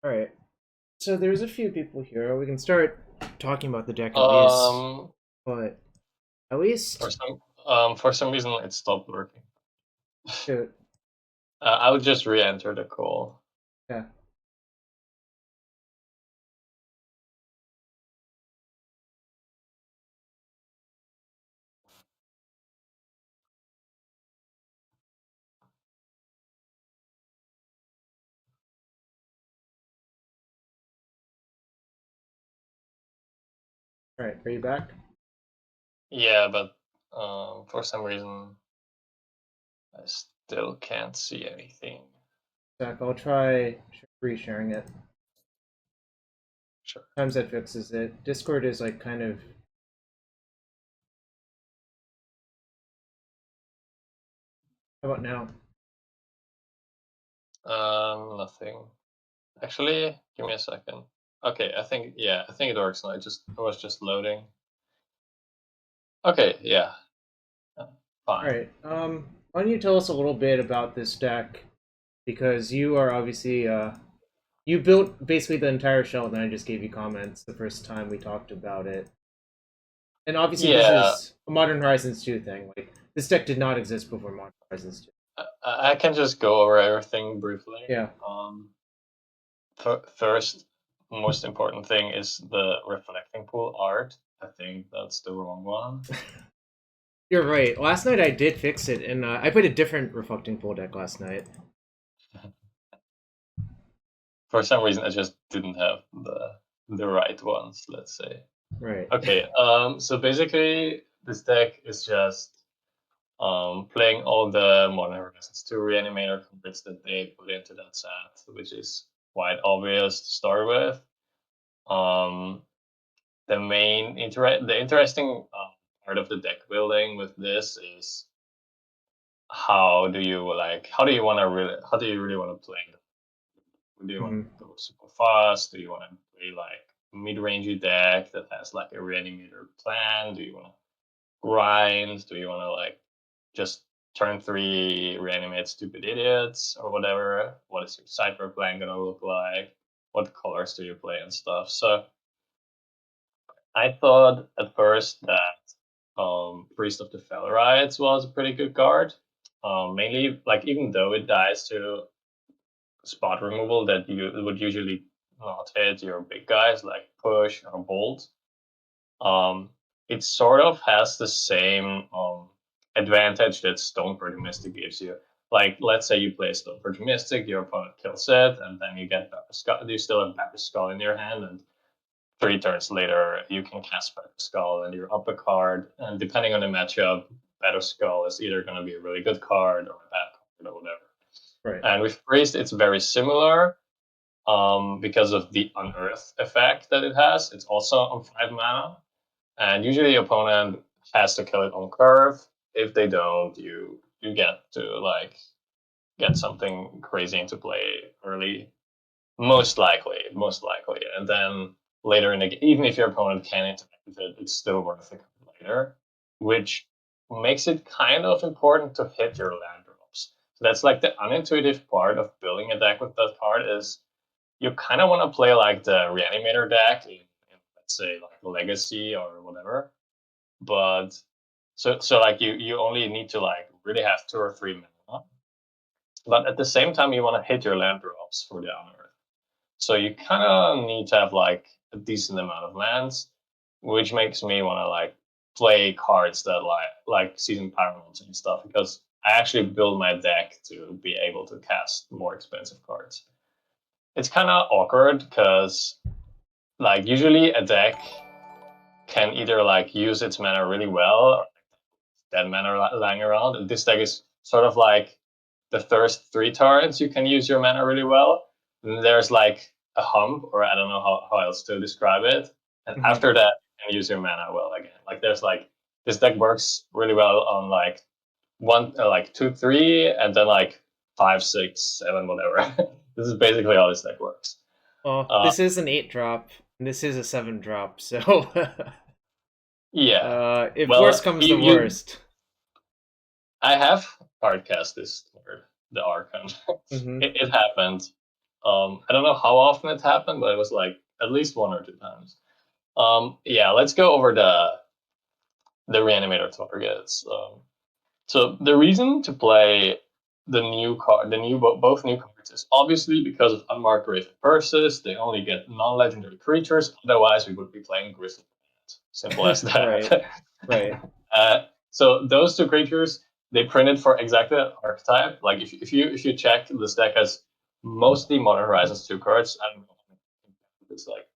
All right. So there's a few people here. We can start talking about the deck at least. Um, But at for least, some reason it stopped working. shoot. I would just re-enter the call. Yeah. All right. Are you back? Yeah, but for some reason I still can't see anything. Zach, I'll try resharing it. Sure. Sometimes that fixes it. Discord is like kind of. How about now? Nothing. Actually, give me a second. Okay, I think it works now. It was just loading. Okay, yeah, All fine. right. Why don't you tell us a little bit about this deck? Because you are obviously you built basically the entire shell, and I just gave you comments the first time we talked about it. And obviously, this Yeah, is a Modern Horizons 2 thing. Like, this deck did not exist before Modern Horizons 2. I can just go over everything briefly. Yeah, Um, First, most important thing is the reflecting pool art. I think that's the wrong one. you're right. Last night I did fix it, and I played a different Reflecting Pool deck last night. For some reason, I just didn't have the right ones. Let's say. Right. Okay. So basically, this deck is just playing all the Modern Horizons 2 Reanimator cards that they put into that set, which is quite obvious to start with. Um, the interesting part of the deck building with this is how do you want to really how do you really want to play them? Do you want Hmm. to go super fast? Do you want to play like mid-rangey deck that has like a reanimator plan? Do you want to grind? Do you want to like just turn three reanimate stupid idiots or whatever? What is your cipher plan gonna look like? What colors do you play and stuff? So I thought at first that Priest of the Fellarites was a pretty good card. Mainly, like even though it dies to spot removal that you would usually not hit your big guys like push or bolt, um, it sort of has the same advantage that Stoneforge Mystic gives you. Like, let's say you play Stoneforge Mystic, your opponent kills it, and then you get you still have Pepper Skull in your hand, and 3 turns later, you can cast Better Skull and you're up a card. And depending on the matchup, Better Skull is either going to be a really good card or a bad card or whatever. Right. And with Priest, it's very similar because of the Unearth effect that it has. It's also on 5 mana. And usually the opponent has to kill it on curve. If they don't, you get to like get something crazy into play early. Most likely, and then later in the game, even if your opponent can interact with it, it's still worth it later, which makes it kind of important to hit your land drops. So that's like the unintuitive part of building a deck with that card is you kind of want to play like the Reanimator deck in let's say like Legacy or whatever, but so like you only need to like really have 2 or 3 mana, but at the same time you want to hit your land drops for the honor. So you kind of need to have like a decent amount of lands, which makes me want to like play cards that like Seasoned Paramount and stuff because I actually build my deck to be able to cast more expensive cards. It's kind of awkward because like usually a deck can either like use its mana really well or dead mana lying around, and this deck is sort of like the first 3 turns you can use your mana really well. And there's like a hump, or I don't know how else to describe it. And Hmm. after that, you can use your mana well again. Like there's like this deck works really well on like one, like 2, 3, and then like 5, 6, 7, whatever. This is basically how this deck works. Well, Uh, this is an 8 drop, and this is a 7 drop, so yeah. if worst Well, comes to you worst. I have hard cast this card, the Archon. Hmm. It happened. I don't know how often it happened, but it was like at least 1 or 2 times. Yeah, let's go over the Reanimator targets. So the reason to play both new cards is obviously because of Unmarked Grave and Persist. They only get non-legendary creatures. Otherwise, we would be playing Grizzly. Simple as Right. that. Right. So those two creatures they printed for exactly that archetype. Like if you check, this deck has mostly Modern Horizons 2 cards. I don't know. It's like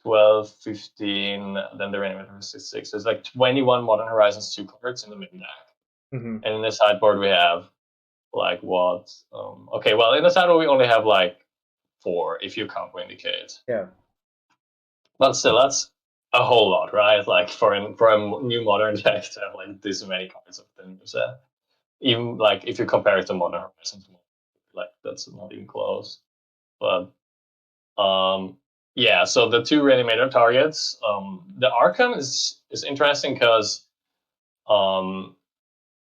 12, 15, then the Reanimator is 6. There's like 21 Modern Horizons 2 cards in the main deck. Mm-hmm. And in the sideboard we have like what? Okay, well in the sideboard we only have like 4 if you count Vindicate. Yeah. But still, that's a whole lot, right? Like for a new modern deck to have like this many cards of the new set. Even like if you compare it to Modern Horizons, like that's not even close. But yeah, so the 2 Reanimator targets. The Archon is interesting because um,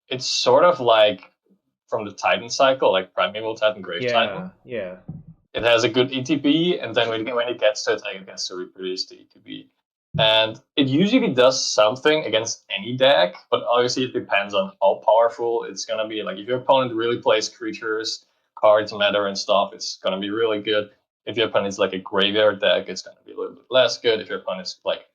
it's sort of like from the Titan cycle, like Primeval Titan, Grave Titan. Yeah. It has a good ETB, and then when it gets to it, like, it gets to reproduce the ETB. And it usually does something against any deck, but obviously it depends on how powerful it's gonna be. Like if your opponent really plays creatures, cards matter and stuff, it's gonna be really good. If your opponent's like a graveyard deck, it's gonna be a little bit less good. If your opponent's like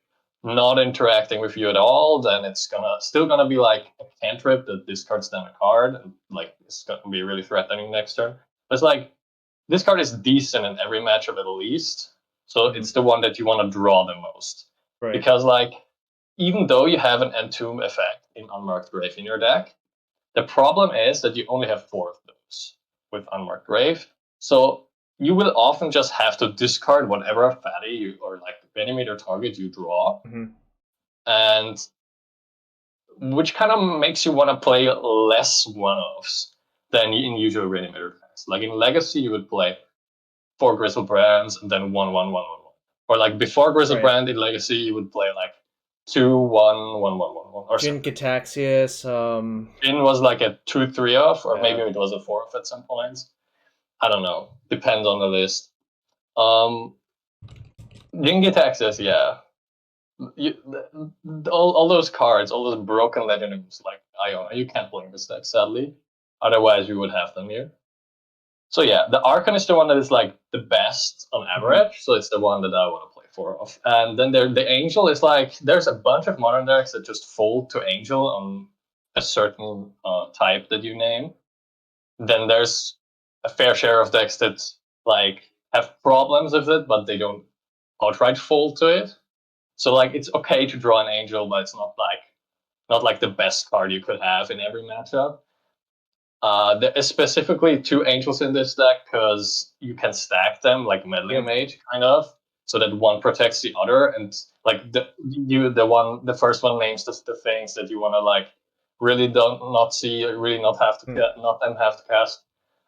not interacting with you at all, then it's still gonna be like a cantrip that discards them a card, and like it's gonna be really threatening next turn. But it's like this card is decent in every matchup at least, so Mm-hmm. it's the one that you want to draw the most. Right. Because like even though you have an Entomb effect in Unmarked Grave in your deck, the problem is that you only have 4 of those with Unmarked Grave. So you will often just have to discard whatever fatty you or like Reanimator target you draw, Mm-hmm. and which kind of makes you want to play less one-offs than in usual Reanimator decks. Like in Legacy, you would play 4 Grizzlebrands and then 1/1/1/1/1. Or like before Grizzlebrand Right. in Legacy, you would play like 2/1/1/1/1 or Jin something. Cataxius. Jin was like a 2/3 off, or maybe Yeah. it was a 4 off at some points. I don't know. Depends on the list. Um, Jin Cataxius, yeah. All those cards, all those broken legendaries like Iona, you can't play this deck, sadly. Otherwise, you would have them here. So yeah, the Archon is the one that is like the best on Mm-hmm. average. So it's the one that I want to play 4 of. And then the Angel is like there's a bunch of modern decks that just fold to Angel on a certain type that you name. Then there's a fair share of decks that like have problems with it, but they don't outright fold to it. So like it's okay to draw an Angel, but it's not like the best card you could have in every matchup. There is specifically 2 angels in this deck because you can stack them like meddling Yep. mage, kind of, so that one protects the other, and like the first one names the things that you want to like really don't not see, really not have to Mm. not them have to cast,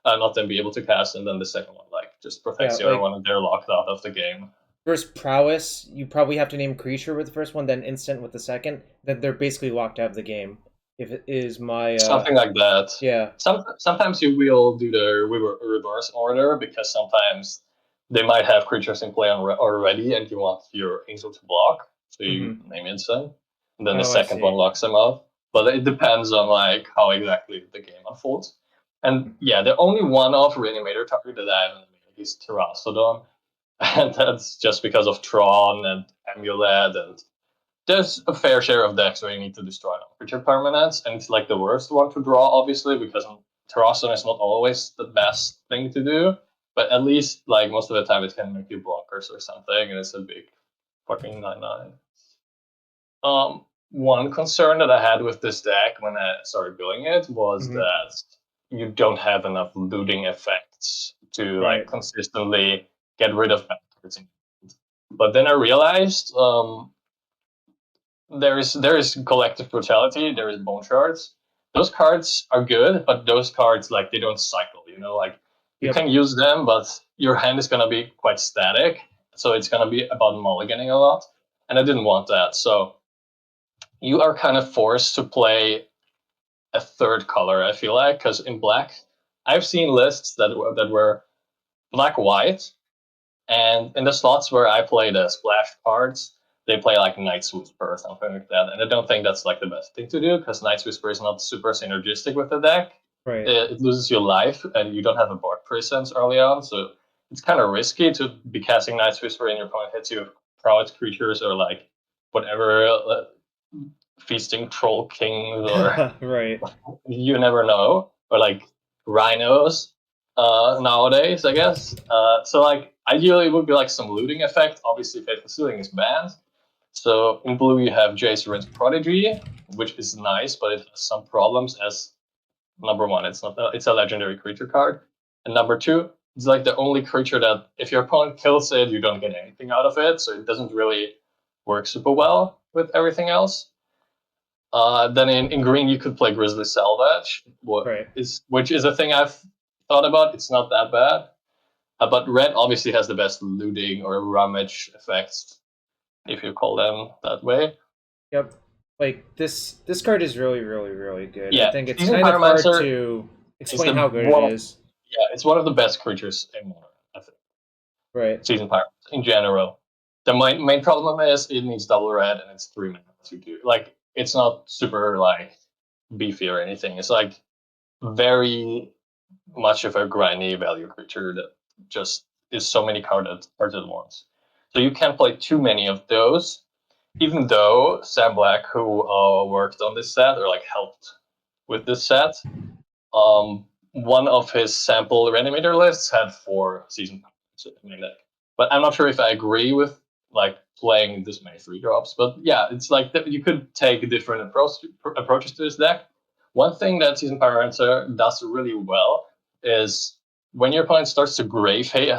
not them be able to cast, and then the second one like just Yeah. protects the other Like one, and they're locked out of the game. first prowess, you probably have to name creature with the first one, then instant with the second. Then they're basically locked out of the game. If it is my Something like that. yeah. Sometimes you will do the reverse order because sometimes they might have creatures in play already, and you want your angel to block, so you Mm-hmm. name instant, and then the Oh, I second one see. locks them out. But it depends on like how exactly the game unfolds. And yeah, the only one off Reanimator target that I haven't made is Terrastodon, and that's just because of Tron and Amulet, and there's a fair share of decks where you need to destroy non-creature permanents, and it's like the worst one to draw, obviously, because Terrasson is not always the best thing to do, but at least like most of the time it can make you blockers or something, and it's a big fucking 9/9. One concern that I had with this deck when I started building it was Mm-hmm. that you don't have enough looting effects to like Right. consistently get rid of bad cards. But then I realized there is collective brutality, there is bone shards. Those cards are good, but those cards like they don't cycle, like you Yep. can use them, but your hand is gonna be quite static. So it's gonna be about mulliganing a lot. And I didn't want that. So you are kind of forced to play a third color, I feel like, because in black, I've seen lists that were black-white, and in the slots where I play the splash cards, they play like Night's Whisper or something like that. And I don't think that's like the best thing to do, because Night's Whisper is not super synergistic with the deck. Right. It loses your life, and you don't have a board presence early on, so it's kind of risky to be casting Night's Whisper and your opponent hits you with prowess creatures or like whatever feasting troll kings or Right. you never know, or like rhinos nowadays, I guess. So like ideally it would be like some looting effect. Obviously, faithless looting is banned. So in blue you have Jace Rin's Prodigy, which is nice, but it has some problems. As number one, it's a legendary creature card, and number two, it's like the only creature that if your opponent kills it, you don't get anything out of it. So it doesn't really work super well with everything else. Then in green you could play Grizzly Salvage, Right. which is a thing I've thought about. It's not that bad, but red obviously has the best looting or rummage effects, if you call them that way. Yep. Like this card is really, really, really good. Yeah, I think it's Seasoned kind of hard Pyromancer to is explain how good it is. Yeah, it's one of the best creatures in Modern, I think. Right. Seasoned Pyromancer in general. The main problem is it needs double red and it's 3 mana to do. Like it's not super like beefy or anything. It's like very much of a grindy value creature that just is so many cards at once. So you can't play too many of those, even though Sam Black, who worked on this set or like helped with this set, one of his sample Reanimator lists had 4 season in deck. But I'm not sure if I agree with like playing this many 3-drops. But yeah, it's like you could take different approaches to this deck. One thing that Season Pyromancer does really well is when your opponent starts to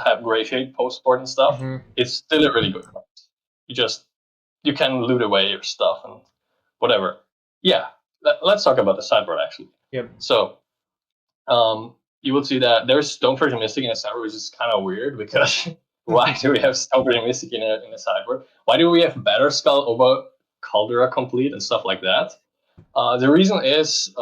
have grave hate post-board and stuff, it's still a really good card. You can loot away your stuff and whatever. Yeah, let's talk about the sideboard actually. Yep. So you will see that there's Stoneforge Mystic in a sideboard, which is kind of weird because why do we have Stoneforge Mystic in a sideboard? Why do we have Batterskull over Caldera Complete and stuff like that? The reason is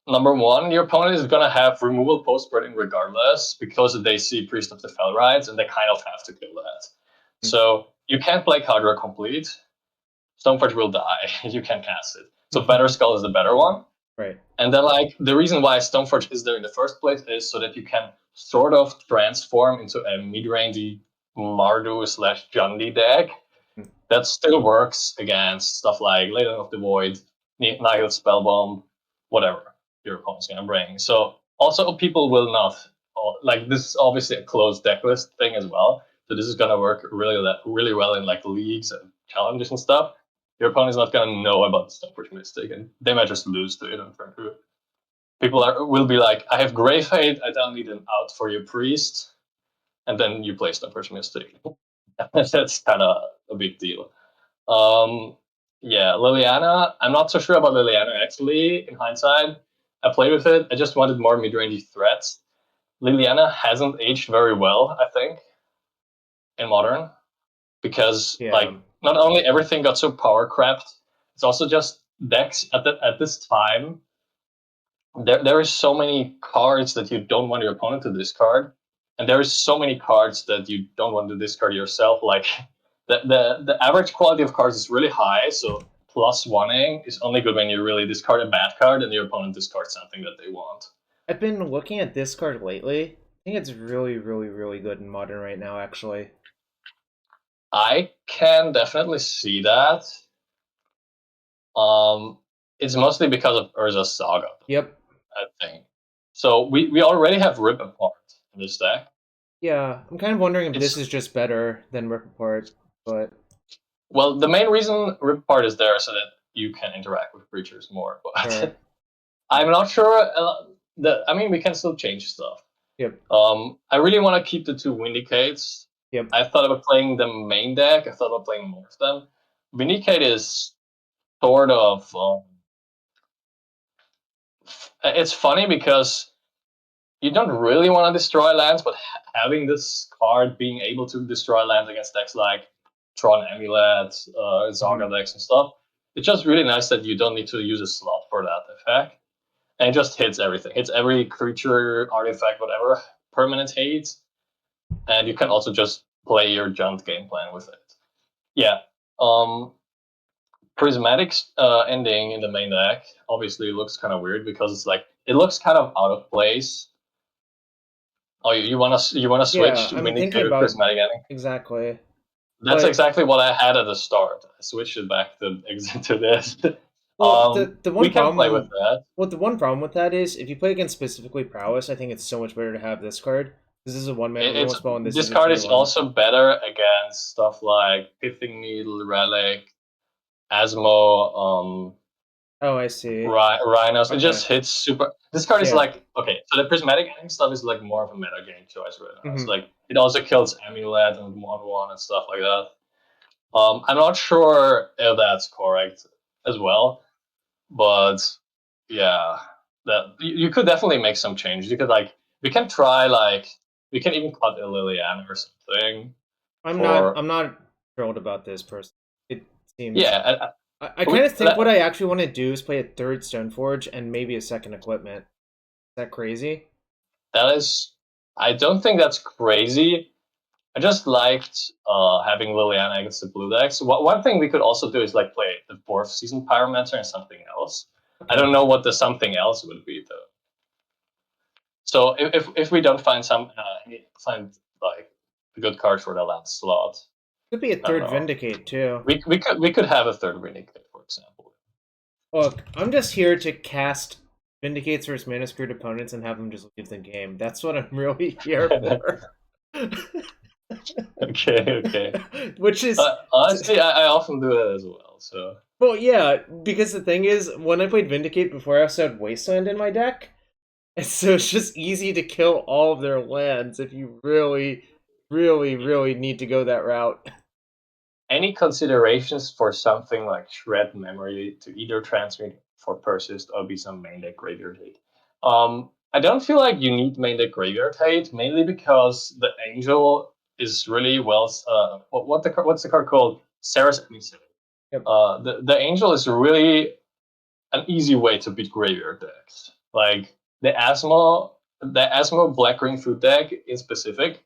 number one, your opponent is gonna have removal post-burning regardless because they see Priest of the Fell Rites and they kind of have to kill that. So you can't play Caldera Complete. Stoneforge will die. You can't cast it. So Batterskull is the better one. Right. And then, like, the reason why Stoneforge is there in the first place is so that you can sort of transform into a mid-rangey Mardu / Jundi deck that still works against stuff like Ladle of the Void, Nihil Spellbomb, whatever your opponent's gonna bring. So also people will not like this is obviously a closed deck list thing as well. So this is gonna work really well in like leagues and challenges and stuff. Your opponent's not gonna know about Stoneforge Mystic, and they might just lose to it on turn 2. People will be like, I have Grave Hate, I don't need an out for your Priest, and then you play Stoneforge Mystic. That's kind of a big deal. Yeah, Liliana, I'm not so sure about Liliana actually, in hindsight. I played with it, I just wanted more mid-rangey threats. Liliana hasn't aged very well, I think, in Modern, because like not only everything got so power crapped, it's also just decks at this time. There is so many cards that you don't want your opponent to discard, and there is so many cards that you don't want to discard yourself. Like the average quality of cards is really high, so +1ing is only good when you really discard a bad card and your opponent discards something that they want. I've been looking at this card lately. I think it's really, really, really good in Modern right now, actually. I can definitely see that. It's mostly because of Urza's Saga. Yep. I think. So we already have Rip Apart in this deck. Yeah, I'm kind of wondering if this is just better than Rip Apart, but... Well, the main reason Rip Apart is there so that you can interact with creatures more, but Right. I'm not sure. I mean, we can still change stuff. Yep. I really want to keep the 2 Vindicates. Yep. I thought about playing the main deck. I thought about playing more of them. Vindicate is sort of... it's funny because you don't really want to destroy lands, but having this card being able to destroy lands against decks like Tron Amulet, Zaga decks and stuff, it's just really nice that you don't need to use a slot for that effect. And it just hits everything. Hits every creature, artifact, whatever permanent hate, and you can also just play your Junt game plan with it. Yeah. Prismatic ending in the main deck obviously looks kind of weird because it's like it looks kind of out of place. Oh, you wanna switch I'm Winning thinking to about Prismatic ending? exactly. That's But exactly what I had at the start. I switched it back to this. well, the We one can play with problem, that. well, the one problem with that is if you play against specifically prowess, I think it's so much better to have this card. This is a 1 mana removal It's spell, and this this is a card is 3/1. also better against stuff like Pithing Needle, Relic, Asmo, Oh, I see. Rhinos. It Okay. just hits super. This card is Yeah. like okay. So the prismatic ending stuff is like more of a meta game choice right now. It's Mhm. like it also kills Amulet and 1/1 and stuff like that. I'm not sure if that's correct as well, but yeah, that you could definitely make some changes. You could like we can try like we can even cut a Liliana or something. I'm For not thrilled about this person. It seems yeah, I kind of think what I actually want to do is play a third Stoneforge and maybe a second equipment. Is that crazy? that is. I don't think that's crazy. I just liked having Liliana against the blue decks. One thing we could also do is like play the 4th season Pyromancer and something else. I Okay. don't know what the something else would be though. So if we don't find find like a good card for the last slot, Could be a I don't third know. Vindicate too. We could have a third Vindicate, for example. Look, I'm just here to cast Vindicates versus Mana Screwed opponents and have them just leave the game. That's what I'm really here for. Okay. Which is honestly, I often do that as well. So well, yeah, because the thing is, when I played Vindicate before, I also had Wasteland in my deck, and so it's just easy to kill all of their lands if you really, really, really need to go that route. any considerations for something like Shred Memory to either transmit for Persist or be some main deck graveyard hate? I don't feel like you need main deck graveyard hate, mainly because the Angel is really well. What's the card called? Serra's Emissary. Yep. The Angel is really an easy way to beat graveyard decks. Like the Asmo Black Green Food deck in specific,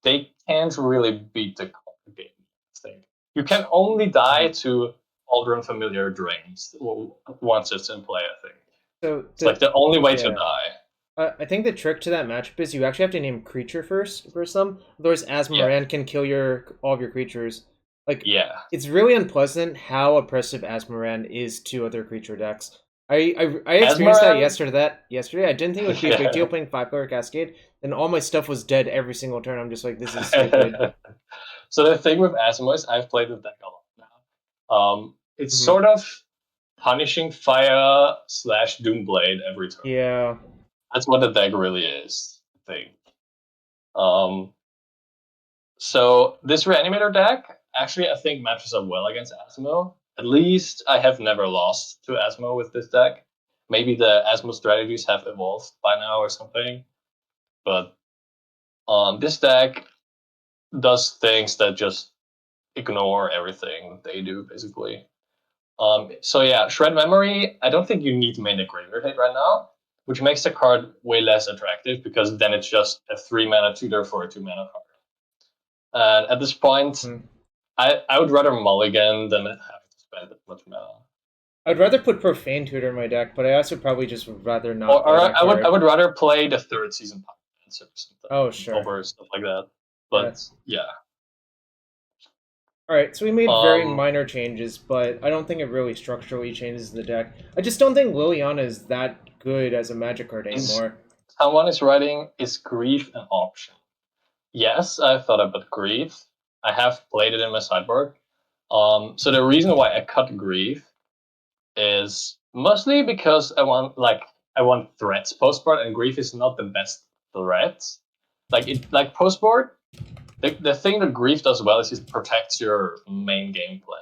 they can't really beat the card game. I think you can only die to Aldrin Familiar Drains once it's in play. I think So it's like the only way to yeah. die. I think the trick to that matchup is you actually have to name creature first for some. Otherwise, Asmoran can kill all of your creatures. Like, Yeah. It's really unpleasant how oppressive Asmoran is to other creature decks. I experienced that yesterday. I didn't think it would be a big deal playing 5-color Cascade. Then all my stuff was dead every single turn. I'm just like, this is stupid. So the thing with Asmo is I've played the deck a lot now. It's sort of punishing fire / Doomblade every turn. Yeah. That's what the deck really is, I think. So this Reanimator deck, actually, I think matches up well against Asmo. At least I have never lost to Asmo with this deck. Maybe the Asmo strategies have evolved by now or something. But this deck does things that just ignore everything they do, basically. So yeah, Shred Memory, I don't think you need to main the Graveyard Hit right now, which makes the card way less attractive because then it's just a 3-mana tutor for a 2-mana card. And at this point, I would rather mulligan than have to spend that much mana. I'd rather put Profane Tutor in my deck, but I also probably just would rather not. Or I would rather play the 3rd season Pyromancer or something. Oh, sure. Over stuff like that. But yeah. Alright, so we made very minor changes, but I don't think it really structurally changes the deck. I just don't think Liliana is that good as a Magic card anymore. Someone is writing, is Grief an option? Yes, I've thought about Grief. I have played it in my sideboard. So the reason why I cut Grief is mostly because I want threats postboard, and Grief is not the best threat. Like postboard, the thing that Grief does well is it protects your main game plan.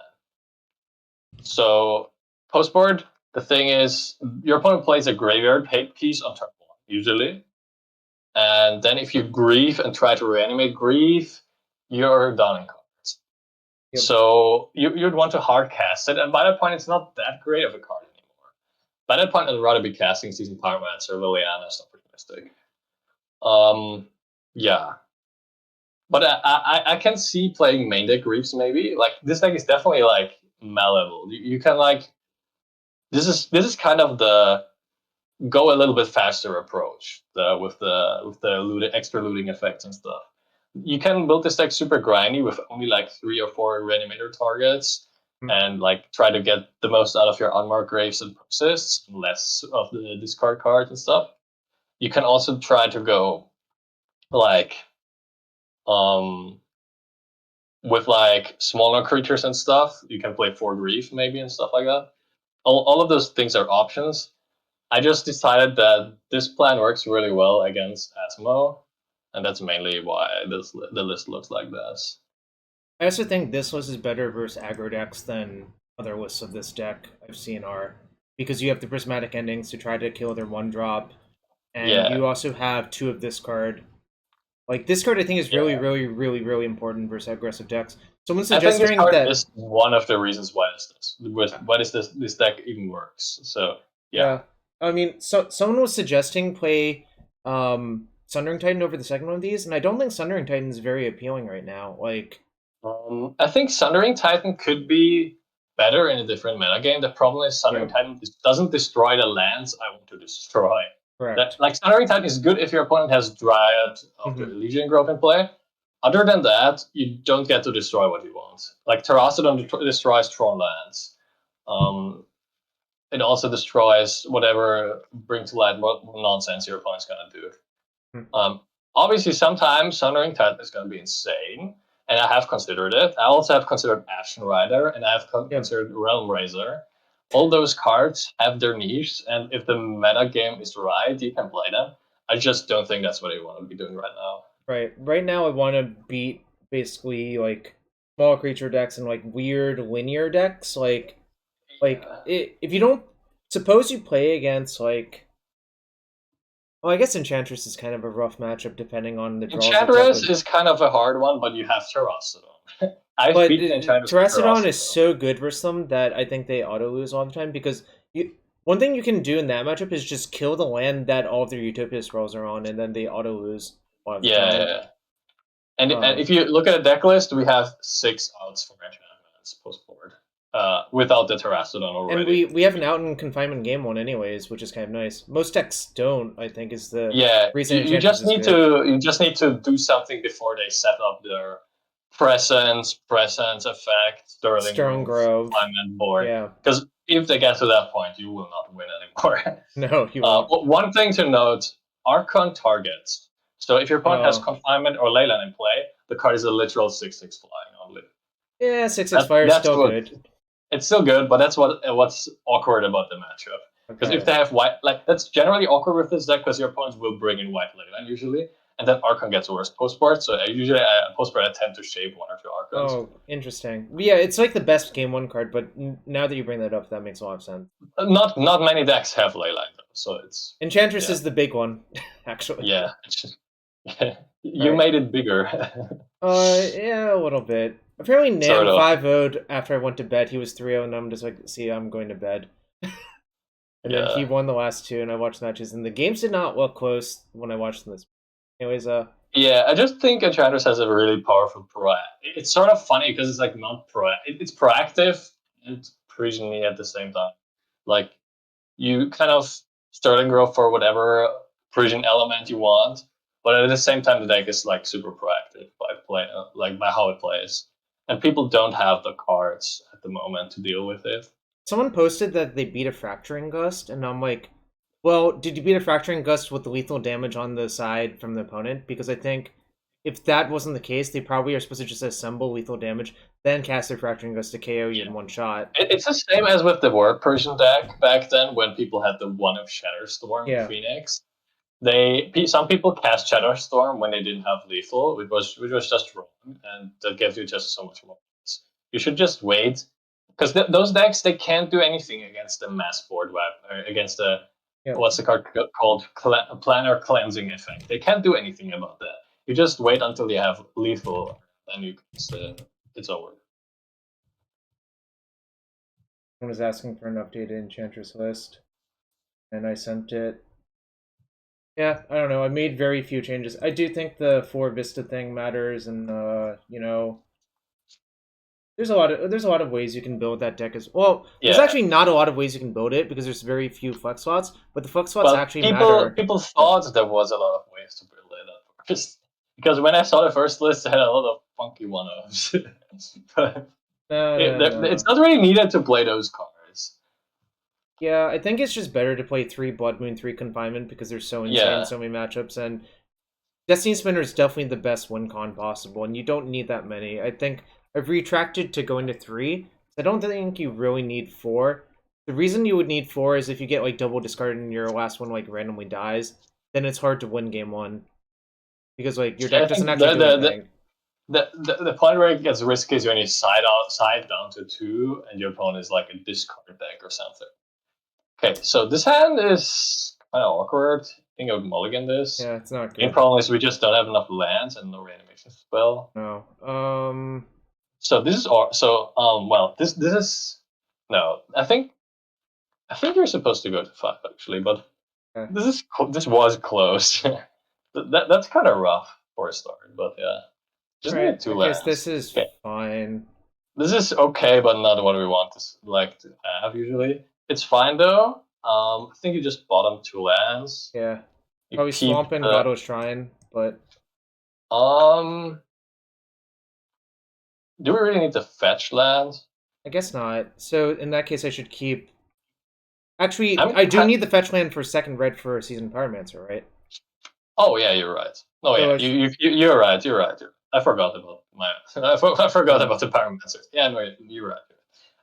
So postboard, the thing is your opponent plays a graveyard piece on turn 1, usually. And then if you Grief and try to reanimate Grief, you're done in cards. Yep. So you'd want to hard cast it, and by that point, it's not that great of a card anymore. By that point, I'd rather be casting Season Pyromancer, Liliana, stuff like Mystic. Yeah. But I can see playing main deck Reefs maybe. Like this deck is definitely like malleable. You can like this is kind of the go a little bit faster approach with the extra looting effects and stuff. You can build this deck super grindy with only like 3 or 4 Reanimator targets Hmm. and like try to get the most out of your Unmarked Graves and Persists, less of the discard cards and stuff. You can also try to go like um with like smaller creatures and stuff. You can play 4 Grief maybe and stuff like that. All of those things are options. I just decided that this plan works really well against Asmo, and that's mainly why the list looks like this. I also think this list is better versus aggro decks than other lists of this deck I've seen are, because you have the prismatic endings to try to kill their 1-drop, and Yeah, you also have 2 of this card. Like this card, I think is really, yeah. really, really, really important versus aggressive decks. Someone I think this suggesting card that, is one of the reasons why this deck even works. So yeah. yeah, I mean, so someone was suggesting play Sundering Titan over the second one of these, and I don't think Sundering Titan is very appealing right now. Like, I think Sundering Titan could be better in a different metagame. The problem is yeah, Sundering Titan doesn't destroy the lands I want to destroy. That correct. like Sundering Titan is good if your opponent has Dryad of the Hmm. Elysian Grove in play. Other than that, you don't get to destroy what you want. Like Terrastodon destroys Tron lands. Um, it also destroys whatever bring to light what nonsense your opponent's gonna do. Um, Obviously, sometimes Sundering Titan is going to be insane, and I have considered it. I also have considered Ashen Rider, and I have Yeah. considered Realm Razor. All those cards have their niche, and if the meta game is right, you can play them. I just don't think that's what you want to be doing right now. Right. Right now, I want to beat basically like small creature decks and like weird linear decks. Yeah. If you don't suppose you play against like, well, I guess Enchantress is kind of a rough matchup depending on the draws it's up Enchantress with. is kind of a hard one, but you have Terrastodon. I've But beaten Enchantress with Terrastodon is Terrastodon. so good versus them that I think they auto lose all the time because you. One thing you can do in that matchup is just kill the land that all of their Utopia scrolls are on, and then they auto lose a lot of the Yeah, yeah, time. yeah. And Um, if you look at the deck list, we have 6 outs for enchantments post board, without the Terrastodon And already. we have an out in confinement game one anyways, which is kind of nice. Most decks don't, I think, is the Yeah, reason you Enchantress just is need good. to do something before they set up their presence effect, Sterling Stone Grove, Grove. confinement board. Yeah. Because if they get to that point, you will not win anymore. No, you won't. One thing to note: Archon targets. So if your opponent has Oh. confinement or Leyland in play, the card is a literal 6/6 flying only. Yeah, 6/6 fire is That's still what good. it's still good, but that's what's awkward about the matchup. Because if Okay. they have white, like that's generally awkward with this deck because your opponents will bring in white Leyline usually, and then Archon gets worse post board. So post board I tend to shave 1 or 2 Archons. Oh, interesting. Yeah, it's like the best game one card, but now that you bring that up, that makes a lot of sense. Not many decks have Leyline though, so it's Enchantress yeah is the big one, actually. yeah. It's just, All you right. made it bigger, Yeah, a little bit. Apparently, sort Nam of. 5-0'd after I went to bed. He was 3-0, and I'm just like, see, I'm going to bed. And then he Yeah. won the last 2, and I watched matches, and the games did not look close when I watched them this. Anyways, Yeah, I just think Enchantress has a really powerful pro. It's sort of funny because it's like not pro. It's proactive and it's Parisian at the same time. Like you kind of Sterling Grove for whatever Parisian element you want, but at the same time the deck is like super proactive by play, like by how it plays, and people don't have the cards at the moment to deal with it. someone posted that they beat a Fracturing Gust, and I'm like, well, did you beat a Fracturing Gust with the lethal damage on the side from the opponent? Because I think if that wasn't the case, they probably are supposed to just assemble lethal damage, then cast their Fracturing Gust to KO you in one shot. It's the same as with the War Persian deck back then when people had the one of Shatterstorm Yeah. Phoenix. Some people cast Shatterstorm when they didn't have lethal, which was just wrong, and that gives you just so much more. You should just wait because those decks they can't do anything against the mass board web or against the Yeah. what's the card called planar cleansing effect. They can't do anything about that. You just wait until you have lethal, then it's over. Someone was asking for an updated Enchantress list, and I sent it. Yeah, I don't know. I made very few changes. I do think the 4 Vista thing matters, and you know, there's a lot of ways you can build that deck as well. There's Yeah. actually not a lot of ways you can build it because there's very few flex slots, but the flex slots Well, actually people matter. people thought there was a lot of ways to build it at first, because when I saw the first list, it had a lot of funky one-offs. But No, no, it's no. not really needed to play those cards. Yeah, I think it's just better to play 3 Blood Moon, 3 Confinement because they're so insane in Yeah, so many matchups, and Destiny Spinner is definitely the best win con possible, and you don't need that many. I think I've retracted to going to 3. I don't think you really need 4. The reason you would need 4 is if you get like double discarded and your last one like randomly dies, then it's hard to win game 1 because like your I deck doesn't think actually do anything. the point where it gets risky is when you side down to 2, and your opponent is like a discard deck or something. Okay, so this hand is kind of awkward. I think I would mulligan this. Yeah, it's not Main good. problem is we just don't have enough lands and no reanimation spell. No. So this is well, this is no. I think you're supposed to go to 5 actually, but Okay. this was close. That's kind of rough for a start, but yeah, just Alright, need 2 I guess this lands. is Okay, fine. this is okay, but not what we want to have usually. It's fine though. I think you just bottom 2 lands. Yeah. You Probably keep Swamp and the Gato Shrine, but Do we really need to fetch land? I guess not. So in that case I should keep actually I'm I do need the fetch land for second red for Seasoned Pyromancer, right? Oh yeah, you're right. Oh So yeah, I sh you're right. You're right. I forgot about my. I forgot about the pyromancers. Yeah, no, you're right.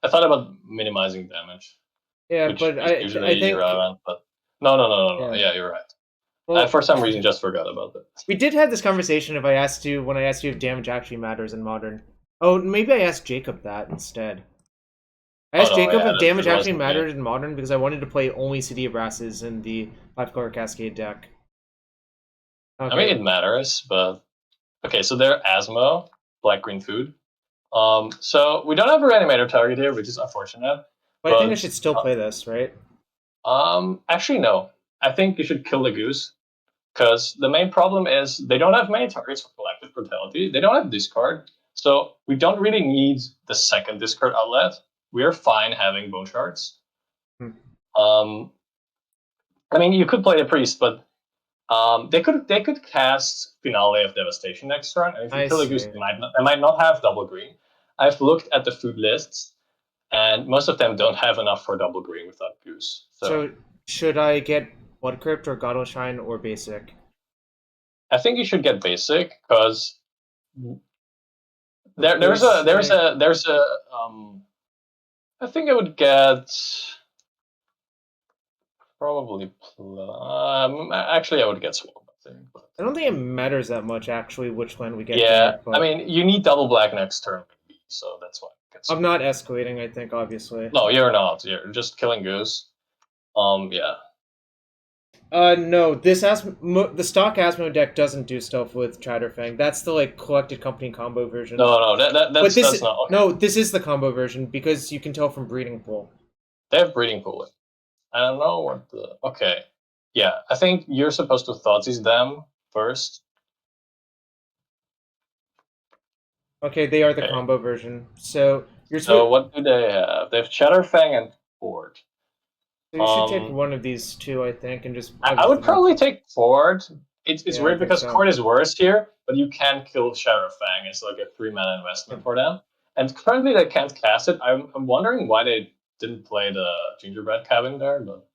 I thought about minimizing damage, yeah, which but is I usually think irrelevant. But no. yeah. Yeah, you're right. I Well, for some reason just forgot about that. we did have this conversation if I asked you when I asked you if damage actually matters in modern. Oh, maybe I asked Jacob that instead. I Oh asked no, Jacob yeah, if damage that actually wasn't me. mattered in modern because I wanted to play only CD Brasses in the 5-color Cascade deck. I mean, Okay. it matters, but okay. So they're Asmo, black green food. So we don't have a reanimator target here, which is unfortunate. But I think I But should still play this, right? actually no. I think you should kill the goose. Because the main problem is they don't have many targets for collective brutality. They don't have discard. So we don't really need the second discard outlet. We're fine having bone shards. Hmm. I mean, you could play the priest, but they could cast Finale of Devastation next turn, and if you I kill the goose, see. they might not have double green. I've looked at the food lists, and most of them don't have enough for double green without goose. So So should I get Blood Crypt or Gato Shrine or Basic? I think you should get basic because Basic. there's a I think I would get probably actually I would get swamp, I think. But I don't think it matters that much actually which land we get yeah, there, I but mean you need double black next turn maybe, so that's why I get I'm swamp. not escalating, I think, obviously. No, you're not. You're just killing goose. Yeah. No, the stock Asmo deck doesn't do stuff with Chatterfang. That's the like collected company combo version. No, But this that's not okay. no, this is the combo version because you can tell from breeding pool. They have breeding pool. I don't know what the okay. Yeah, I think you're supposed to Thoughtseize them first. Okay, they are the Okay. combo version. So you're So supposed. what do they have? They have Chatterfang and Ford. So you should take one of these two, I think, and just. I would probably take Ford. It's Yeah, I weird think because so. Ford is worse here, but you can kill Shadowfang. It's like a 3-mana investment for them. And currently they can't cast it. I'm wondering why they didn't play the Gingerbread Cabin there, but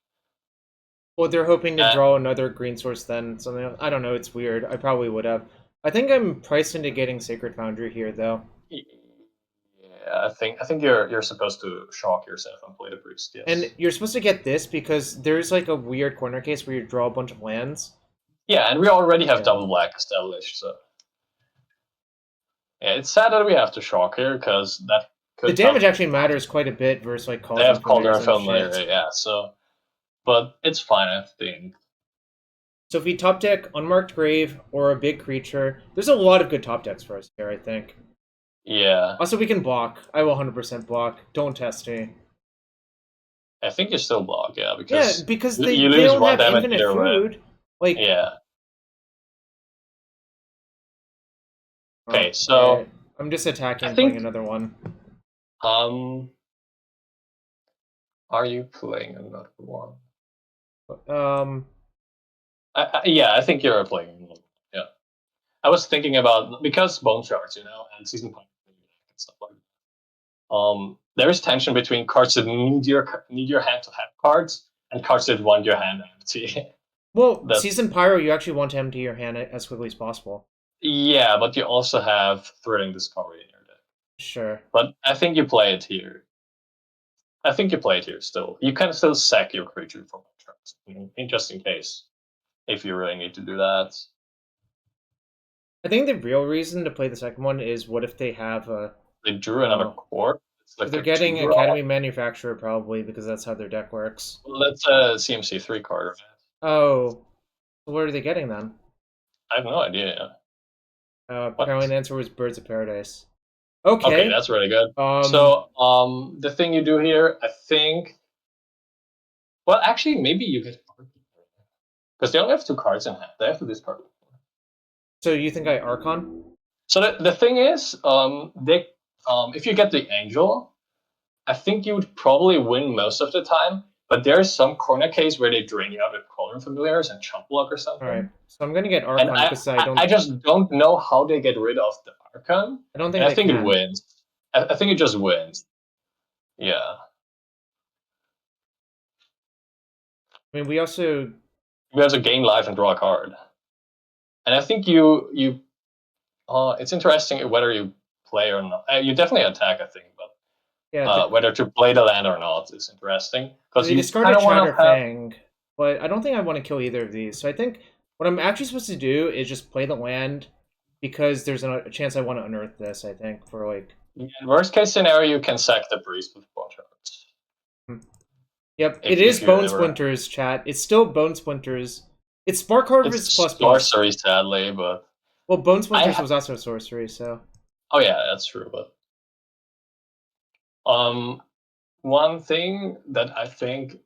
Well, they're hoping to draw another green source then something else. I don't know. It's weird. I probably would have. I think I'm priced into getting Sacred Foundry here, though. yeah, I think you're supposed to shock yourself and play the priest. Yes. And you're supposed to get this because there's like a weird corner case where you draw a bunch of lands. Yeah, and we already have double black established, so yeah, it's sad that we have to shock here because that could The damage actually matters quite a bit versus like They have Cauldron Cauldron Familiar. Familiar, yeah. So, but it's fine, I think. So if we top deck Unmarked Grave or a big creature, there's a lot of good top decks for us here, I think. Yeah. Also, we can block. I will 100% block. Don't test me. I think you still block, yeah, because Yeah, because you they lose don't one have damage infinite either way. food. Like, Yeah. Okay, alright. so I'm just attacking I and playing think another one. um, are you playing another one? Um, Yeah, I think you're playing another one. Yeah, I was thinking about because bone shards, and season point and stuff like that. There is tension between cards that need your hand to have cards and cards that want your hand empty. well, That's Season Pyro, you actually want to empty your hand as quickly as possible. Yeah, but you also have Thrilling Discovery in your deck. Sure. But I think you play it here. I think you play it here still. You can still sack your creature from tracks, just in case, if you really need to do that. I think the real reason to play the second one is what if they have a... They drew another cord. It's like They're a getting 2-drop. Academy Manufacturer, probably, because that's how their deck works. Well, that's a CMC3 card, right? Oh. What are they getting, then? I have no idea. Apparently What? the answer was Birds of Paradise. Okay, Okay. that's really good. Um, So, the thing you do here, I think. Well, actually, maybe you get because they only have 2 cards in hand. They have to discard. so you think I Archon? So the thing is, if you get the Angel, I think you would probably win most of the time. But there's some corner case where they drain you out with Cauldron Familiars and Chump Block or something. Alright. So I'm gonna get And Archon because I just don't know how they get rid of the Archon. I don't And think I they think can. it wins. I think it just wins. Yeah. I mean, we also... You have to gain life and draw a card. And I think it's interesting whether you play or not. You definitely attack, I think, but Yeah, whether to play the land or not is interesting because they you discarded kind of want to have. Chatterfang, but I don't think I want to kill either of these. So I think what I'm actually supposed to do is just play the land because there's a chance I want to unearth this, I think, for like... In worst case scenario, you can sack the priest with Bone Shards. Yep, If, it is if you Bone ever. Splinters, chat. It's still Bone Splinters. It's Spark Harvest It's plus plus. sorcery, sadly, but Well, Bone Splinters I. was also sorcery, so... Oh yeah, that's true. But one thing that I think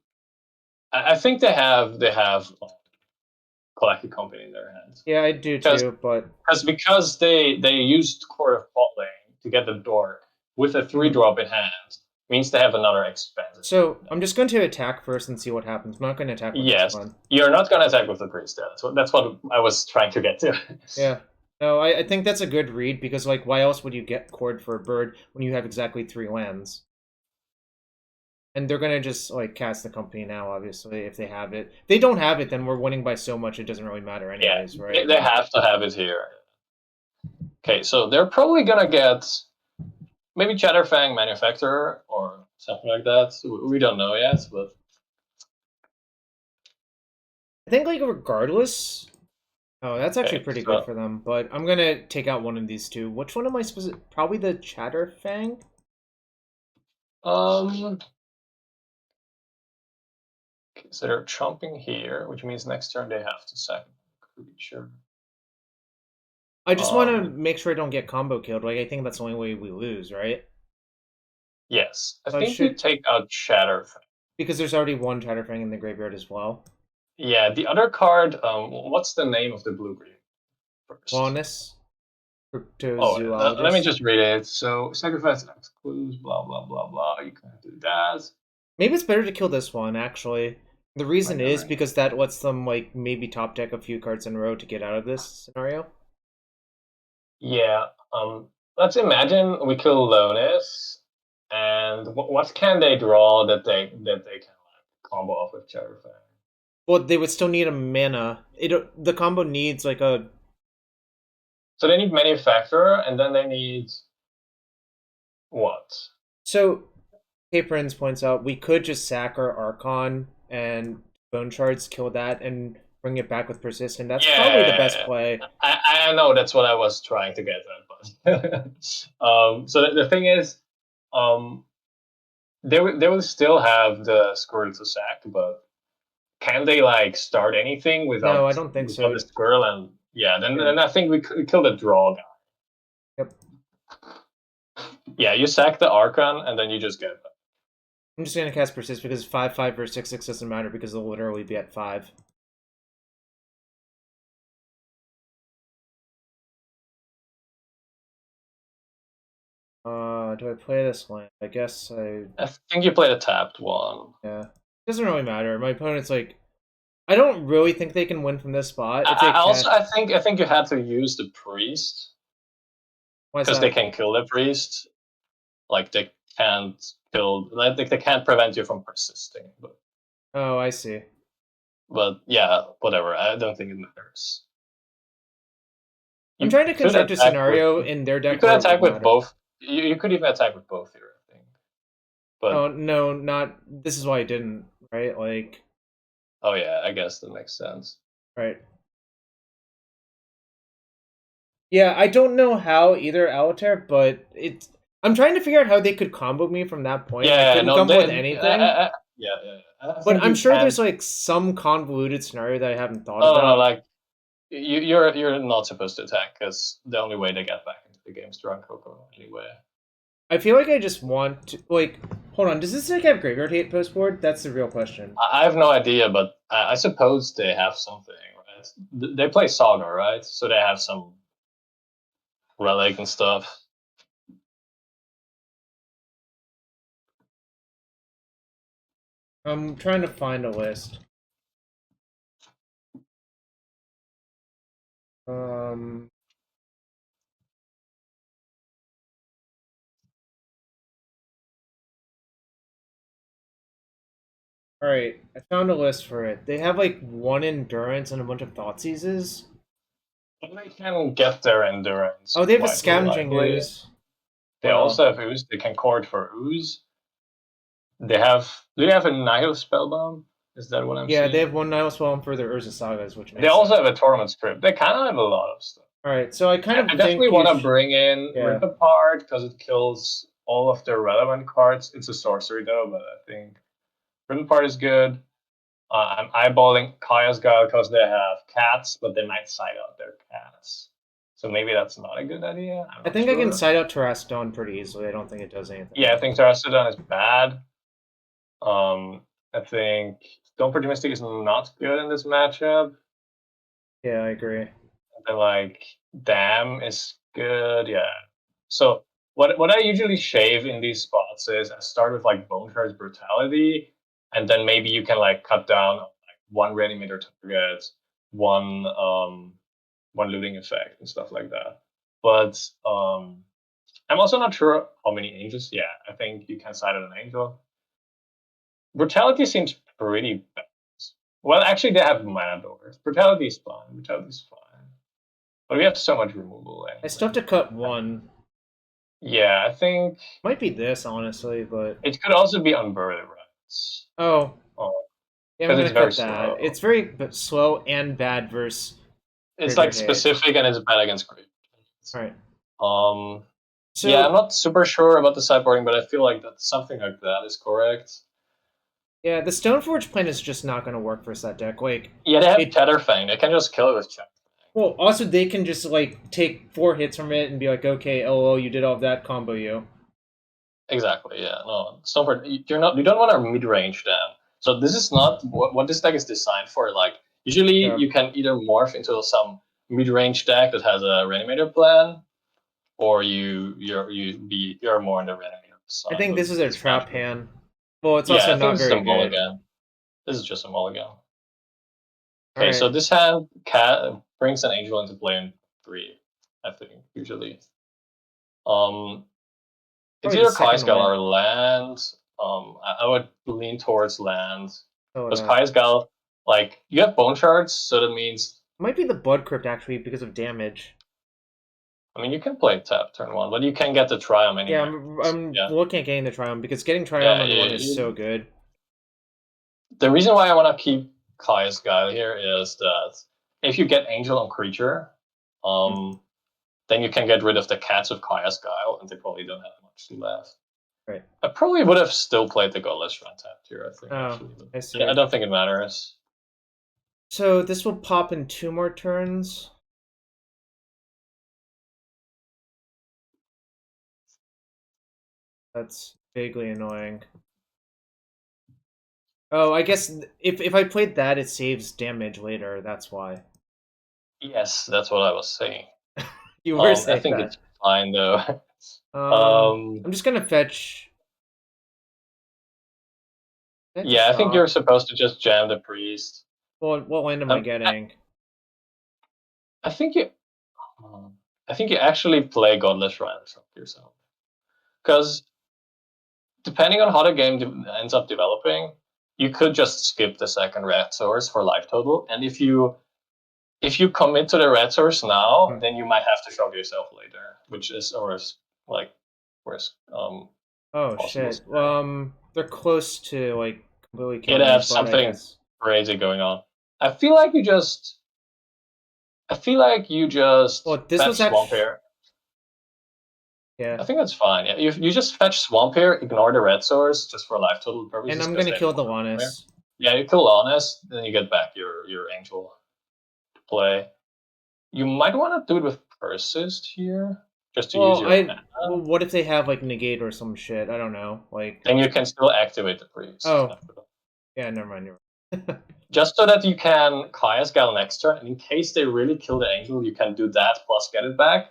they have Collected Company in their hands. Yeah, I do too, but... Because they used Court of Bottling to get the door with a 3-drop in hand, means they have another expensive. So, I'm just going to attack first and see what happens. I'm not going to attack with this one. You're not going to attack with the priest. That's what I was trying to get to. Yeah. No, I think that's a good read, because, like, why else would you get Cord for a bird when you have exactly 3 lands? And they're going to just, like, cast the company now, obviously, if they have it. If they don't have it, then we're winning by so much it doesn't really matter anyways, right? They have to have it here. Okay, so they're probably going to get maybe Chatterfang Manufacturer or something like that. We don't know yet, but... I think, like, regardless... Oh, that's actually pretty good for them, but I'm going to take out one of these two. Which one am I supposed to... Probably the Chatterfang? So they're chomping here, which means next turn they have to sack a creature. I just want to make sure I don't get combo killed. Like, I think that's the only way we lose, right? Yes. I think you take out Chatterfang. Because there's already one Chatterfang in the graveyard as well. Yeah, the other card, what's the name of the blue-green? Faunus. Let me just read it. So, sacrifice X clues, blah, blah, blah, blah. You can't do that. Maybe it's better to kill this one, actually. The reason is because that lets them, like, maybe top deck a few cards in a row to get out of this scenario. Yeah. Let's imagine we kill Lonis, and what can they draw that they can like combo off with Chatterfang? Well, they would still need a mana. The combo needs like a... So they need Manufacturer, and then they need what? So Caprins points out we could just sack our Archon and Bone Shards, kill that, and bring it back with Persist, and that's probably the best play. I know that's what I was trying to get at, but so the thing is, they will still have the Squirrel to sack, but can they like start anything without? No, I don't think so. The Squirrel, and then I think we kill the draw guy. Yep. Yeah, you sack the Archon, and then you just get it. I'm just gonna cast Persist because 5/5 or 6/6 doesn't matter because they'll literally be at 5. do I play this land? I guess I... I think you played a tapped one. Yeah. Doesn't really matter. My opponent's like... I don't really think they can win from this spot. If they I think you had to use the priest. Because they can kill the priest. Like, they can't kill... Like, they can't prevent you from persisting. But, oh, I see. But, yeah, whatever. I don't think it matters. I'm trying to construct a scenario in their deck. You could attack with both. You could even attack with both here, I think. But oh no, not. This is why I didn't. Right, like. Oh yeah, I guess that makes sense. Right. Yeah, I don't know how either Altair, but it's. I'm trying to figure out how they could combo me from that point. Yeah, I couldn't come with anything. Yeah. But I'm sure there's like some convoluted scenario that I haven't thought about. No, like you're not supposed to attack because the only way they get back into the game is to run Coco anyway. I feel like I just want to like. Hold on, does this deck have graveyard hate post board? That's the real question. I have no idea, but I suppose they have something, right? They play Saga, right? So they have some relic and stuff. I'm trying to find a list. Alright, I found a list for it. They have like 1 endurance and a bunch of thought seizes. They can get their endurance. Oh, they have a scavenging ooze. They also have ooze. They can court for ooze. They have. Do they have a Nihil Spellbound? Is that what I'm saying? Yeah, they have 1 Nihil Spellbound for their Urza Sagas, which makes they also have a Torment Script. They kind of have a lot of stuff. Alright, so I kind of I definitely want to bring in Rip Apart because it kills all of their relevant cards. It's a sorcery though, but I think Rip Apart is good. I'm eyeballing Kaya's Guile because they have cats, but they might side out their cats. So maybe that's not a good idea. I think I can side out Terrastodon pretty easily. I don't think it does anything. Yeah, I think Terrastodon is bad. I think Stone Forge Mystic is not good in this matchup. Yeah, I agree. And then like Damn is good, yeah. So what I usually shave in these spots is I start with like Bone Shard's Brutality, and then maybe you can like cut down on like 1 Reanimator target, one looting effect and stuff like that. But I'm also not sure how many angels. Yeah, I think you can side out an angel. Brutality seems pretty bad. Well, actually, they have mana doors. Brutality is fine. Brutality's fine. But we have so much removal. Anyway. I still have to cut 1. Yeah, I think... Might be this, honestly, but... It could also be Unburial Rites. Oh. Yeah, I'm gonna cut that. Slow. It's very slow and bad versus... It's like specific and it's bad against creep. Alright. So, yeah, I'm not super sure about the sideboarding, but I feel like that something like that is correct. Yeah, the Stoneforge plan is just not going to work for that deck. Like, yeah, they have Tetherfang. They can just kill it with Tetherfang. Well, also they can just like take 4 hits from it and be like, okay, LOL, you did all of that, combo you. Exactly. Yeah. No, Stoneforge. You don't want a mid range then. So this is not what this deck is designed for. Like usually you can either morph into some mid range deck that has a Reanimator plan, or you're more in the Reanimator side. I think this is a trap hand. Well, it's also not very good. This is just a mulligan. Okay, so this hand brings an angel into play in 3, I think, usually. It's either Kai's Guile or land. I would lean towards land. Because Kai's Guile, like, you have bone shards, so that means... It might be the Blood Crypt, actually, because of damage. I mean, you can play tap turn 1, but you can get the Triumph anyway. Yeah, I'm looking at getting the Triumph, because getting Triumph on 1 is so good. The reason why I want to keep Kai's Guile here is that if you get Angel on Creature, then you can get rid of the cats of Kai's Guile, and they probably don't have much left. Right. I probably would have still played the Godless Run tapped here, I think. I see. I don't think it matters. So this will pop in 2 more turns. That's vaguely annoying. Oh, I guess if I played that, it saves damage later. That's why. Yes, that's what I was saying. You were saying that. fine though. I'm just gonna fetch. That's a Yeah, I think you're shock. supposed to just jam the priest. Well, what land am I getting? I think you. I think you actually play Godless Ransom yourself, because depending on how the game ends up developing, you could just skip the second red source for life total, and if you commit to the red source now, then you might have to shock yourself later, which is always like worst. Oh shit. They're close to like completely You'd killing me, have but I something guess. crazy going on. I feel like you just. I feel like you just Well, this fetch was Swamp actually. here. Yeah. I think that's fine. Yeah, you just fetch Swamp here, ignore the red source just for life total And purposes I'm because gonna they kill don't the want to there. Lannis. Yeah, you kill Honest, then you get back your Angel to play. You might want to do it with Persist here, just to use Well, your mana. what if they have like negate or some shit? I don't know. Like. Then you can still activate the priest Oh, after that. yeah. Never mind. You're right. Just so that you can Kaya's Gal next turn, and in case they really kill the Angel, you can do that plus get it back.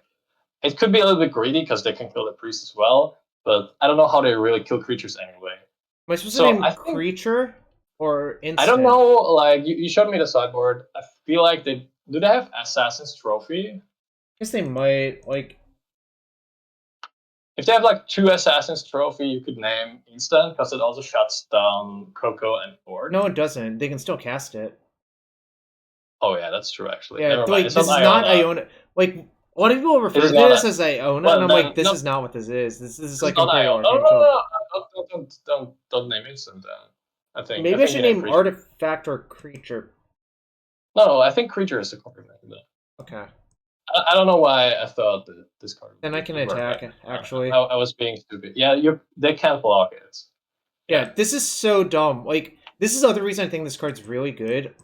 It could be a little bit greedy because they can kill the priest as well, but I don't know how they really kill creatures anyway. Am I supposed to So name I think creature or I don't instant? know. Like you showed me the sideboard. I feel like they have Assassin's Trophy. I guess they might like. If they have like 2 Assassin's Trophy, you could name instant because it also shuts down Coco and Ford. No, it doesn't. They can still cast it. Oh yeah, that's true actually. Yeah, Never mind. like It's not this is not Iona. Iona. Like a lot of people This refer is to not this a. as Iona, and Well I'm like, then this no, is not what this is. This is this is like not Imperial Iona. No, no, Archangel. no, no. Don't name instant then. I Maybe I think should you name name creature. artifact or creature. No, I think creature is the correct name. Okay. I don't know why I thought that this card Then I can would work attack, better. actually. I was being stupid. Yeah, they can't block it. Yeah. Yeah, this is so dumb. Like, this is the other reason I think this card's really good.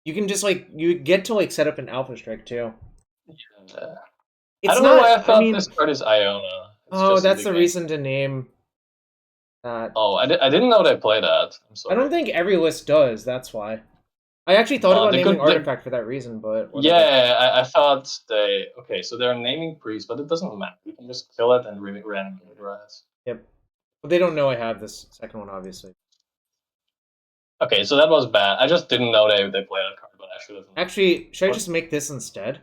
You can just, like, you get to, like, set up an Alpha Strike, too. Uh, I It's don't know why not, I I thought this mean, card is Iona. It's oh, just a that's big the name. reason to name that. Oh, I didn't know they play that. I'm I sorry. don't think every list does, that's why. I actually thought about They naming could. artifact for that reason, but whatever. Yeah, I thought they. Okay, so they're naming priest, but it doesn't matter. You can just kill it and reanimate it, right? Yep. But they don't know I have this second one, obviously. Okay, so that was bad. I just didn't know they play that card, but I should have known. Actually, should I just make this instead?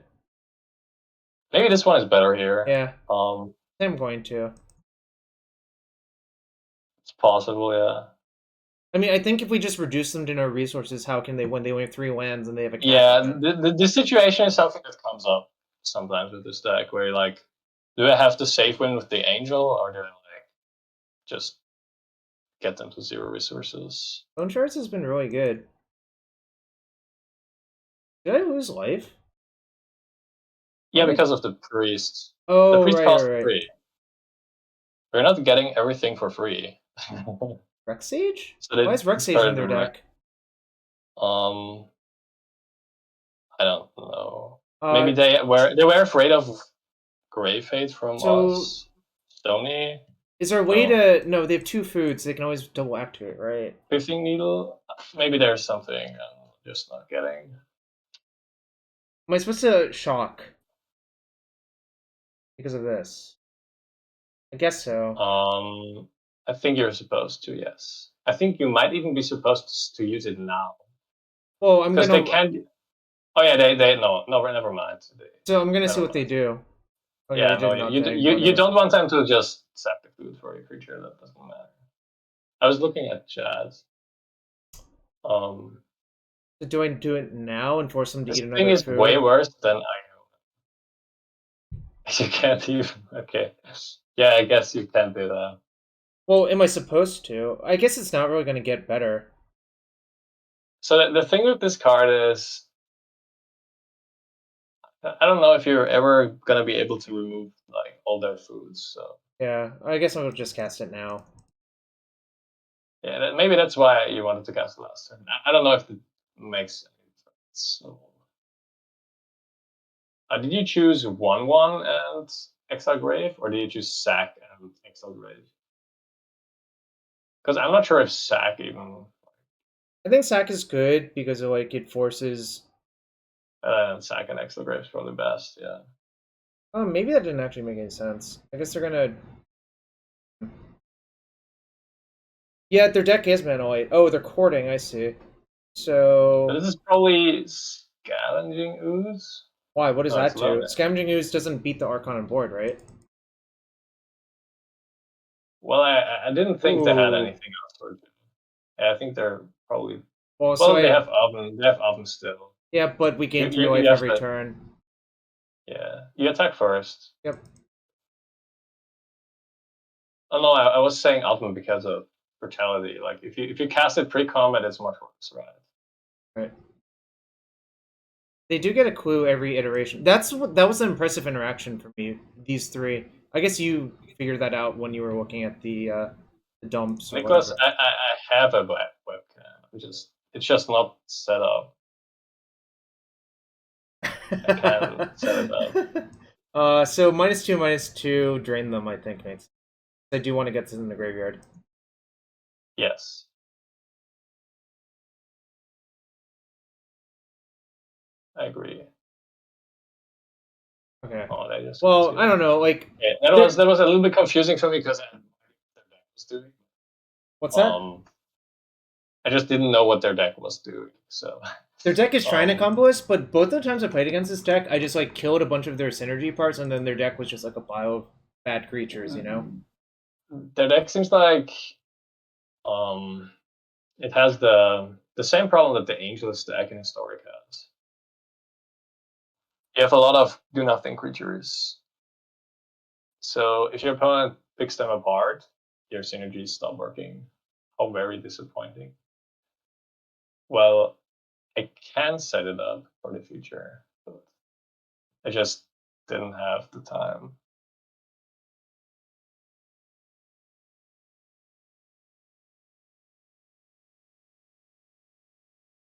Maybe this one is better here. Yeah, Um, I'm going to. it's possible, yeah. I mean, I think if we just reduce them to no resources, how can they, when they only have 3 lands and they have a Yeah, cast? the situation is something that comes up sometimes with this deck, where you're like, do I have to safe win with the angel, or do I like just get them to 0 resources? Bone Shards has been really good. Did I lose life? Yeah, because of the priest. The Oh, priest right, costs right, right. 3. We're not getting everything for free. Rex Sage? So they Why is Rex Sage in started their deck? I don't know. Uh, Maybe they were afraid of Grave Fate from so us. Stony. is there a way No. to? No, they have 2 foods. They can always double activate, right? Fishing needle. Maybe there's something I'm just not getting. Am I supposed to shock because of this? I guess so. I think you're supposed to. Yes. I think you might even be supposed to use it now Well, I'm because they gonna. can't. Oh yeah, they no never mind. So I'm gonna see Never what they mind. do. Oh no, Yeah, they no, did you nothing. you you Whatever. don't want them to just accept the food for your creature. That doesn't matter. I was looking at chat. Um, So do I do it now and force them to this eat thing another is way food? worse than I know. You can't even. Okay. Yeah, I guess you can do that. Well, am I supposed to? I guess it's not really gonna get better. So the thing with this card is, I don't know if you're ever gonna be able to remove like all their foods. So Yeah, I guess I'll just cast it now. yeah, maybe that's why you wanted to cast last turn. I don't know if it makes any difference. So, did you choose 1/1 and Exile Grave, or did you choose Sack and Exile Grave? Because I'm not sure if Sack even. I think sack is good because it forces. Sack and Exile Grave is probably best. Yeah. Oh, maybe that didn't actually make any sense. I guess they're gonna. Yeah, their deck is mana white. Oh, they're courting. I see. But So this is probably Scavenging Ooze. why? What does No, that it's do? low. Scavenging Ooze doesn't beat the Archon on board, right? Well, I didn't think they had Ooh. anything else for it. Yeah, I think they're probably. Well, so Well, they I. have oven. They have oven still. Yeah, but we gain 3 You life have every to. turn. Yeah, you attack first. Yep. Oh no, I was saying oven because of brutality. Like if you cast it pre-combat, it's much worse, right? Right. They do get a clue every iteration. That was an impressive interaction for me. These three. I guess you figured that out when you were looking at the dumps or Nicholas, whatever. I have a webcam. It's just not set up. I can set it up. So -2, drain them. I think makes. I do want to get this in the graveyard. Yes, I agree. Okay. Oh, they just Well, I don't know. Like, yeah, there- that was a little bit confusing for me because I had no idea what their deck was doing. what's that? I just didn't know what their deck was doing. So Their deck is trying to um, combo us, but both the times I played against this deck, I just like killed a bunch of their synergy parts, and then their deck was just like a pile of bad creatures. You know. their deck seems like um, it has the same problem that the Angelus deck in Historic has. You have a lot of do nothing creatures. So if your opponent picks them apart, your synergies stop working. How very disappointing. Well, I can set it up for the future, but I just didn't have the time.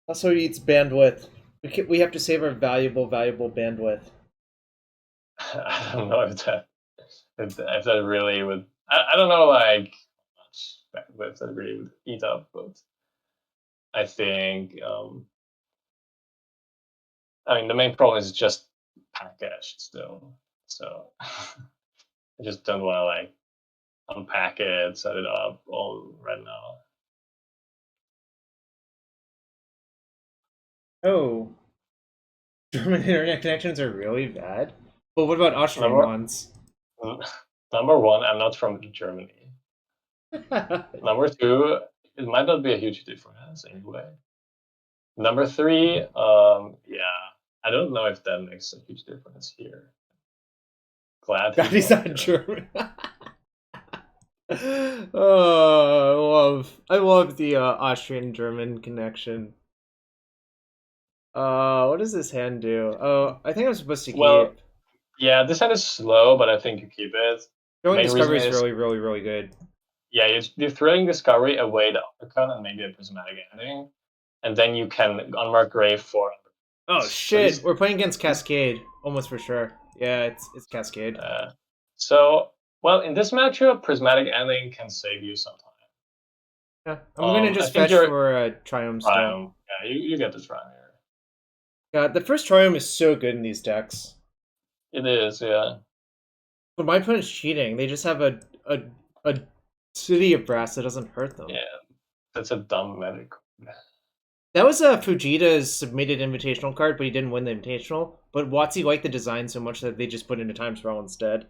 Also eats bandwidth. We have to save our valuable bandwidth. I don't know if that really would. I don't know like much bandwidth that really would eat up, but I think I mean the main problem is just package still. So I just don't want to like unpack it, set it up all right now. Oh, German internet connections are really bad. But what about Austrian Number ones? number one, I'm not from Germany. Number two, it might not be a huge difference anyway. Number three, yeah, I don't know if that makes a huge difference here. Glad God, he's not German. Oh, I love the Austrian German connection. What does this hand do? Oh, I think I'm supposed to keep. Well, yeah, this hand is slow, but I think you keep it. Throwing Main Discovery reason is really, really, really good. yeah, you're throwing Discovery away the uppercut and maybe a prismatic ending, and then you can Unmarked Grave for. Oh So shit, we're playing against Cascade, almost for sure. Yeah, it's Cascade. So, well, in this matchup, prismatic ending can save you some time. Yeah, I'm gonna I just think fetch you're for a Triumph still. Triumph. Yeah, you get the Triumph here. Yeah, the first Triumph is so good in these decks. It is, yeah. But my opponent's cheating. They just have a City of Brass that doesn't hurt them. Yeah, that's a dumb magic. That was a Fujita's submitted invitational card, but he didn't win the invitational. But WotC liked the design so much that they just put it into Time Spiral instead.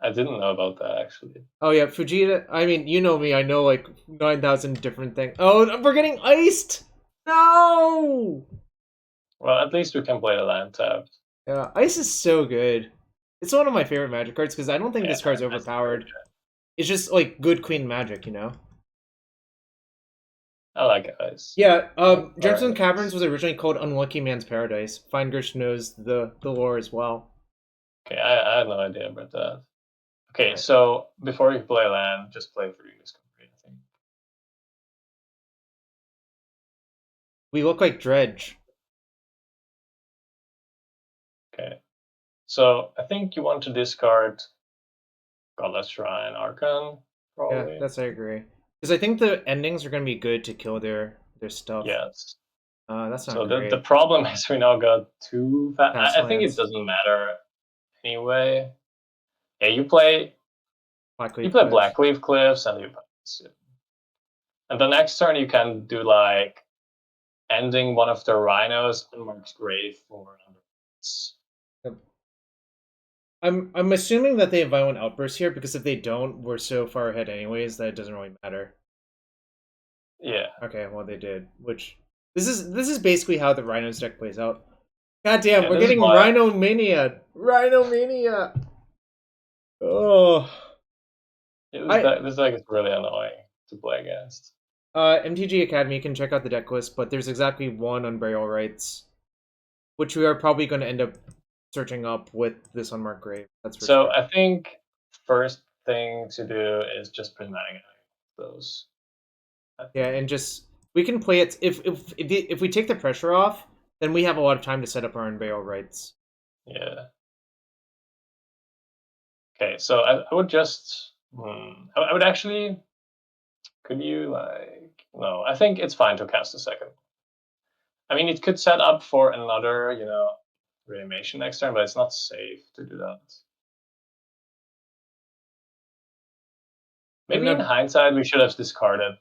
I didn't know about that actually. Oh yeah, Fujita. I mean, you know me. I know like 9,000 different things. Oh, we're getting iced. No. Well, at least we can play the land tapped. Yeah, ice is so good. It's one of my favorite Magic cards because I don't think this card's overpowered. It's just like good Queen Magic, you know. I like ice. Yeah, Gemstone Caverns was originally called Unlucky Man's Paradise. Feingersh knows the lore as well. Okay, I had no idea about that. Okay, so before you play land, just play for Discovery, I think. We look like Dredge. Okay. So I think you want to discard Godless Shrine Archon, probably. Yeah, that's I agree. Because I think the endings are going to be good to kill their stuff. Yes. That's not so great. the problem is we now got two. I think lands. it doesn't matter anyway. Yeah, you play Cliffs. Blackleaf Cliffs, and and the next turn you can do like ending one of the rhinos Unmarked Grave for Unburial. Yep. I'm assuming that they have violent outbursts here because if they don't, we're so far ahead anyways that it doesn't really matter. Yeah. Okay, well they did. Which this is basically how the Rhinos deck plays out. God damn, Yeah, we're this is getting why- Rhino Mania. Rhino Mania. Oh. This deck is really annoying to play against. MTG Academy, you can check out the deck list, but there's exactly one Unburial Rites, which we are probably going to end up searching up with this Unmarked Grave. That's for So sure. I think first thing to do is just prismatic those. Yeah, and just we can play it if we take the pressure off, then we have a lot of time to set up our Unburial Rites. Yeah. Okay, so I would just I would actually. Could you like no? I think it's fine to cast a second. I mean, it could set up for another, reanimation next turn, but it's not safe to do that. Maybe in hindsight, we should have discarded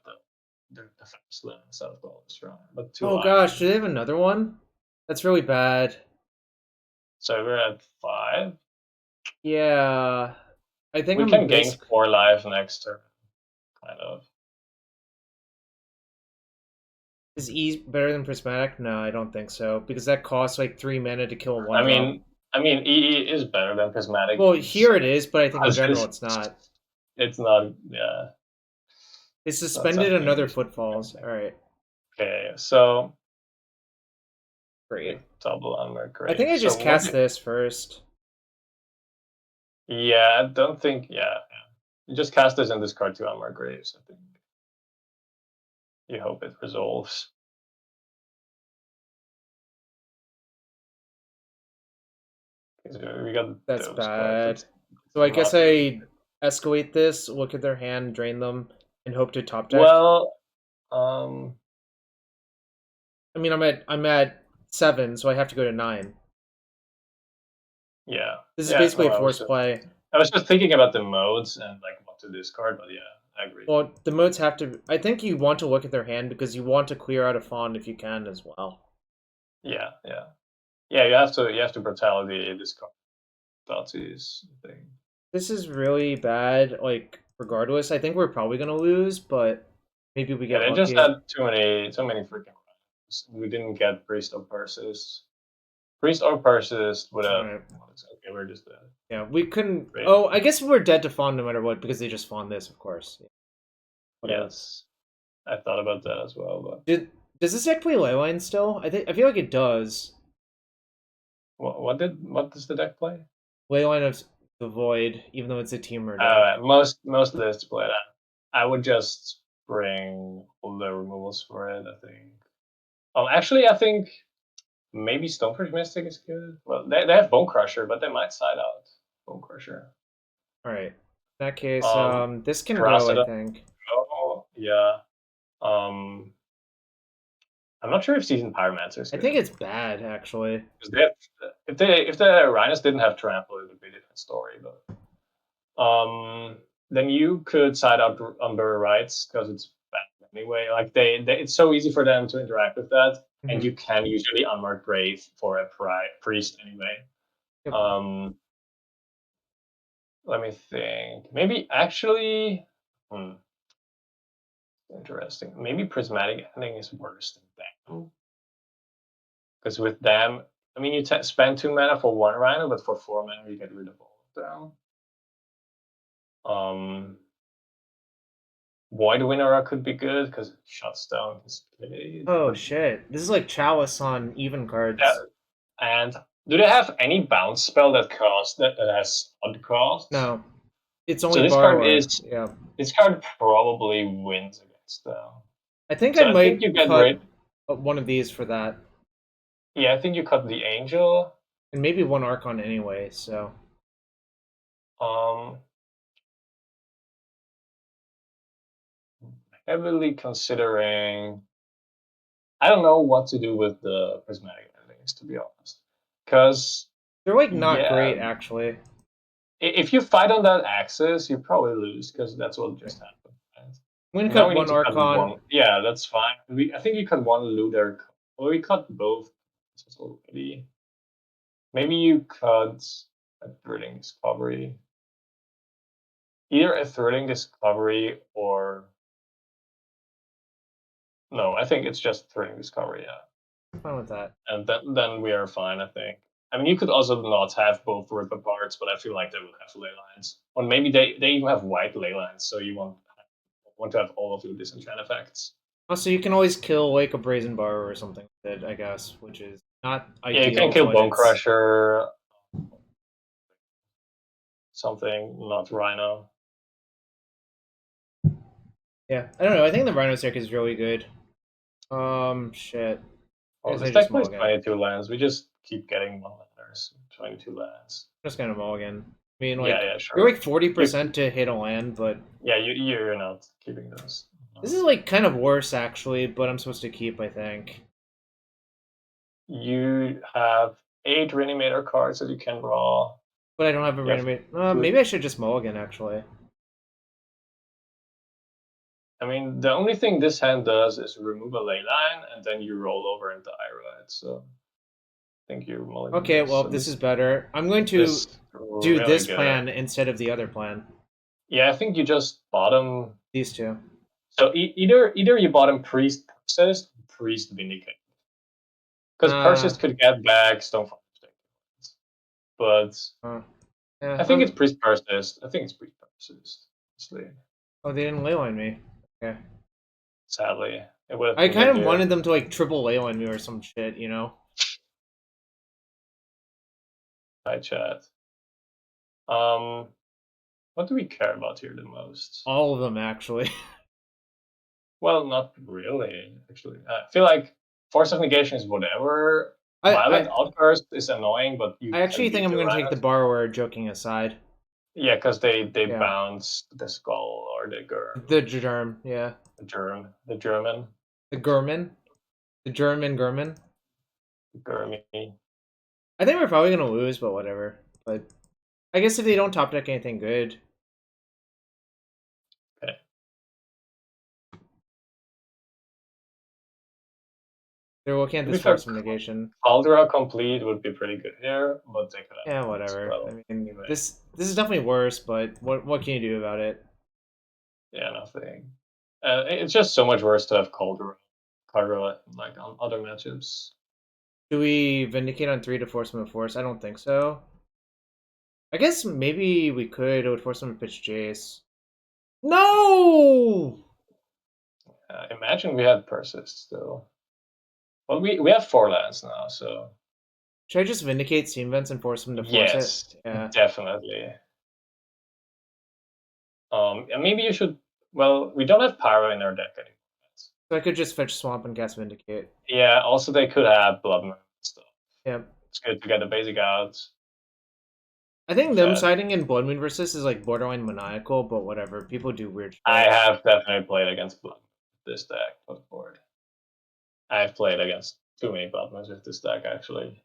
the defense limb instead of the strong, but too high. Gosh, do they have another one? That's really bad. So we're at 5. Yeah, I think We can gain 4 life next turn, kind of. Is E better than Prismatic? No, I don't think so, because that costs like 3 mana to kill one. I mean, EE is better than Prismatic. Well, here it is, but I think in general it's not. It's not. Yeah. They suspended another Footfalls. All right. Okay, so great. Double Unmarked Grave. I think I just cast this first. Yeah, I don't think. Yeah. You just cast this and discard 2 Unmarked Graves. I think. You hope it resolves. We got that's bad. So I guess I escalate this, look at their hand, drain them, and hope to top deck. Well, I mean, I'm at 7, so I have to go to 9. Yeah. This is basically a forced play. I was just thinking about the modes and like what to discard, but yeah, I agree. Well, the modes have to. I think you want to look at their hand because you want to clear out a Fawn if you can as well. Yeah. You have to brutality discard Thoughtseize thing. This is really bad. Like, regardless, I think we're probably gonna lose, but maybe we get lucky. They just had too many freaking runs. We didn't get Priest or Persist. Priest or Persist would have. Right. Okay, we're just dead. Yeah, we couldn't. Great. Oh, I guess we were dead to Fawn no matter what because they just Fawn this, of course. Yes, I thought about that as well. But does this deck play Leyline still? I feel like it does. What does the deck play? Leyline of the Void, even though it's a teamer deck. Most of this play that. I would just bring all the removals for it. I think. Actually, I think maybe Stoneforge Mystic is good. Well, they have Bone Crusher, but they might side out Bone Crusher. All right. In that case, this can go. I think. Oh yeah. I'm not sure if Seasoned Pyromancer is good. I think it's bad actually. If the Rhinos didn't have Trample, it would be a different story. But then you could side out Unburial Rites because it's bad anyway. Like it's so easy for them to interact with that, and you can usually Unmarked Grave for a priest anyway. Yep. Let me think. Maybe actually. Interesting. Maybe Prismatic Ending is worse than them. Because with them, I mean, you spend 2 mana for 1 Rhino, but for 4 mana you get rid of all of them. Void Winnower could be good because it shuts down his play. Oh shit! This is like Chalice on even cards. Yeah. And do they have any bounce spell that has odd cost? No, it's only. So this Borrower. card is This card probably wins against them. I think I might cut one of these for that. Yeah, I think you cut the Angel. And maybe 1 Archon anyway, so. Heavily considering. I don't know what to do with the Prismatic Endings, to be honest. Because They're like not Yeah. great actually. If you fight on that axis, you probably lose because that's what just happened. Right? I'm gonna Now cut we need one to cut Archon. one. Yeah, that's fine. I think you cut one looter. Well, we cut both already. Maybe you cut a threading discovery. Either a threading discovery or no, I think it's just threading discovery, yeah. I'm fine with that. And then we are fine, I think. I mean, you could also not have both ripper parts, but I feel like they will have ley lines. Or maybe they even have white ley lines, so you want to have all of your disenchant effects. Also, you can always kill like a brazen bar or something with it, I guess, which is not Yeah, you can ideal, kill but Bone it's Crusher, something, not Rhino. yeah. I don't know. I think the Rhino deck is really good. Shit. Oh, Guess I this just deck plays mulligan. 22 lands. We just keep getting 1-landers. 22 lands. Just gonna mulligan. I mean, Yeah, like yeah, you're sure. like 40% to hit a land, but Yeah, you're not keeping those. this is like kind of worse actually. But I'm supposed to keep, I think. You have 8 Reanimator cards that you can draw. But I don't have a You have random. Maybe I should just mulligan actually. I mean, the only thing this hand does is remove a ley line, and then you roll over and die, right? So I think you're mulliganing Okay, this. well So this is better. I'm going to this do really this good. plan instead of the other plan. Yeah, I think you just bottom These two. So either you bottom Priest Persist, Priest Vindicate. Because Persist could get back Stonefire. But Yeah, I think it's Priest Persist. I think it's Priest Persist, honestly. oh, they didn't leyline me. Okay. Sadly. It would have I been kind of good. wanted them to like triple leyline me or some shit, you know? Hi chat. What do we care about here the most? All of them, actually. Well, not really, actually. I feel like Force of Negation is whatever. I, Violent I, Outburst is annoying, but you I actually can think beat I'm the going to take the Rhinos. Borrower, joking aside. Yeah, because they Yeah. bounce the skull or the germ. The Germ, yeah. The germ. The German. The German. The German German. Gurmy. I think we're probably going to lose, but whatever. But I guess if they don't top deck anything good. Okay. They're looking at this Force of Negation. Caldera complete would be pretty good here, but they could have. Yeah, whatever. Well, I mean, anyway. this is definitely worse, but what can you do about it? Yeah, nothing. It's just so much worse to have Caldera like on other matchups. Do we Vindicate on 3 to force him to force? I don't think so. I guess maybe we could. It would force him to pitch Jace. No! Imagine we had Persist still. Well, we have 4 lands now, so. Should I just Vindicate Steam Vents and force him to force it? Yeah, definitely. And maybe you should. Well, we don't have Pyro in our deck anymore. So I could just fetch Swamp and cast Vindicate. Yeah, also they could have Blood Moon stuff. Yep. It's good to get the basic out. I think them siding in Blood Moon versus is like borderline maniacal, but whatever. People do weird shit. I have definitely played against Blood Moon with this deck on the board. I've played against too many Blood Moons with this deck, actually.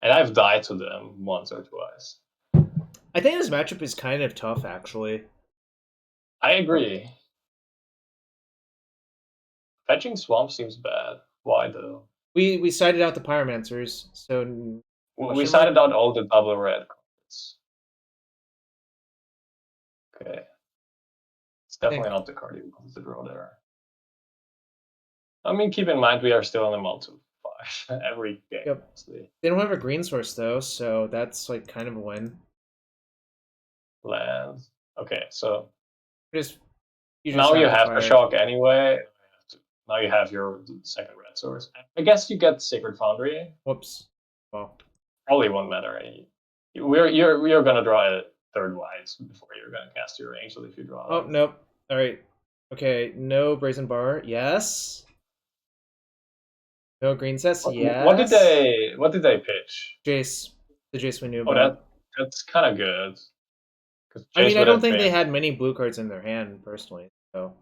And I've died to them once or twice. I think this matchup is kind of tough, actually. I agree. Fetching Swamp seems bad. Why, though? We sided out the Pyromancers, so... We sided out all the double red cards. Okay. It's definitely not the card you wanted to draw there. I mean, keep in mind we are still on the multi 5 every game. Yep. Honestly. They don't have a green source though, so that's like kind of a win. Lands. Okay, so Just now you have a shock anyway. Now you have your second red source. I guess you get Sacred Foundry. Whoops. Well, probably won't matter. You're gonna draw a third white before you're gonna cast your Angel if you draw. Oh nope. All right. Okay. No Brazen Bar. Yes. No green sets. Yes. What did they pitch? Jace. The Jace we knew about. That's kind of good. I mean, I don't think they had many blue cards in their hand personally. So.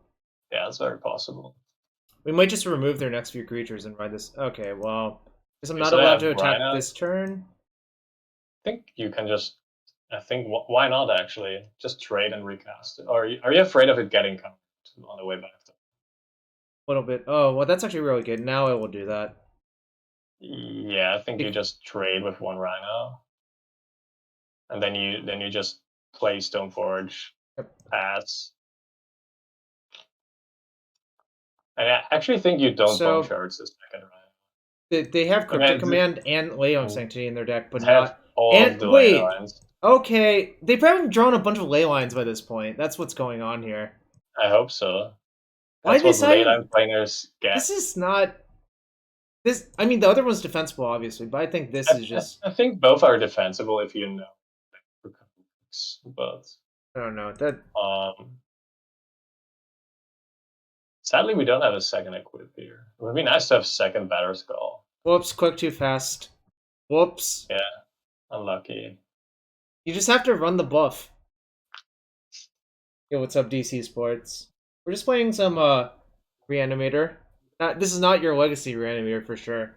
Yeah, it's very possible. We might just remove their next few creatures and ride this. Okay, well, because I'm not allowed to attack this turn. think you can just. I think why not actually just trade and recast it? Or are you afraid of it getting covered on the way back? A little bit. Oh, well, that's actually really good. Now I will do that. Yeah, I think you just trade with one Rhino, and then you just play Stoneforge, Yep. pass. And I actually think you don't bone shards the second Rhino. They have Cryptic Command and Lay on Sanctity in their deck, but have not. all of And the ley wait, lines. okay, they've probably drawn a bunch of ley lines by this point. That's what's going on here. I hope so. Why That's what ley decided line players get. this is not this? I mean, the other one's defensible, obviously, but I think this is just. I think both are defensible if you know. But I don't know that. Sadly, we don't have a second equip here. It would be nice to have second Batter Skull. Whoops! Quick, too fast. Whoops! Yeah, unlucky. You just have to run the buff. Yo, what's up, DC Sports? We're just playing some Reanimator. This is not your legacy Reanimator for sure.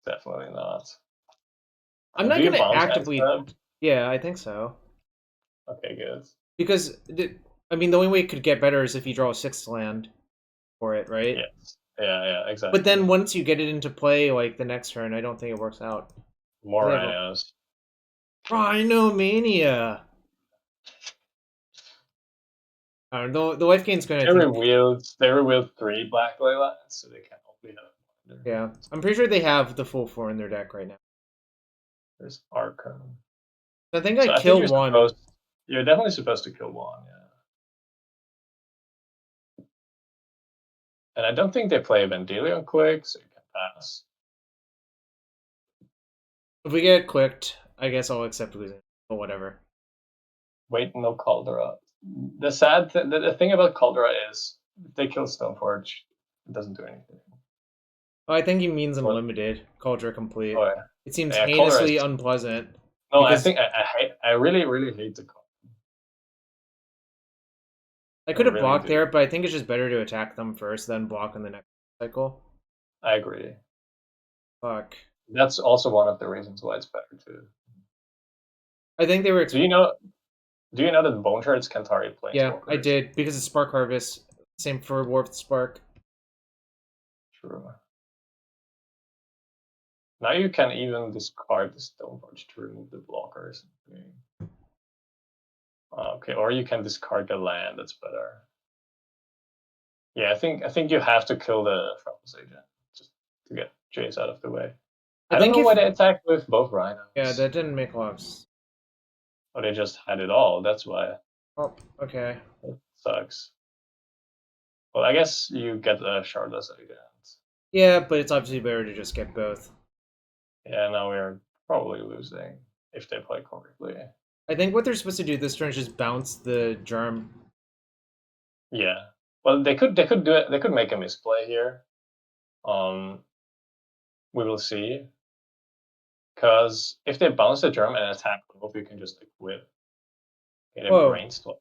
Definitely not. I'm not gonna actively. Yeah, I think so. Okay, good. Because I mean, the only way it could get better is if you draw a 6th land for it, right? Yes. Yeah, exactly. But then once you get it into play, like the next turn, I don't think it works out. More Rhinos. Rhinomania. The life gain's gonna. They revealed 3 black ley lines, so they can only have 1. Yeah, I'm pretty sure they have the full 4 in their deck right now. There's Archon. I think I killed one. You're definitely supposed to kill one, yeah. And I don't think they play Vendilion quick, so you can pass. If we get clicked, I guess I'll accept losing, but whatever. Wait, no Caldera. The thing about Caldera is if they kill Stoneforge, it doesn't do anything. Oh, I think he means unlimited. Caldera complete. Oh, yeah. It seems heinously unpleasant. No, I think I really hate the card. I could have blocked there, but I think it's just better to attack them first, then block in the next cycle. I agree. Fuck. That's also one of the reasons why it's better too. I think they were. Do you know that Bone Shards can target planeswalkers? Yeah, I did because it's Spark Harvest. Same for Warped Spark. True. Now you can even discard the Stoneforge to remove the blockers. Okay, or you can discard the land. That's better. Yeah, I think you have to kill the Frontless Agent just to get Jace out of the way. I don't know why they attacked with both Rhinos. Yeah, that didn't make a lot of sense. Oh, they just had it all. That's why. Oh, okay. It sucks. Well, I guess you get a Shardless Agent. Yeah, but it's obviously better to just get both. Yeah, now we're probably losing if they play correctly. I think what they're supposed to do this turn is just bounce the Germ. Yeah. Well, they could do it. They could make a misplay here. We will see. Because if they bounce the Germ and attack both, you can just whip. Get a brainstorm.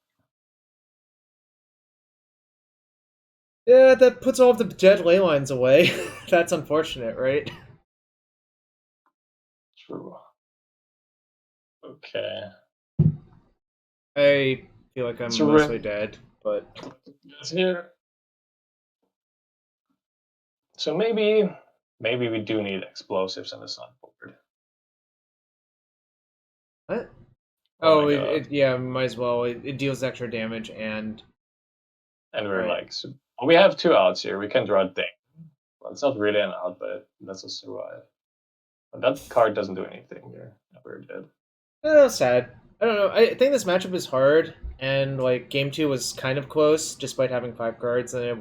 Yeah, that puts all of the dead ley lines away. That's unfortunate, right? True. Okay. I feel like I'm mostly dead, but here. So maybe we do need explosives on the sideboard. What? Oh, yeah, might as well. It deals extra damage and we're like, so we have 2 outs here. We can draw a thing. Well, it's not really an out, but let's just survive. But that card doesn't do anything here. We're dead. That's sad. I don't know. I think this matchup is hard, and like game 2 was kind of close, despite having 5 cards, and it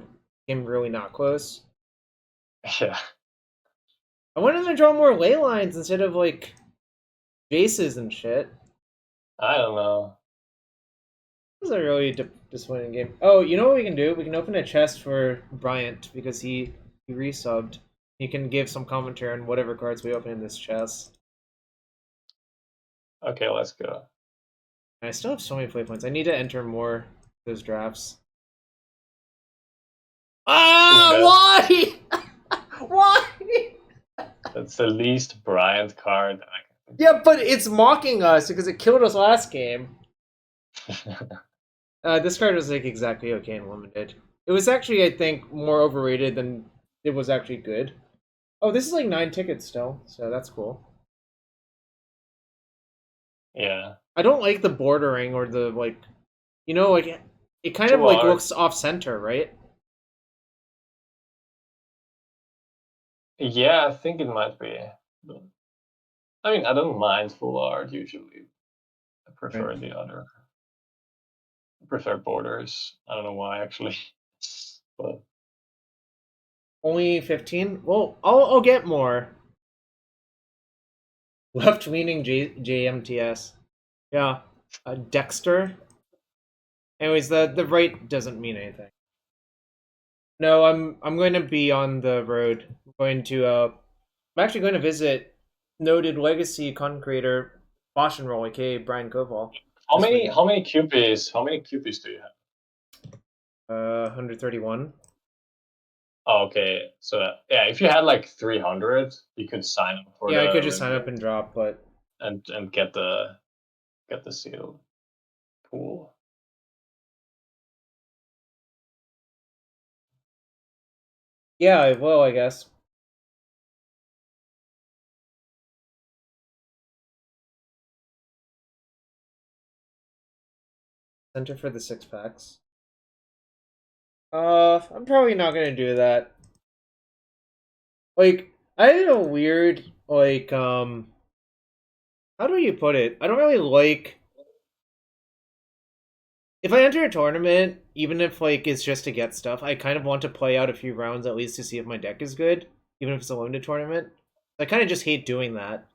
became really not close. Yeah. I wanted to draw more ley lines instead of like bases and shit. I don't know. This is a really disappointing game. Oh, you know what we can do? We can open a chest for Bryant because he resubbed. He can give some commentary on whatever cards we open in this chest. Okay, let's go. I still have so many play points. I need to enter more of those drafts. Why? Why? That's the least Bryant card that I can Yeah, but it's mocking us because it killed us last game. This card was like exactly okay in limited. It was actually, I think, more overrated than it was actually good. Oh, this is like 9 tickets still, so that's cool. Yeah. I don't like the bordering or the like, like it kind of Too like hard. looks off center, right? Yeah, I think it might be. But, I mean, I don't mind full art usually. I prefer Right. the other. I prefer borders. I don't know why actually. But Only 15? Well, I'll get more. Left leaning JMTS. Yeah. Dexter. Anyways, the right doesn't mean anything. No, I'm going to be on the road. I'm going to I'm actually going to visit noted legacy content creator Boschenroll, aka Brian Koval, this weekend. how many QPs do you have? 131. Oh, okay, so yeah, if you had like 300, you could sign up for Yeah, I the could just sign up renewal and drop, but and get the seal. Cool. yeah, I will, I guess. Center for the 6 packs. I'm probably not gonna do that. Like, I had a weird, like, how do you put it? I don't really like if I enter a tournament, even if like it's just to get stuff, I kind of want to play out a few rounds at least to see if my deck is good, even if it's a limited tournament. I kind of just hate doing that.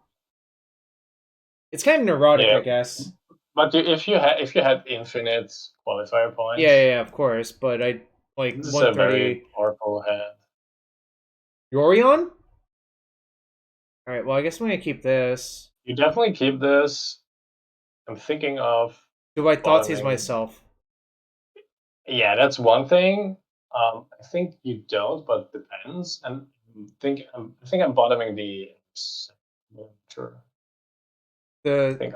It's kind of neurotic, Yeah, I guess. but if you had infinite qualifier Yeah, yeah, points, yeah, of course. But I like this is a very 130 powerful hand. Yorion. All right, well, I guess I'm gonna keep this. You definitely keep this. I'm thinking of Do I Thoughtseize bottoming. myself? Yeah, that's one thing. I think you don't, but depends. And I think I'm bottoming the. Sure. I The think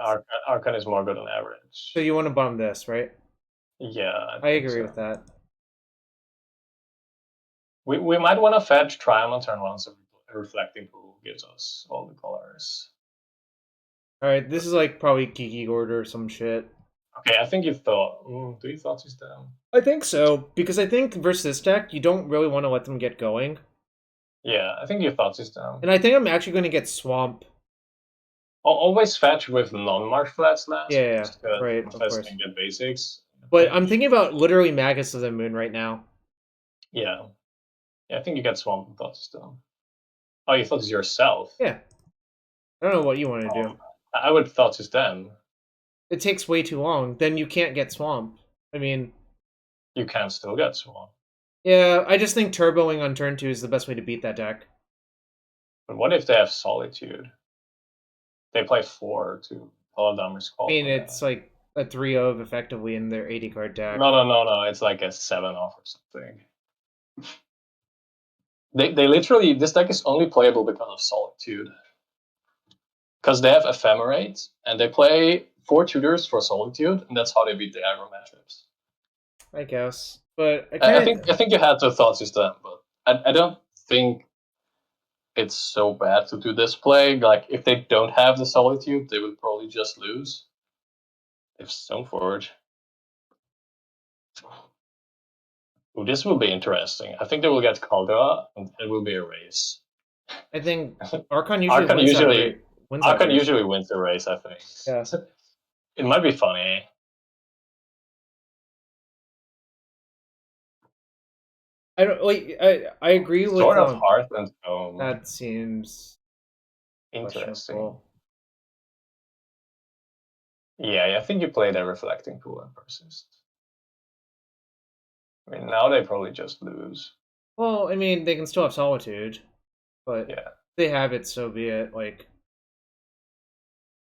Archon is more good on So average. you want to bomb this, right? Yeah, I I think agree so. with that. We might want to fetch Triumph on turn one, so reflecting pool gives us all the colors. All right, this is like probably Kiki order or some shit. Okay, I think you thought. Do you thought this down? I think so because I think versus this deck, you don't really want to let them get going, Yeah, I think you thought this down. and I think I'm actually going to get Swamp. I'll always fetch with non-marked flats last, Yeah, just because right, of Professor course. can get basics. But I'm thinking about literally Magus of the Moon right now. Yeah. Yeah, I think you got Swamp and thought this down. Oh, you thought this yourself? Yeah, I don't know what you want to do. I would thought this then. It takes way too long. Then you can't get Swamp. I mean, You can still get Swamp. yeah, I just think turboing on turn 2 is the best way to beat that deck. But what if they have Solitude? They play 4 to Holodommer's I Call. mean, it's like a 3 of effectively in their 80 card deck. No. It's like a 7 off or something. They literally, this deck is only playable because of Solitude. Because they have Ephemerate, and they play 4 tutors for Solitude, and that's how they beat the aggro matchups. I guess, but I think you had to thought system, but I don't think it's so bad to do this play. Like if they don't have the Solitude, they would probably just lose. If Stone Forge. Ooh, this will be interesting. I think they will get Kaldra, and it will be a race. I think Archon usually Archon wins that usually wins that Archon race. usually wins the race. I think. Yeah. It might be funny. I don't like. I agree with Sort of Hearth and Home. that seems Interesting. questionable. Yeah, I think you played a Reflecting Pool and Persist. I mean, now they probably just lose. Well, I mean, they can still have Solitude, but Yeah. they have it, so be it. Like,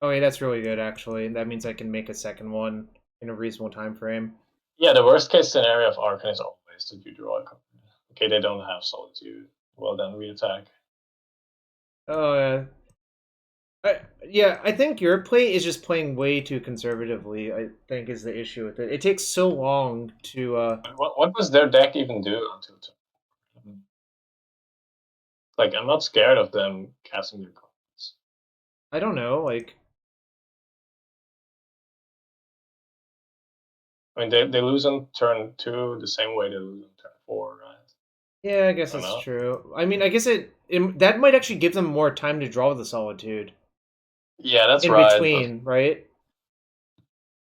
okay, that's really good. Actually, that means I can make a second one in a reasonable time frame. Yeah, the worst case scenario of Archon is always that you draw a card. Okay, they don't have Solitude. Well, then we attack. Oh, yeah. Yeah, I think your play is just playing way too conservatively. I think is the issue with it. It takes so long to. What does their deck even do until turn? Like, I'm not scared of them casting their cards. I don't know. Like, I mean, they lose on turn 2 the same way they lose on turn 4, right? yeah, I guess I don't that's know. true. I mean, I guess that might actually give them more time to draw the Solitude Yeah, that's in right. But between, right?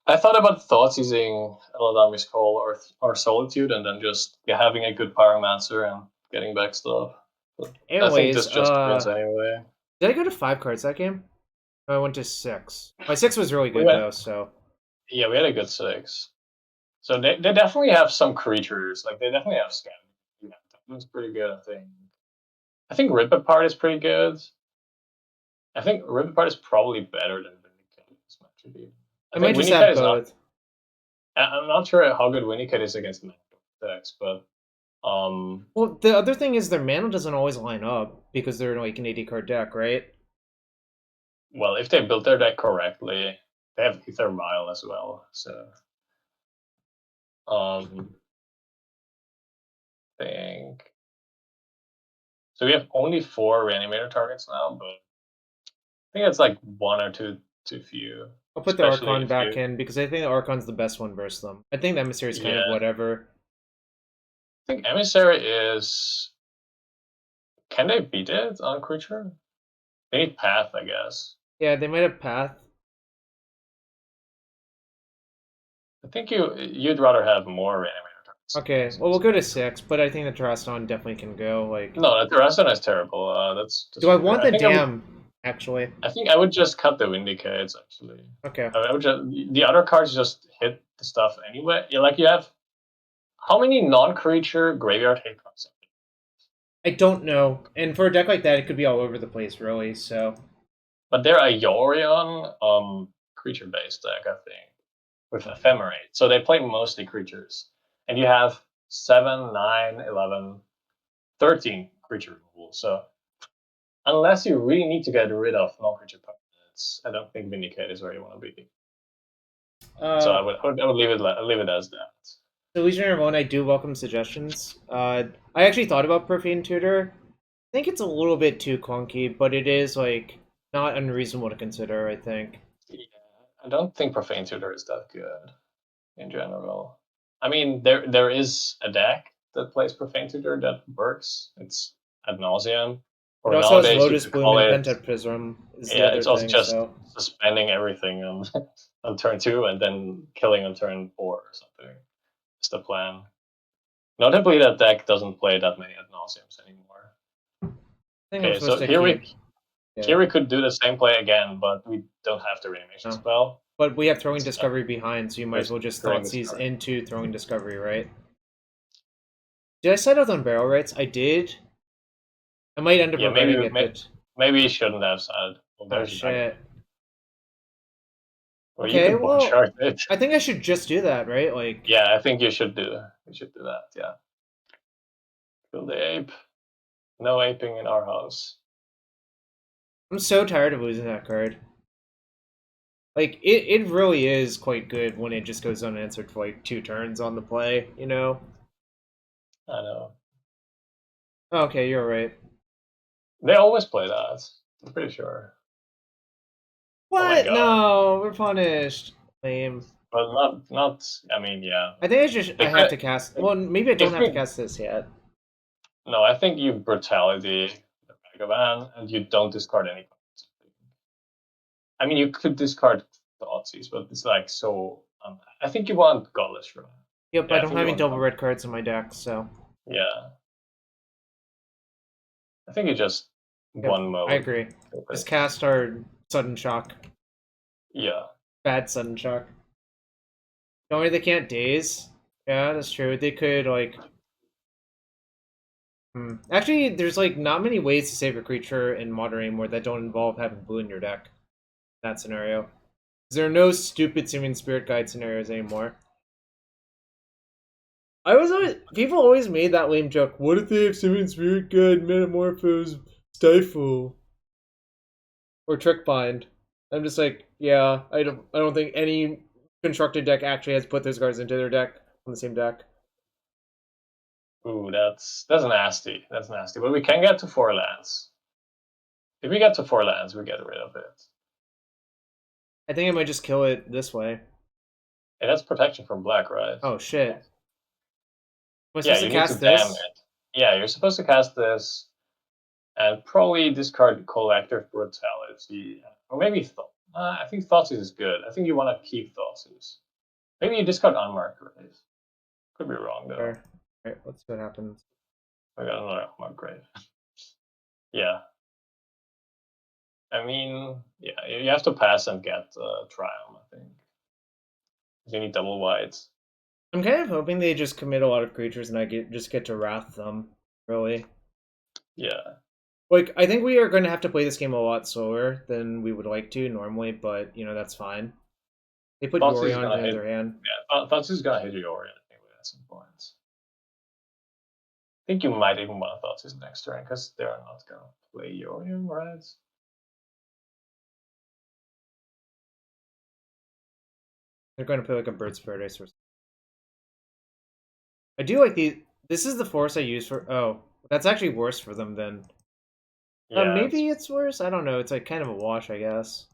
I thought about thoughts using Eladami's Call or Solitude, and then just having a good Pyromancer and getting back stuff. But I think Anyways, this just wins anyway. did I go to 5 cards that game? I went to 6. My 6 was really We good went, though, so yeah, we had a good 6. So they definitely have some creatures. Like, they definitely have Scan. Yeah, that's pretty good, I think. I think Rip Apart is pretty good. I think Rip Apart is probably better than Vindicate. Actually. I I might think just Vindicate have is not. both. I'm not sure how good Vindicate is against Magic decks, but Well, the other thing is their mana doesn't always line up because they're like an 80-card deck, right? well, if they built their deck correctly, they have Ether Vial as well. So I think so. We have only 4 Reanimator targets now, but I think it's like 1 or 2 too few. I'll put the Especially Archon if back you, in because I think the Archon's the best one versus them. I think the Emissary is kind of yeah. whatever. I think Emissary is. Can they beat it on creature? They need Path, I guess. Yeah, they might have Path. I think you'd rather have more Reanimator Okay, targets. well we'll go to 6, but I think the Terraston definitely can go. Like, No, the rest of it is terrible. That's do I really want bad. the dam? Actually, I think I would just cut the Vindicates. Actually, okay. I would just, the other cards just hit the stuff anyway. Like, you have how many non-creature graveyard hit cards? I don't know, and for a deck like that, it could be all over the place, really. So But they're a Yorion creature-based deck, I think, with Ephemerate. So they play mostly creatures, and you have 7, 9, 11, 13 creature removal. So unless you really need to get rid of non-creature permanents, I don't think Vindicate is where you want to be. So uh, I would leave it as that. so Legionnaire of One, I do welcome suggestions. I actually thought about Profane Tutor. I think it's a little bit too clunky, but it is like not unreasonable to consider. I think. Yeah, I don't think Profane Tutor is that good in general. I mean, there is a deck that plays Profane Tutor that works. It's Ad Nauseam. It Or also has nowadays you Lotus could Bloom call and it. Pentaprism is the Yeah, other it's also thing. just So suspending everything on on turn 2 and then killing on turn 4 or something. It's the plan. Notably, that deck doesn't play that many Ad Nauseams anymore. I think I'm Okay, supposed so to here keep. we Yeah. here we could do the same play again, but we don't have the reanimation No. spell. But we have Throwing It's Discovery behind, so you might as there's well just throwing Thoughtseize discovery. into Throwing Discovery, right? Did I set out Unburial Rites? I did. I might end up Yeah, regretting it, but maybe you shouldn't have said. Well, oh there's your dagger. shit. Well, you Okay, could bone well, shard it. I think I should just do that, right? Like, Yeah, I think you should do. You should do that. Yeah. Kill the ape. No aping in our house. I'm so tired of losing that card. Like, it really is quite good when it just goes unanswered for like 2 turns on the play, you know? I know. Okay, you're right. They always play that. I'm pretty sure. Oh my What? god. No, we're punished. Lame. But not. I mean, yeah. I think I They have could. to cast. Well, maybe I don't If have to we. cast this yet. No, I think you brutality the Mega Man and you don't discard any cards. I mean, you could discard Thoughtseize, but it's like so. I think you want Godless Shrine. Yep, I Yeah, I don't think have you any want double Godless. red cards in my deck, so. Yeah, I think you just Yep, one I mode. agree. Just cast our Sudden Shock. Yeah. Bad Sudden Shock. The only they can't daze. Yeah, that's true. They could, like. Actually, there's, like, not many ways to save a creature in Modern anymore that don't involve having blue in your deck. In that scenario. There are no stupid Simian Spirit Guide scenarios anymore. People always made that lame joke. What if they have Simian Spirit Guide, Metamorphose, Stifle? or Trick Bind. I'm just like, yeah, I don't think any constructed deck actually has put those cards into their deck on the same deck. Ooh, that's nasty. That's nasty. But we can get to 4 lands. If we get to 4 lands, we get rid of it. I think I might just kill it this way. Hey, that's protection from black, right? Oh shit! Am I Yeah, supposed you to need cast to dam this? it. Yeah, you're supposed to cast this, and probably discard Collective Brutality, or maybe Thought. I think Thoughtseize is good. I think you want to keep Thoughtseize. Maybe you discard Unmarked Grave. Could be wrong though. Alright, let's see what happens. I got another Unmarked Grave. Yeah. I mean, yeah, you have to pass and get Triumph, I think. You need double whites. I'm kind of hoping they just commit a lot of creatures and I just get to wrath them. Really. Yeah. Like, I think we are going to have to play this game a lot slower than we would like to normally, but, that's fine. They put Goryo in their hand. Yeah, Thoughtseize is going to hit Yorion anyway at some points. I think you might even want Thoughtseize next turn, because they're not going to play Yorion, right? They're going to play like a Bird's Paradise or something. I do like these. This is the force I use for... Oh, that's actually worse for them than... Yeah, maybe it's worse? I don't know. It's like kind of a wash, I guess.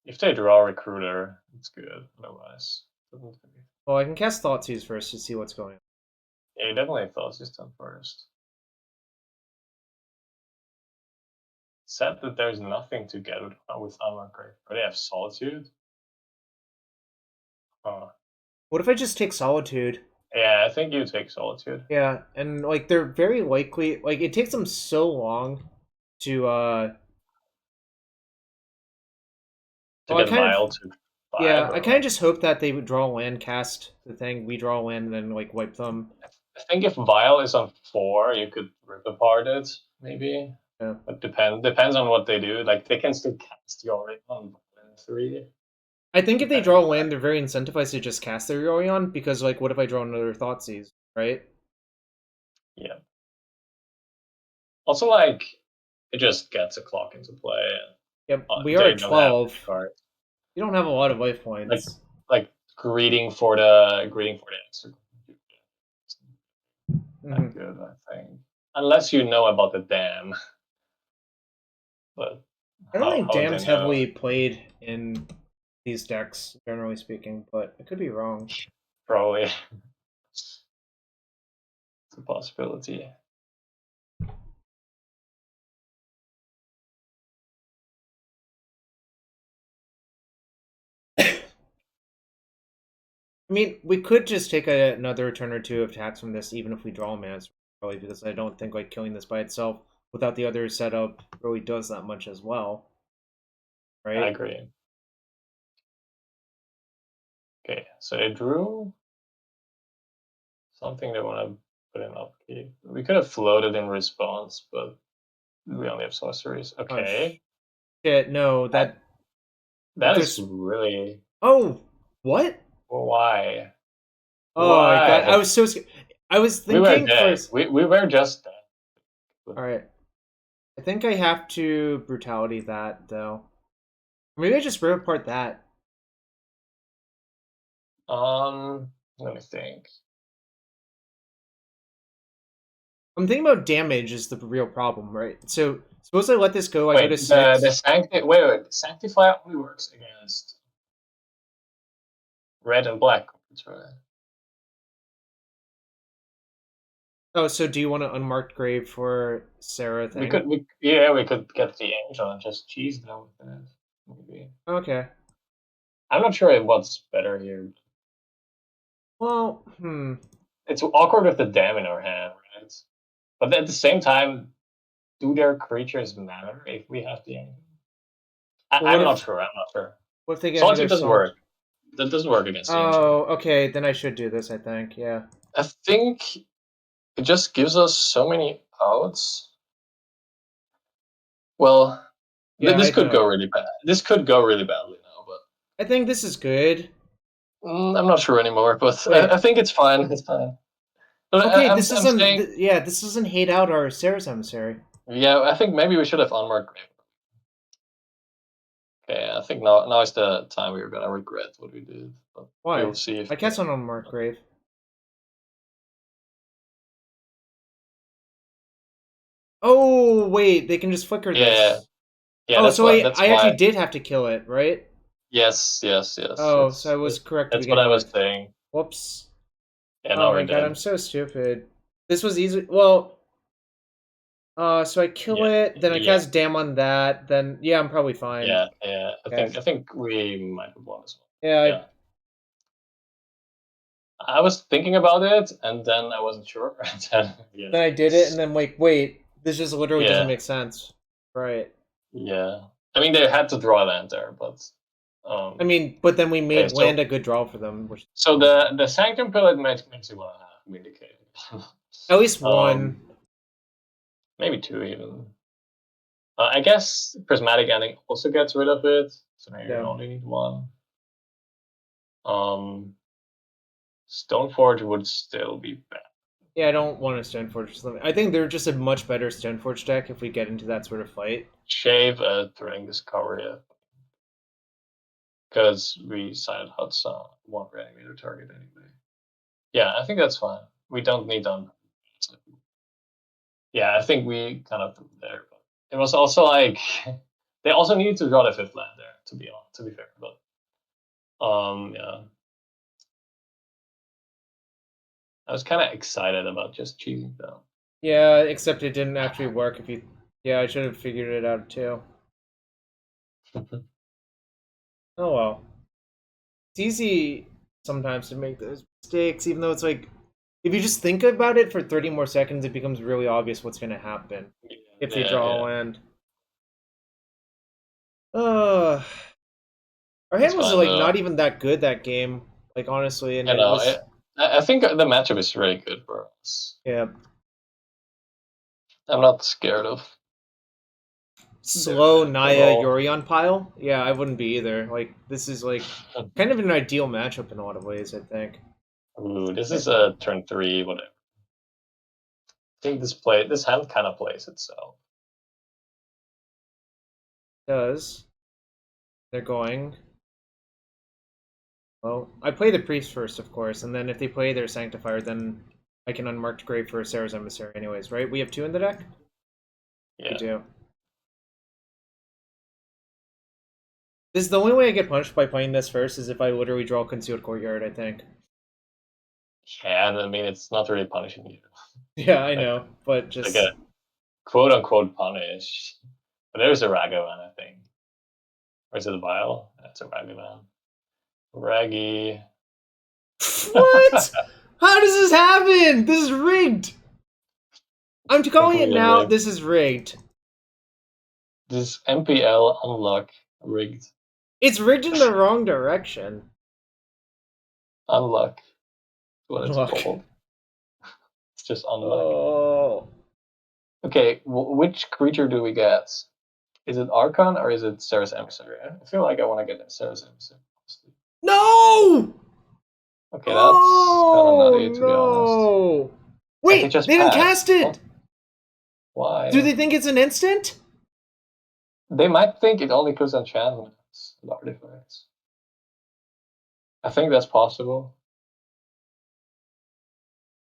if they draw Recruiter, it's good. Otherwise, Well, I can cast Thoughtseize first to see what's going on. Yeah, you definitely Thoughtseize them first. Sad that there's nothing to get with Unmarked Grave. Or they have Solitude. What if I just take Solitude? Yeah, I think you take Solitude. Yeah, and like they're very likely... Like, it takes them so long to get Vile to 5. Yeah, I kind of just hope that they would draw land, cast the thing, we draw land, and then like wipe them. I think if Vile is on 4, you could rip apart it, maybe. Yeah. But depends on what they do. Like, they can still cast Yorion on 3. I think if they draw land, they're very incentivized to just cast their Yorion, because like, what if I draw another Thoughtseize, right? Yeah. Also, like, it just gets a clock into play. Yep, we are at 12. You don't have a lot of life points. Like greeting for the extra. Not good, I think. Unless you know about the dam. But I don't think dam's heavily played in these decks, generally speaking, but I could be wrong. Probably. It's a possibility. I mean, we could just take another turn or two of attacks from this, even if we draw mana, probably, because I don't think like killing this by itself without the other setup really does that much as well. Right? I agree. Okay, so they drew something they want to put in upkeep. We could have floated in response, but we only have sorceries. Okay. Oh, shit, no, that is really... Oh, what? Why? Oh my god, I was so scared. I was thinking first... We were just dead. Alright. I think I have to Brutality that, though. Maybe I just rip apart that. Let me think. I'm thinking about damage is the real problem, right? So, suppose I let this go, I go to 6. Wait. Sanctify only works against red and black. Right? Oh, so do you want an Unmarked Grave for Serra thing? We could get the Angel and just cheese them with it. Maybe. Okay. I'm not sure what's better here. Well, It's awkward with the dam in our hand, right? But at the same time, do their creatures matter if we have the Angel? I'm not sure. What if they get Solitude doesn't work. That doesn't work against the Angel. Oh, okay. Then I should do this, I think. Yeah. I think it just gives us so many outs. Well, yeah, this could go really bad. This could go really badly now, but I think this is good. I'm not sure anymore, but I think it's fine. It's fine. But okay, this doesn't hate out our Serra's Emissary. Yeah, I think maybe we should have Unmarked Grave. Okay, I think now is the time we're gonna regret what we did. But Why? we'll see if I cast on Unmarked Grave. Oh wait, they can just flicker this. Yeah. Oh, That's so why. I actually did have to kill it, right? Yes. Oh, so I was correct to That's begin what I was with. saying. Whoops. Yeah, Oh now my we're god, dead. I'm so stupid. This was easy. Well, so I kill it, then I cast Damn on that, then yeah, I'm probably fine. Yeah. Okay. I think we might have won as well. Yeah. I was thinking about it, and then I wasn't sure. Then I did it, and then wait, this just literally doesn't Yeah. make sense. Right. Yeah. I mean, they had to draw land there, but. I mean, but then we made Okay, so- land a good draw for them. Which So the Sanctum Pillar makes you want to have Vindicated. at least one. Maybe two even. I guess Prismatic Ending also gets rid of it, so maybe you only need one. Stoneforge would still be bad. Yeah, I don't want a Stoneforge. I think they're just a much better Stoneforge deck if we get into that sort of fight. Shave Threading Discovery, because we sided Huts on one Reanimator target anyway. Yeah, I think that's fine. We don't need them. Yeah, I think we kind of there, but it was also like they also needed to draw the fifth land there, to be fair. But yeah. I was kind of excited about just cheating though. Yeah, except it didn't actually work. Yeah, I should have figured it out too. Oh well. It's easy sometimes to make those mistakes, even though it's like, if you just think about it for 30 more seconds, it becomes really obvious what's going to happen if they draw a land. Our hand was like not even that good that game, like honestly, and I think the matchup is really good for us. Yeah. I'm not scared of slow Naya Yorion pile. Yeah, I wouldn't be either. Like this is like kind of an ideal matchup in a lot of ways, I think. Ooh, this is a turn 3, whatever. I think this hand kind of plays itself. Does. They're going. Well, I play the priest first, of course, and then if they play their sanctifier, then I can Unmarked Grave for Serra's Emissary anyways, right? We have 2 in the deck? Yeah. We do. This is the only way I get punished by playing this first is if I literally draw Concealed Courtyard, I think. Yeah, and I mean, it's not really punishing you. Yeah, I know, but just... like a quote-unquote punish. But there's a Ragavan, I think. Or is it a Vial? That's a Ragavan. Raggy. What? How does this happen? This is rigged. I'm calling it now. Rigged. This is rigged. This is MPL unluck rigged. It's rigged in the wrong direction. Unluck. What it's called. It's just unluck. Oh. Okay, which creature do we get? Is it Archon or is it Serra's Emissary? I feel like I want to get Serra's Emissary. No! Okay, that's kind of nutty, to be honest. Wait, they didn't cast it! Why? Do they think it's an instant? They might think it only kills enchantments and artifacts. I think that's possible.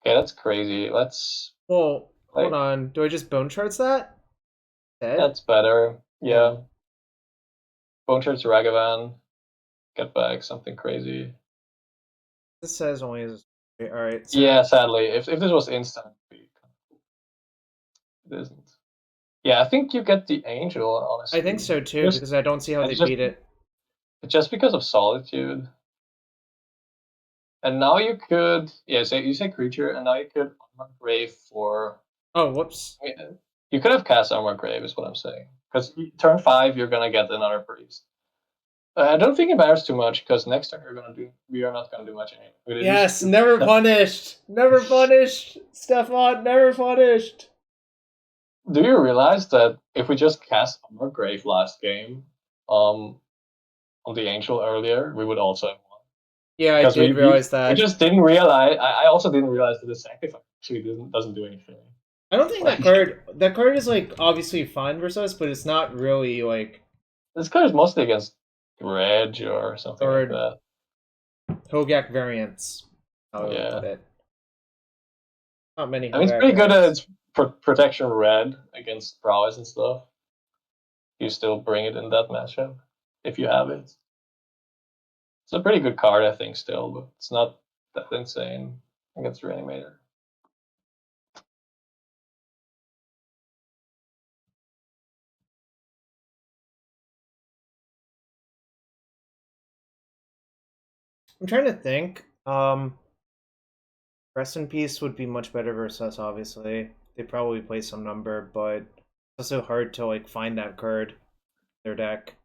Okay, that's crazy. Let's... Well, hold on. Do I just Bone Shards that? That's better. Yeah. Bone Shards Ragavan. Get back something crazy. This says only as alright. So yeah, sadly. If this was instant, it isn't. Yeah, I think you get the Angel, honestly. I think so too, because I don't see how they beat it. Just because of Solitude. And now you could, so you say creature, and now you could Unmarked Grave for... Oh, whoops. You could have cast Unmarked Grave, is what I'm saying. Because turn 5, you're going to get another priest. I don't think it matters too much, because next turn we are not going to do much anyway. Yes, never punished! Never punished! Stefan, never punished! Do you realize that if we just cast Unmarked Grave last game, on the Angel earlier, we would also have won? Yeah, I did realize that. I just didn't realize. I also didn't realize that the Sanctifier actually doesn't do anything. I don't think that card is like obviously fine versus us, but it's not really like This card is mostly against Dredge or something like that. Hogak variants. How I would Yeah. put it. Not many. I mean, it's pretty good at its protection red against prowess and stuff. You still bring it in that matchup if you have it. It's a pretty good card, I think, still, but it's not that insane against Reanimator. I'm trying to think. Rest in Peace would be much better versus us, obviously. They probably play some number, but it's also hard to like find that card in their deck.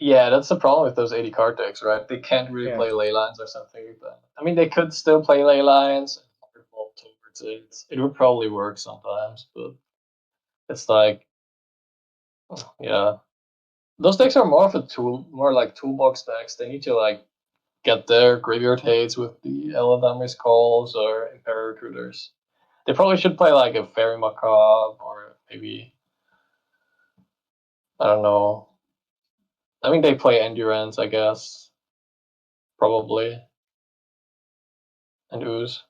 Yeah, that's the problem with those 80 card decks, right? They can't really play ley lines or something like that. I mean, they could still play ley lines and vault towards it. It would probably work sometimes, but it's like, yeah, those decks are more of a tool, more like toolbox decks. They need to like get their graveyard hates with the Eladamri's calls or Imperial Recruiters. They probably should play like a Fairy Macabre or maybe, I don't know. I mean, they play Endurance, I guess. Probably. And Ooze.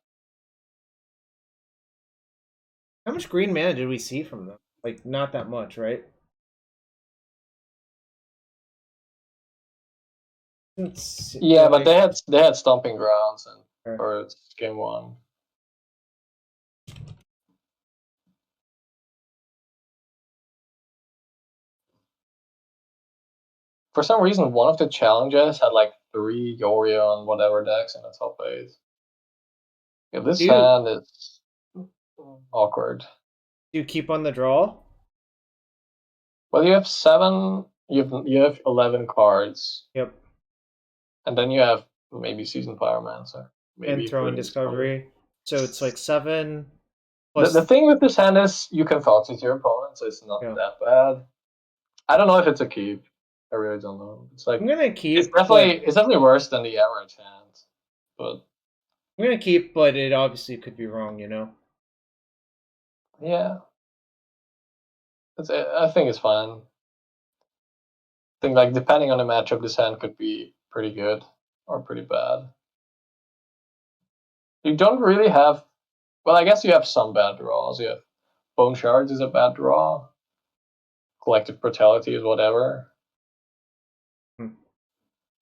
How much green mana did we see from them? Like, not that much, right? Yeah, but they had Stomping Grounds and for game 1. For some reason, one of the challenges had like 3 Goryo and whatever decks in the top 8. Yeah, this hand is awkward. Do you keep on the draw? Well, you have 7. You have 11 cards. Yep. And then you have maybe Seasoned Pyromancer. Maybe and throwing Discovery. So it's like 7. The thing with this hand is you can Thoughtseize your opponent, so it's not that bad. I don't know if it's a keep. I really don't know. It's like I'm gonna keep. It's definitely worse than the average hand, but I'm gonna keep. But it obviously could be wrong, you know. Yeah, I think it's fine. I think like depending on the matchup, this hand could be pretty good or pretty bad. You don't really have. Well, I guess you have some bad draws. You have Bone Shards is a bad draw. Collective Brutality is whatever.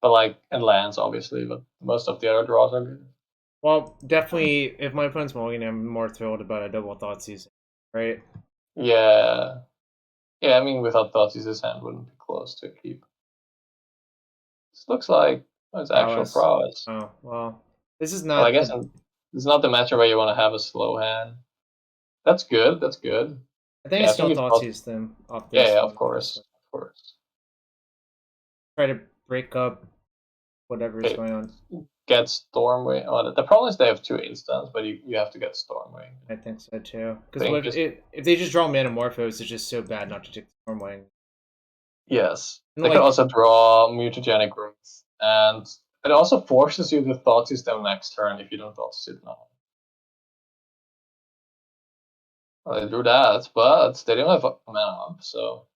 But like, and lands obviously, but most of the other draws are good. Well, definitely, if my opponent's mulligan, I'm more thrilled about a double Thoughtseize, right? Yeah. Yeah, I mean, without Thoughtseize, this hand wouldn't be close to a keep. This looks like it's actual prowess. Oh, well. This is not. Well, I guess it's not the matchup where you want to have a slow hand. That's good. That's good. I think I still Thoughtseize them off this. Yeah, of course. Of course. Try to break up whatever is going on. Get Stormwing. Oh, the problem is they have 2 instants, but you have to get Stormwing. I think so too. Because if they just draw Manamorphose, it's just so bad not to take Stormwing. Yes. And they can also draw Mutagenic Growth. And it also forces you to Thoughtseize them next turn if you don't Thoughtseize it now. Well, they drew that, but they don't have mana up, so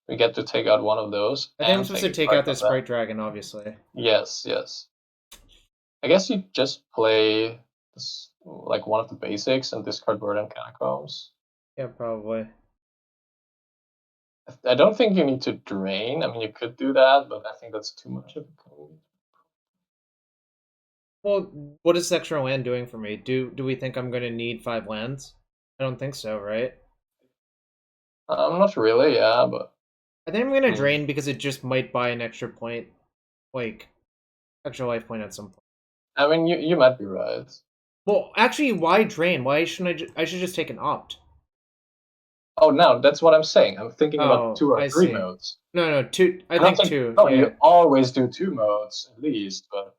we get to take out one of those. I think I'm supposed to take out the Sprite Dragon, obviously. Yes, yes. I guess you just play this, like one of the basics and discard Verdant Catacombs. Yeah, probably. I don't think you need to drain. I mean, you could do that, but I think that's too much of a code. Well, what is extra land doing for me? Do we think I'm going to need 5 lands? I don't think so, right? Not really, yeah, but I think I'm going to drain because it just might buy an extra point, like extra life point at some point. I mean, you might be right. Well, actually, why drain? Why shouldn't I should just take an opt. Oh, no, that's what I'm saying. I'm thinking about 2 or 3 modes. No, 2. I think 2. No, you always do 2 modes at least, but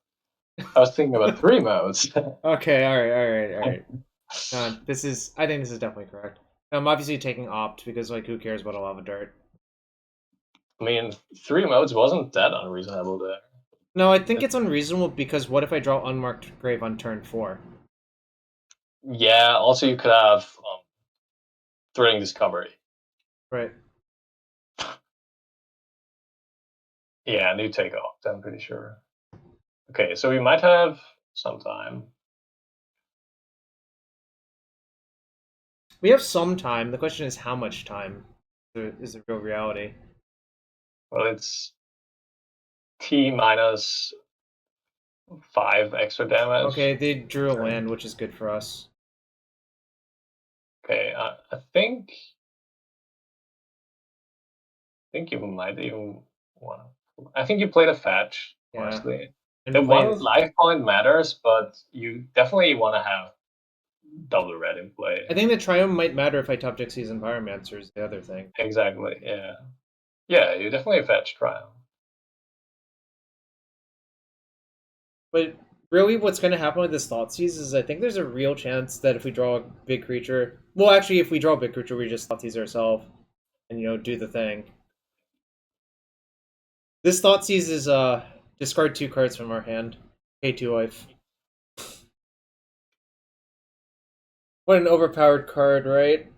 I was thinking about 3 modes. Okay, all right. I think this is definitely correct. I'm obviously taking opt because like who cares about a lava dart? I mean, 3 modes wasn't that unreasonable there. No, I think it's unreasonable because what if I draw Unmarked Grave on turn 4? Yeah, also you could have Threatening Discovery. Right. Yeah, and you take off, I'm pretty sure. Okay, so we might have some time. We have some time. The question is how much time is the real reality. Well, it's T minus 5 extra damage. Okay, they drew a land, which is good for us. Okay, I think you might even want to. I think you played a fetch, honestly. And The play one life point matters, but you definitely want to have double red in play. I think the Triumph might matter if I top deck Season Pyromancer is the other thing. Exactly, yeah. Yeah, you definitely fetch Triumph. But really, what's going to happen with this Thoughtseize is I think there's a real chance that if we draw a big creature... Well, actually, if we draw a big creature, we just Thoughtseize ourselves and, do the thing. This Thoughtseize is discard 2 cards from our hand. Pay 2 life. What an overpowered card, right?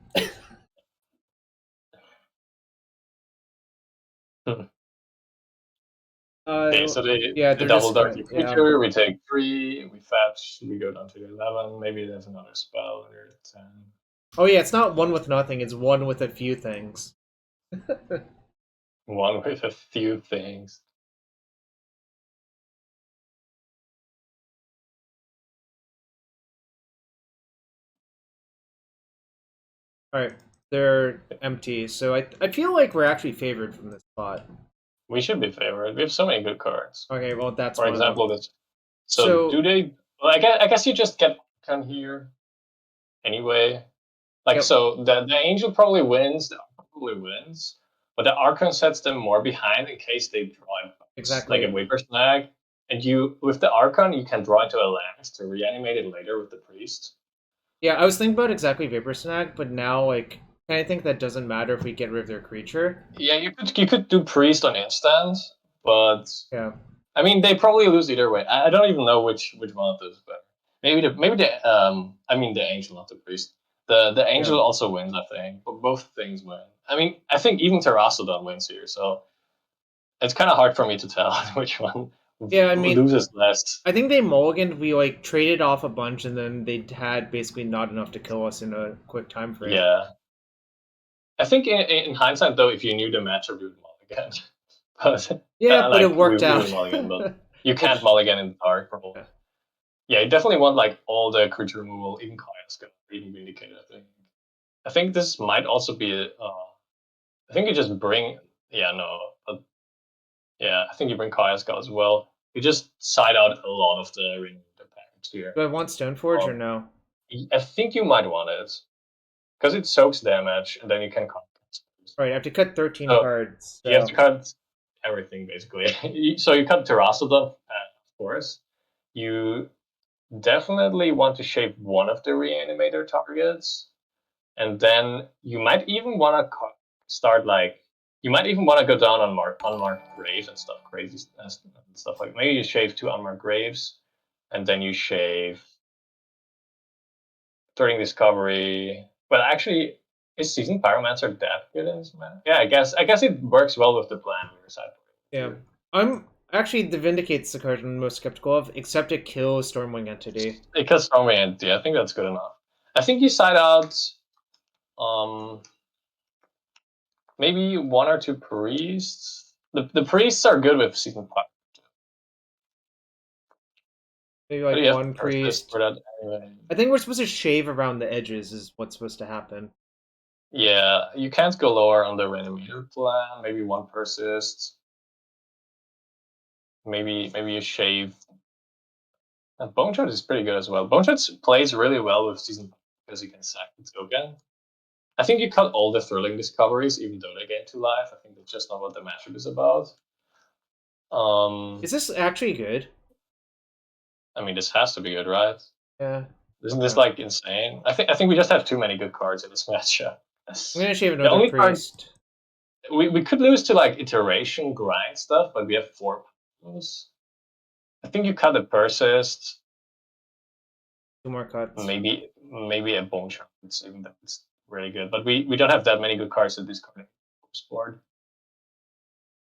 Okay, so the they're double just dark gonna, creature, we take 3, we fetch, we go down to 11, maybe there's another spell under 10. Oh yeah, it's not one with nothing, it's one with a few things. One with a few things. Alright, they're empty, so I feel like we're actually favored from this spot. We should be favored. We have so many good cards. Okay, well that's For one example, of them. this. So do they? Well, I guess you just get Archon here, anyway. Like so, the angel probably wins. The Archon probably wins, but the Archon sets them more behind in case they draw exactly like a Vapor Snag. And you, with the Archon, you can draw into a land to reanimate it later with the priest. Yeah, I was thinking about exactly Vapor Snag, but now like I think that doesn't matter if we get rid of their creature. Yeah, you could do priest on instant, but yeah. I mean they probably lose either way. I don't even know which one of those is better. Maybe the I mean the angel, not the priest. The angel also wins, I think, but both things win. I mean, I think even Terrasodon wins here, so it's kind of hard for me to tell which one loses less. I think they mulliganed. We like traded off a bunch, and then they had basically not enough to kill us in a quick time frame. Yeah, I think in hindsight, though, if you knew the matchup, you would mulligan. But but it worked out. Mulligan, but you can't mulligan in the dark purple. Yeah, you definitely want like all the creature removal, even Kaya's even Vindicated, I think. I think this might also be I think you just bring I think you bring Kaya's God as well. You just side out a lot of the Reanimator package here. Do I want Stoneforge or no? I think you might want it. Because it soaks damage and then you can cut. Right, I have to cut 13 cards. So. You have to cut everything basically. So you cut Terrasodon, of course. You definitely want to shape one of the Reanimator targets, and then you might even want to start like you might even want to go down on Unmarked Graves and stuff crazy and stuff like maybe you shave 2 Unmarked Graves, and then you shave during Discovery. But actually, is Seasoned Pyromancer that good in this meta? Yeah, I guess it works well with the plan on your side. Yeah, I'm actually the Vindicate's the card I'm most skeptical of, except it kills Stormwing Entity. It kills Stormwing Entity. I think that's good enough. I think you side out maybe 1 or 2 priests. The priests are good with Seasoned Pyro. Maybe like 1 priest. For that anyway. I think we're supposed to shave around the edges is what's supposed to happen. Yeah, you can't go lower on the Reanimator plan. Maybe 1 Persist. Maybe you shave. And Bone Shot is pretty good as well. Bone Shot plays really well with Season because you can sack the token. I think you cut all the Thrilling Discoveries, even though they gain 2 life. I think that's just not what the matchup is about. Is this actually good? I mean, this has to be good, right? Yeah. Isn't this like insane? I think we just have too many good cards in this matchup. I'm gonna shave another priest. We could lose to like iteration grind stuff, but we have 4 moves. I think you cut the Persist. 2 more cuts. Maybe a Bone Shot. It's really good, but we don't have that many good cards at this board.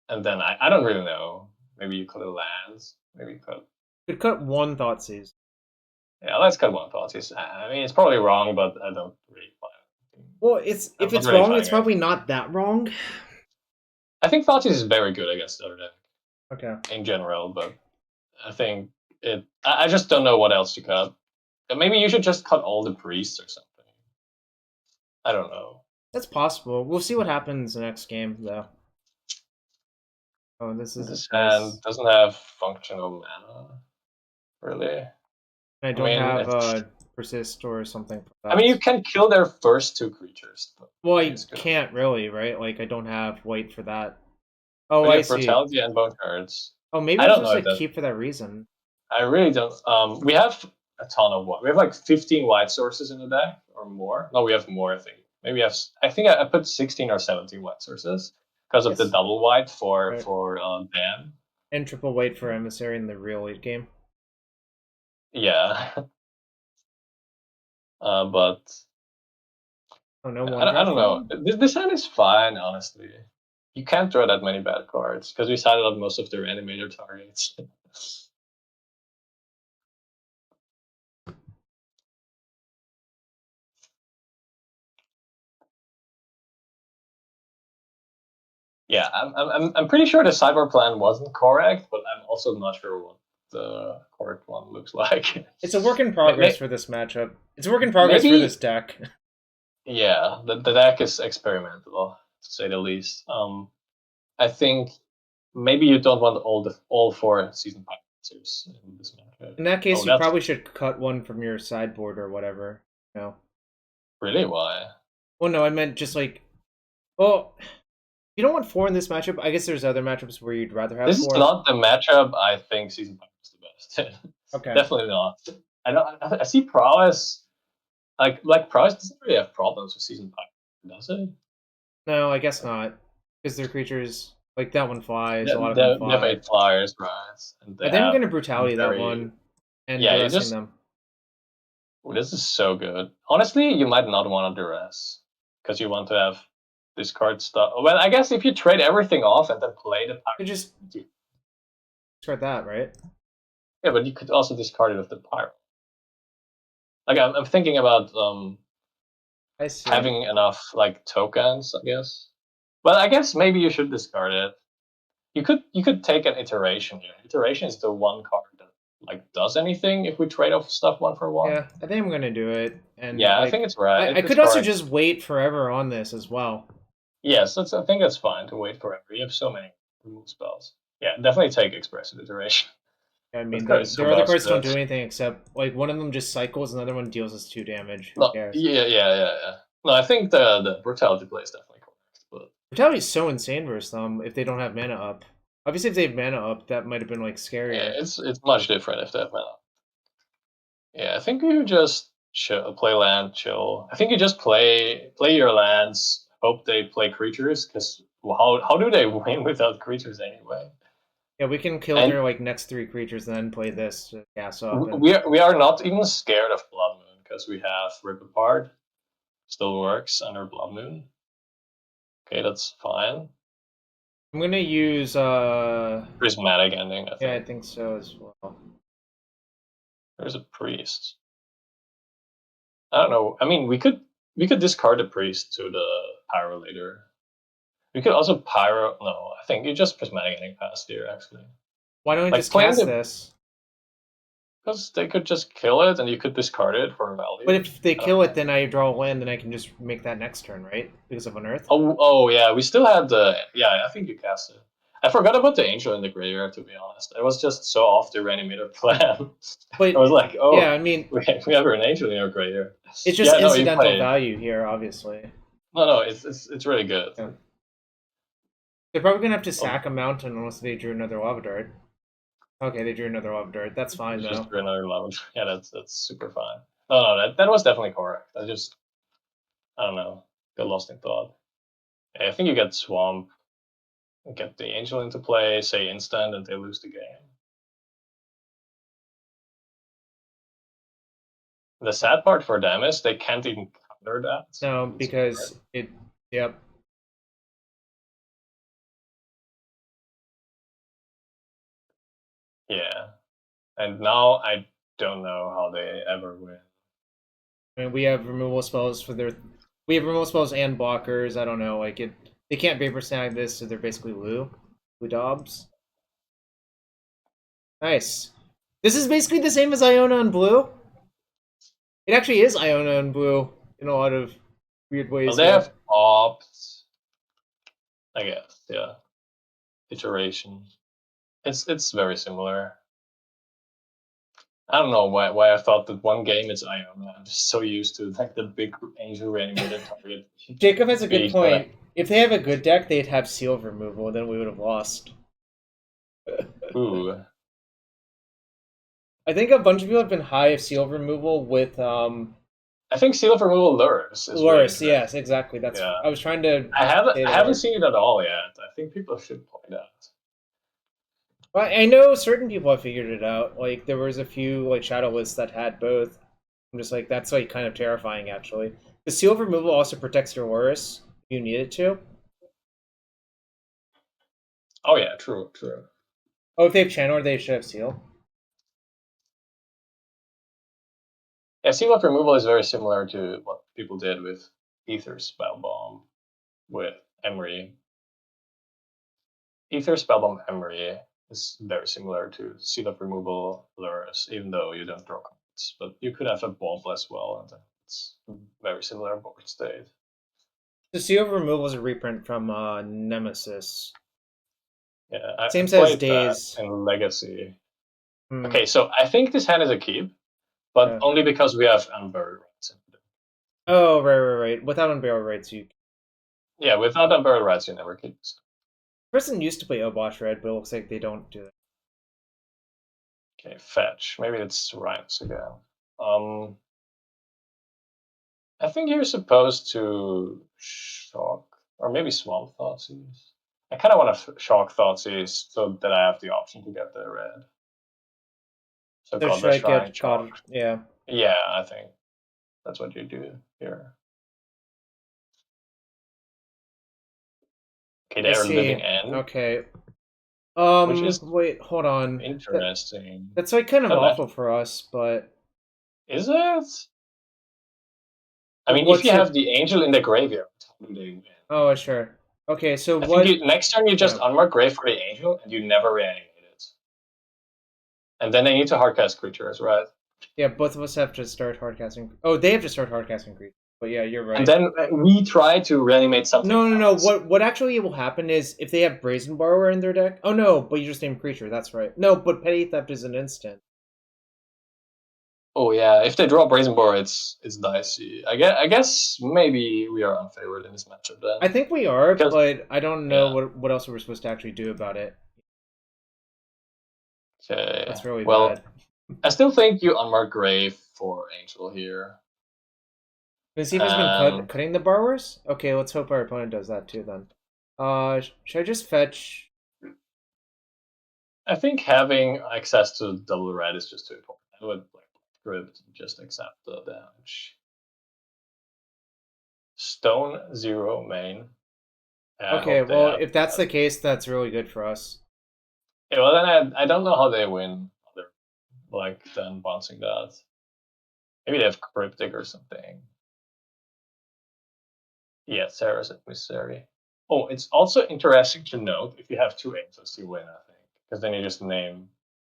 And then I don't really know. Maybe you cut a lands. Maybe you cut. Could cut one Thoughtseize. Yeah, let's cut one Thoughtseize. I mean, it's probably wrong, but I don't really find. Well, I'm if not it's really wrong, finding it's probably not that wrong. I think Thoughtseize is very good against the other deck. Okay. In general, but I think it. I just don't know what else to cut. Maybe you should just cut all the priests or something. I don't know. That's possible. We'll see what happens the next game, though. Oh, this is This nice. hand doesn't have functional mana, really. I don't have Persist or something for that. I mean, you can kill their first two creatures. Well, I can't really, right? Like, I don't have white for that. Oh, But I you have see. Brutality and Bone Cards. Oh, maybe I I don't should know just that. keep for that reason. I really don't. We have a ton of white. We have like 15 white sources in the deck or more. No, we have more. I think maybe I think I put 16 or 17 white sources because of the double white for Dan and triple white for Emissary in the real late game. Yeah. But oh no, I don't know. This hand is fine, honestly. You can't draw that many bad cards because we sided up most of their Reanimator targets. Yeah, I'm pretty sure the cyber plan wasn't correct, but I'm also not sure what the correct one looks like. It's a work in progress for this matchup. It's a work in progress for this deck. Yeah, the deck is experimental, to say the least. I think maybe you don't want all 4 season pirates in this matchup. In that case, you probably should cut one from your sideboard or whatever. No. Really? Why? Well, no, I meant just like, well, you don't want 4 in this matchup. I guess there's other matchups where you'd rather have 4. This is not the matchup I think season pirate is the best. Okay. Definitely not. I see prowess. Like prowess doesn't really have problems with season pirate, does it? No, I guess not, because their creatures like that one flies. Yeah, a lot of them they have 8 flyers, right? And I think I'm gonna brutality that one, and duressing them. Oh, this is so good. Honestly, you might not want to duress because you want to have discard stuff. Well, I guess if you trade everything off and then play the pirate, you just discard that, right? Yeah, but you could also discard it with the pirate. Like I'm thinking about having enough like tokens, I guess. Well, I guess maybe you should discard it. You could take an iteration here. Iteration is the one card that like does anything if we trade off stuff 1 for 1. Yeah, I think I'm gonna do it. And yeah, I think it's right. I could also just wait forever on this as well. Yes, I think that's fine to wait forever. You have so many remove spells. Yeah, definitely take expressive iteration. I mean, their other cards don't do anything except like one of them just cycles, another one deals us 2 damage. No, yeah. No, I think the brutality play is definitely correct. But brutality is so insane versus them if they don't have mana up. Obviously, if they have mana up, that might have been like scarier. Yeah, it's much different if they have mana up. Yeah, I think you just play land, chill. I think you just play your lands, hope they play creatures, because how do they win without creatures anyway? Yeah, we can kill their like next 3 creatures and then play this to gas up. We are not even scared of Blood Moon because we have Rip Apart. Still works under Blood Moon. Okay, that's fine. I'm gonna use Prismatic Ending, I think. Yeah, I think so as well. There's a priest. I don't know. I mean, we could discard the priest to the pyro later. We could also pyro. No, I think you just prismatic ending past here actually. Why don't we just cast this? Because they could just kill it and you could discard it for value. But if they kill it, then I draw a land, then I can just make that next turn, right? Because of Unearth. Oh yeah, we still had the I think you cast it. I forgot about the angel in the graveyard, to be honest. I was just so off the Reanimator plan. But I was like, oh, yeah, I mean, we have an angel in our graveyard. It's just incidental value here, obviously. No, it's really good. Yeah. They're probably gonna have to sack a mountain unless they drew another lava dart. Okay, they drew another lava dart. That's fine though. Just drew another lava. Yeah, that's super fine. No, that was definitely correct. I don't know, got lost in thought. Yeah, I think you get swamp. Get the angel into play, say instant, and they lose the game. The sad part for them is they can't even counter that. No, because it. Yep. Yeah. And now I don't know how they ever win. I mean, we have removal spells for their. We have removal spells and blockers. I don't know, like it. They can't vapor snag this, so they're basically Lou Dobbs. Nice. This is basically the same as Iona and Blue. It actually is Iona and Blue in a lot of weird ways. Well, they have opt, I guess. Yeah. Iteration. It's very similar. I don't know why I thought that one game is Iona. I'm just so used to like the big angel reanimated target. Jacob has a good being point. If they have a good deck, they'd have seal removal, then we would have lost. Ooh. I think a bunch of people have been high of seal removal with I think seal removal lures. Lurus, yes, exactly. That's Yeah. I was trying to. I haven't seen it at all yet. I think people should play that. Well, I know certain people have figured it out. Like there was a few like shadow lists that had both. I'm just like that's like kind of terrifying actually. The seal removal also protects your Lurus if you need it to. Oh yeah, true. Oh, if they have channel, they should have seal. Yeah, seal removal is very similar to what people did with Ether Spellbomb with Emery. Ether Spellbomb Emery is very similar to seal removal Lurus, even though you don't draw cards. But you could have a bomb as well, and it's very similar board state. The seal removal is a reprint from Nemesis. Yeah, Same I size played days. that in Legacy. Hmm. Okay, so I think this hand is a keep, but Yeah. only because we have Unburial Rites. Oh, right. Without Unburial Rites, you. Yeah, without Unburial Rites, you never keep this. Person used to play Obosh Red, but it looks like they don't do it. Okay, fetch. Maybe it's Rhymes again. I think you're supposed to shock, or maybe Swamp Thoughtseize. I kind of want to shock Thoughtseize so that I have the option to get the red. So So should Godless I Shrine, get shock. caught? Yeah. Yeah, I think that's what you do here. Okay, I they're see. living end, Okay. which is Wait, hold on. interesting. That's like kind of But awful for us, but is it? I mean, if what's you your? have the angel in the graveyard, how do they win? Oh, sure. Okay, so I what? think next turn you just Yeah. unmark grave for the angel and you never reanimate it. And then they need to hardcast creatures, right? Yeah, both of us have to start hardcasting. Oh, they have to start hardcasting creatures. But yeah, you're right. And then we try to reanimate something. No. What actually will happen is if they have Brazen Borrower in their deck. Oh no, but you just named creature. That's right. No, but Petty Theft is an instant. Oh yeah, if they draw Brazen Boar, it's dicey. I guess maybe we are unfavored in this matchup then. I think we are, Because, but I don't know what else we're supposed to actually do about it. Okay. That's really bad. bad. I still think you unmark Grave for Angel here. Let's see if he's been cutting the borrowers. Okay, let's hope our opponent does that too then. Should I just fetch? I think having access to double red is just too important. I would like Grip to just accept the damage. Stone 0 main. Okay, well if that's the case, that's really good for us. Yeah, well then I don't know how they win other like then bouncing that. Maybe they have Cryptic or something. Yeah, Serra's Emissary. Oh, it's also interesting to note if you have two angels, you win, I think. Because then you just name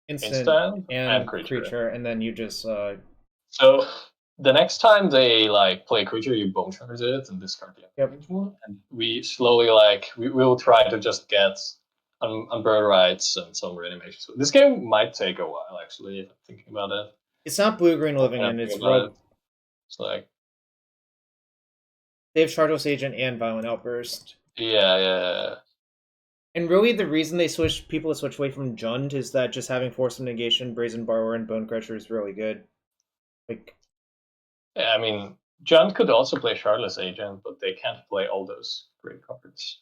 instant and creature. And then you just So the next time they like play a creature, you bone charge it and discard the angel. And we slowly we will try to just get Unburial Rites and some reanimations. So this game might take a while actually, if I'm thinking about it. It's not blue green living in, it's rogue. It's like they have Shardless Agent and Violent Outburst. Yeah. And really, the reason they people switch away from Jund is that just having Force of Negation, Brazen Borrower, and Bone Crusher is really good. Yeah, I mean, Jund could also play Shardless Agent, but they can't play all those great cards.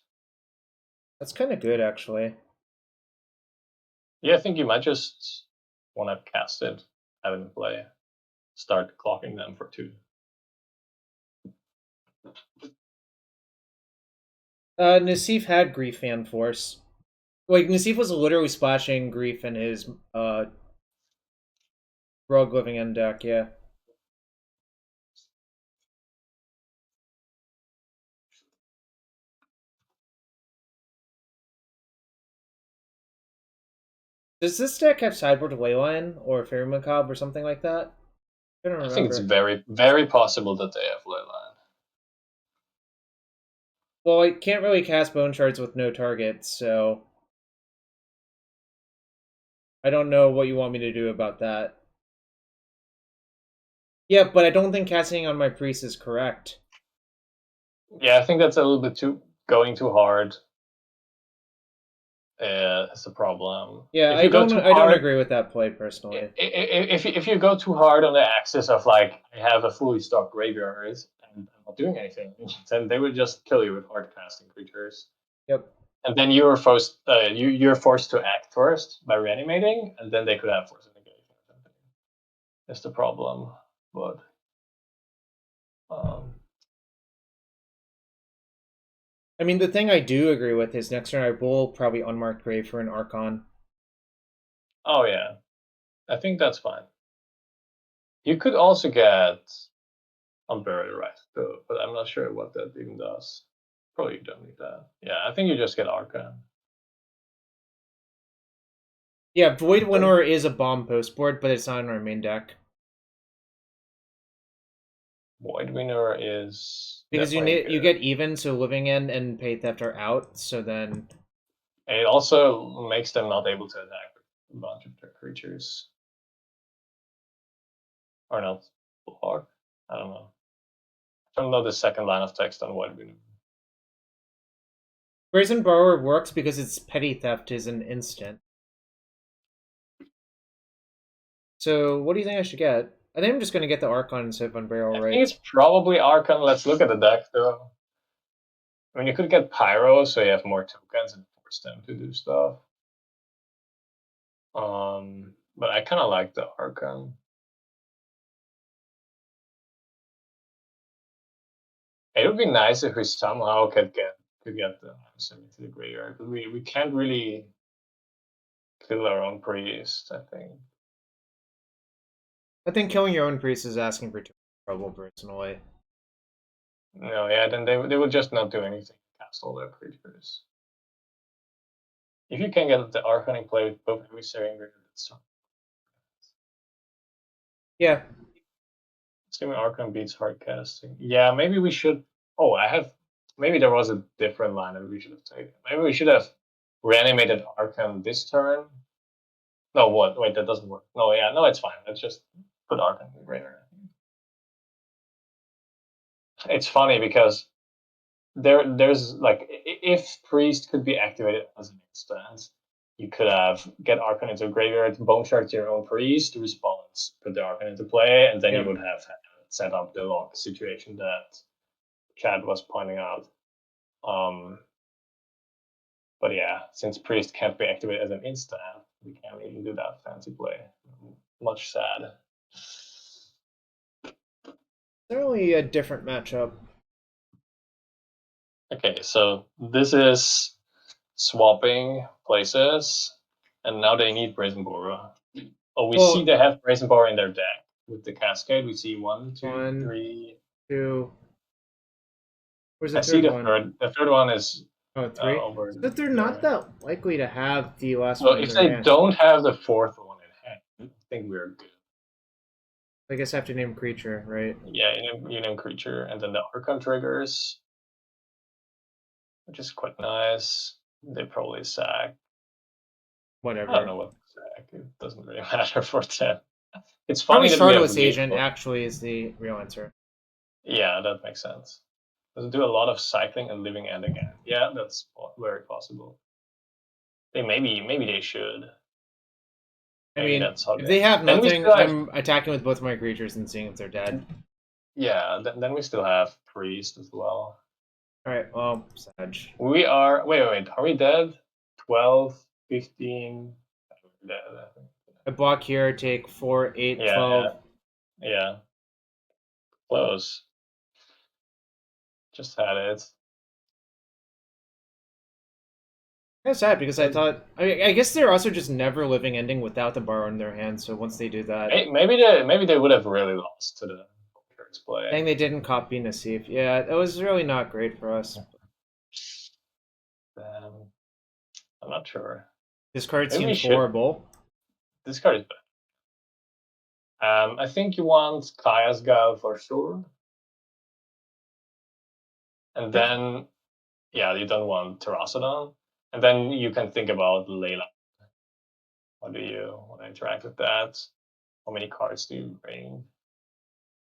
That's kind of good, actually. Yeah, I think you might just want to cast it, have it in play, start clocking them for 2. Nassif had Grief Fan Force. Like, Nassif was literally splashing Grief in his Rogue Living End deck, yeah. Does this deck have sideboard Leyline or Fairy Macabre or something like that? I don't I think it's remember. very, very possible that they have Leyline. Well, I can't really cast Bone Shards with no targets, so I don't know what you want me to do about that. Yeah, but I don't think casting on my priest is correct. Yeah, I think that's a little bit going too hard. It's a problem. Yeah, If you go too I don't hard, agree with that play personally. if you go too hard on the axis of like I have a fully stocked graveyard and I'm not doing anything, then they would just kill you with hard casting creatures. Yep. And then you're forced to act first by reanimating, and then they could have force of negation or something. That's the problem. But I mean, the thing I do agree with is next turn I will probably Unmarked Grave for an Archon. oh yeah, I think that's fine. You could also get Unburial Rites too, but I'm not sure what that even does. Probably you don't need that. Yeah, I think you just get Archon. Yeah, Void Winnower is a bomb post board, but it's not in our main deck. Void Winner is Because you get even, so Living End and Pay Theft are out, so then it also makes them not able to attack a bunch of their creatures. Or not block. I don't know. I don't know the second line of text on Void Winner. Brazen Borrower works because its Petty Theft is an instant. So what do you think I should get? I think I'm just gonna get the Archon instead of Unburial Rites. I think it's probably Archon. Let's look at the deck though. I mean, you could get Pyro, so you have more tokens and force them to do stuff. But I kind of like the Archon. It would be nice if we somehow could get the Emissary to the graveyard, but we can't really kill our own priest. I think. I think killing your own priest is asking for too much trouble, personally. No, yeah, then they would just not do anything. Cast all their creatures. If you can get the Archon in play with both Emissary and Graveyard, that's so. Yeah. Assuming Archon beats hard casting. Yeah, maybe we should. Oh, I have. Maybe there was a different line that we should have taken. Maybe we should have reanimated Archon this turn. No, what? Wait, that doesn't work. No, yeah, no, it's fine. Let's just put Archon in the graveyard. It's funny because there's like if Priest could be activated as an instance, you could have get Archon into graveyard, bone shard to your own Priest, response, put the Archon into play, and then you would have set up the lock situation that Chad was pointing out. But yeah, since Priest can't be activated as an instant, we can't even do that fancy play. Much sad. Certainly a different matchup. Okay, so this is swapping places, and now they need Brazen Borer. Oh, we see they have Brazen Borer in their deck with the Cascade. We see one, two, three, 2. Where's the I third see the one? third. The third one is 3. over. But they're not that likely to have the last So one. if they don't have the fourth one in hand, I think we're good. I guess I have to name creature, right? Yeah, you name creature, and then the Archon triggers, which is quite nice. They probably sack. Whatever. I don't know what sack. It doesn't really matter for them. It's funny that probably we have Stardust Agent actually is the real answer. Yeah, that makes sense. Does it do a lot of cycling and living end again? Yeah, that's very possible. Maybe they should. Maybe that's how if they have nothing, I'm attacking with both my creatures and seeing if they're dead. Yeah, then we still have Priest as well. Alright, well, Sag. We are. Wait. Are we dead? 12, 15. We're dead, I think. I block here, take 4, 8, 12. Yeah. Close. Just had it. Kind of sad because I thought I guess they're also just never living ending without the bar in their hand. So once they do that, Maybe they would have really lost to the Kurt's play. dang, they didn't copy Nassif. Yeah, that was really not great for us. I'm not sure. This card Maybe seems horrible. This card is bad. I think you want Kaya's Gal for sure. And then, yeah, you don't want Terrasodon. And then you can think about Layla. How do you want to interact with that? How many cards do you bring?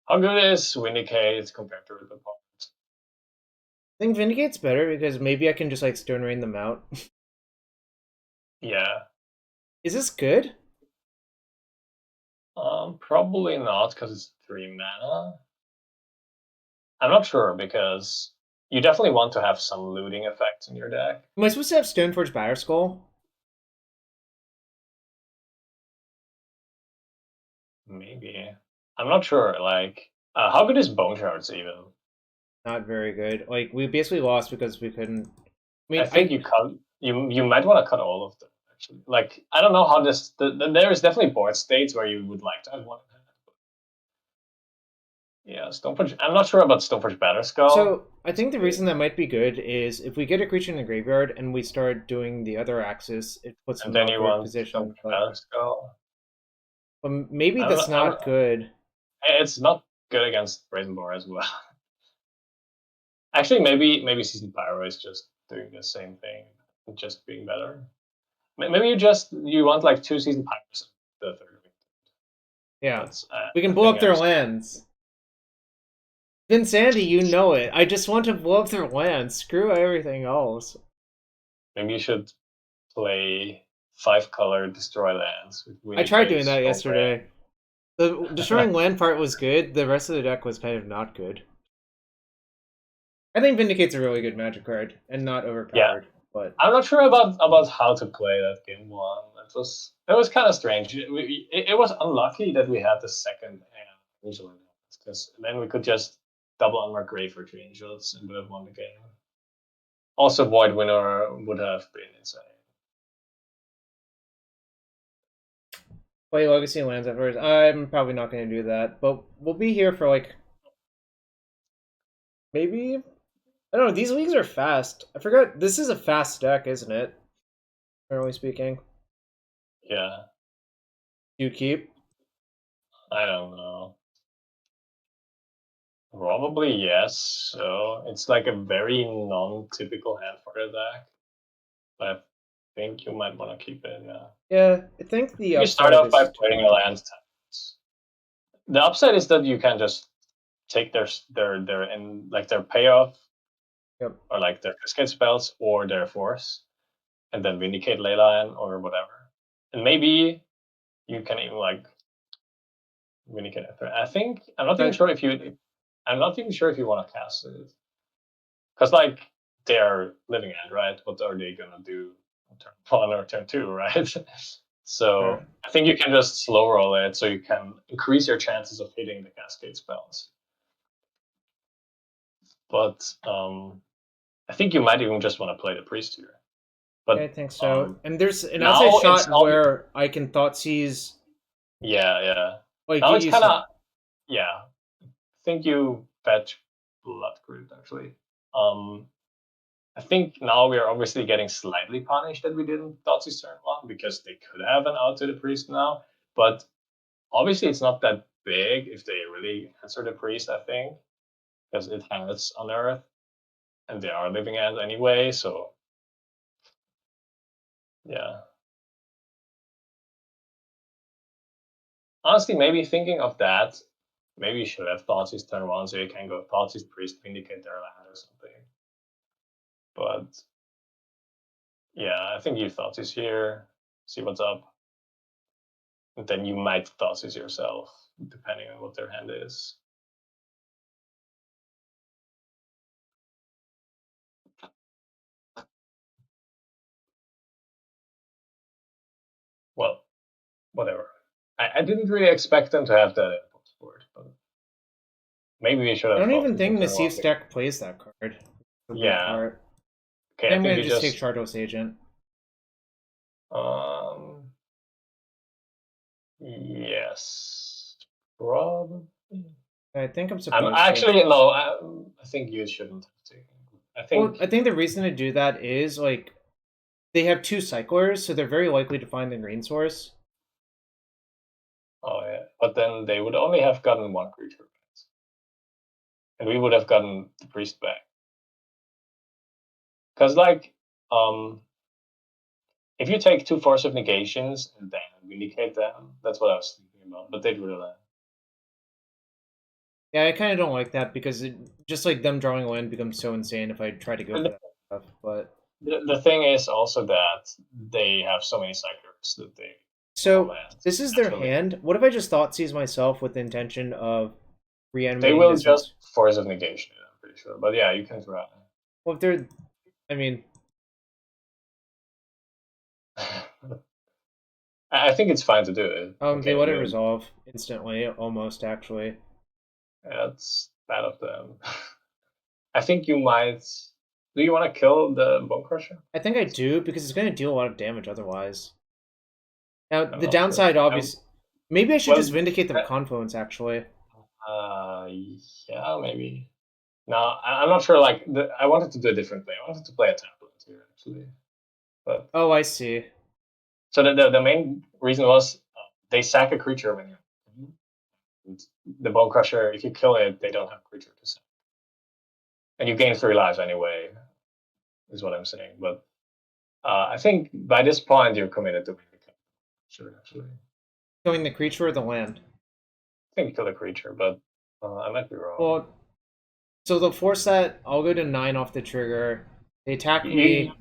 How good is Vindicate compared to the opponent? I think Vindicate's better because maybe I can just like Stone Rain them out. Yeah. Is this good? Probably not because it's 3 mana. I'm not sure because you definitely want to have some looting effects in your deck. Am I supposed to have Stoneforge Batterskull? Maybe. I'm not sure. Like, how good is Bone Shards even? Not very good. Like we basically lost because we couldn't. I think you might want to cut all of them actually. Like I don't know how this. There is definitely board states where you would like to have one. Yeah, Stoneforge. I'm not sure about Stoneforge Batterskull. So I think the reason that might be good is if we get a creature in the graveyard and we start doing the other axis, it puts them in a weird position. But maybe that's not good. It's not good against Brazen Boar as well. Actually, maybe Seasoned Pyro is just doing the same thing, just being better. Maybe you want like 2 Seasoned Pyros the third week. Yeah, we can blow up their lands. Sandy, you know it. I just want to blow up their lands. Screw everything else. Maybe you should play 5-color destroy lands. I tried doing that yesterday. The destroying land part was good. The rest of the deck was kind of not good. I think Vindicate's a really good Magic card and not overpowered. Yeah. But I'm not sure about how to play that game one. It was kind of strange. It was unlucky that we had the second hand usually because then we could just double Unmarked Grave for 3 angels and would have won the game. Also, Void Winner would have been insane. Play Legacy Lands at first. I'm probably not going to do that, but we'll be here for like maybe. I don't know. These leagues are fast. I forgot. This is a fast deck, isn't it? Generally speaking. Yeah. You keep? I don't know. Probably yes. So it's like a very non-typical hand for the deck. But I think you might want to keep it, yeah. Yeah, I think the you start off by playing a land taps. The upside is that you can just take their payoff, yep, or like their cascade spells or their force, and then Vindicate Leyline or whatever. And maybe you can even like Vindicate. I'm not even sure if you want to cast it. Because like they're living end, right? What are they gonna do on turn 1 or turn 2, right? So sure. I think you can just slow roll it so you can increase your chances of hitting the cascade spells. But I think you might even just want to play the priest here. But I think so. And there's an outside shot where I can Thoughtseize. Yeah. Like now it's kind of I think you fetch Blood Grid actually. I think now we are obviously getting slightly punished that we didn't Thoughtseize turn 1 because they could have an out to the priest now. But obviously it's not that big if they really answer the priest, I think. Because it has Unearth. And they are living ends anyway, so yeah. Honestly, maybe thinking of that, maybe you should have Thoughtseize turn 1 so you can go Thoughtseize Priest, Vindicate their land or something. But yeah, I think you Thoughtseize here, see what's up. And then you might Thoughtseize yourself, depending on what their hand is. Well, whatever. I didn't really expect them to have that input for it, but maybe we should have. I don't even think Nassif's deck plays that card. Yeah. Okay, I'm gonna just take Chardos Agent. Yes, probably. I think I'm I'm supposed to. actually no. I think you shouldn't have to. I Well, think. I think the reason to do that is like they have 2 cyclers, so they're very likely to find the green source. Oh yeah, but then they would only have gotten 1 creature, right? And we would have gotten the priest back. Because like, if you take 2 force of negations and then vindicate them, that's what I was thinking about. But they'd really. Yeah, I kind of don't like that because just like them drawing land becomes so insane if I try to go for that stuff. But the thing is also that they have so many cyclers that they so land. this is their Naturally. hand. What if I just thought seize myself with the intention of They reanimating will this? just force of negation, I'm pretty sure. But yeah, you can try. Well, if they're, I mean, I think it's fine to do it. they Okay, let it resolve instantly, almost actually. that's bad of them. I think you might. Do you want to kill the Bone Crusher? I think I do because it's going to deal a lot of damage otherwise. Now I'm the not sure. downside, obviously, maybe I should Well, just vindicate the confluence actually. yeah, maybe. No, I'm not sure. Like, I wanted to do a different play. I wanted to play a tablet here, actually. But Oh, I see. so the main reason was they sack a creature when you the Bone Crusher. If you kill it, they don't have creature to sack, and you gain 3 lives anyway. Is what I'm saying. But I think by this point you're committed to winning the game. Sure, actually. Killing the creature or the land? I think you kill the creature, but I might be wrong. Well, so they'll force that. I'll go to 9 off the trigger. They attack me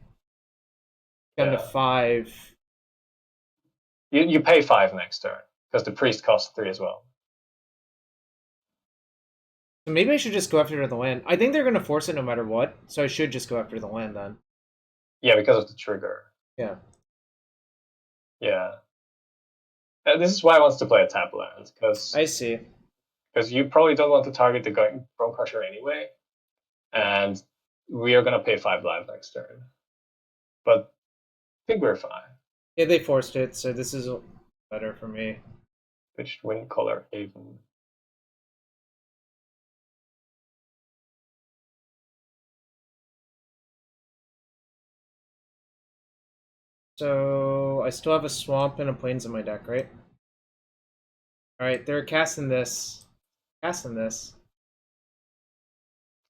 down to 5. You pay 5 next turn because the priest costs 3 as well. So maybe I should just go after the land. I think they're going to force it no matter what, so I should just go after the land then. Yeah, because of the trigger. Yeah. Yeah. This is why I want to play a tap land, because I see. Because you probably don't want to target the Bone Crusher anyway, and we are gonna pay 5 life next turn. But I think we're fine. Yeah, they forced it, so this is better for me. Which wind color even? So I still have a swamp and a plains in my deck, right? Alright, they're casting this. Casting this.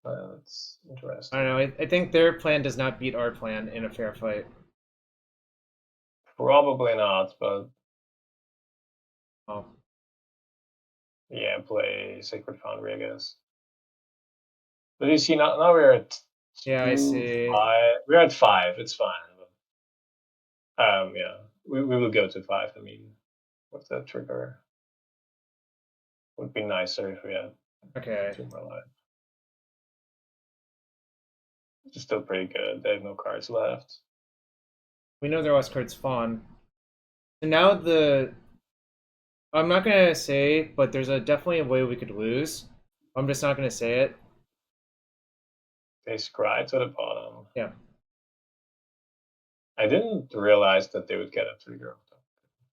That's interesting. I don't know, I think their plan does not beat our plan in a fair fight. Probably not, but Oh. yeah, play Sacred Foundry, I guess. But you see, now we're at Yeah, I see. 5. We're at 5. It's fine. But, yeah, we will go to 5. I mean, what's that trigger? Would be nicer if we had Okay. 2 more life. It's still pretty good. They have no cards left. We know their last card's Fawn. So now I'm not gonna say, but there's definitely a way we could lose. I'm just not gonna say it. They scry to the bottom. Yeah. I didn't realize that they would get a trigger.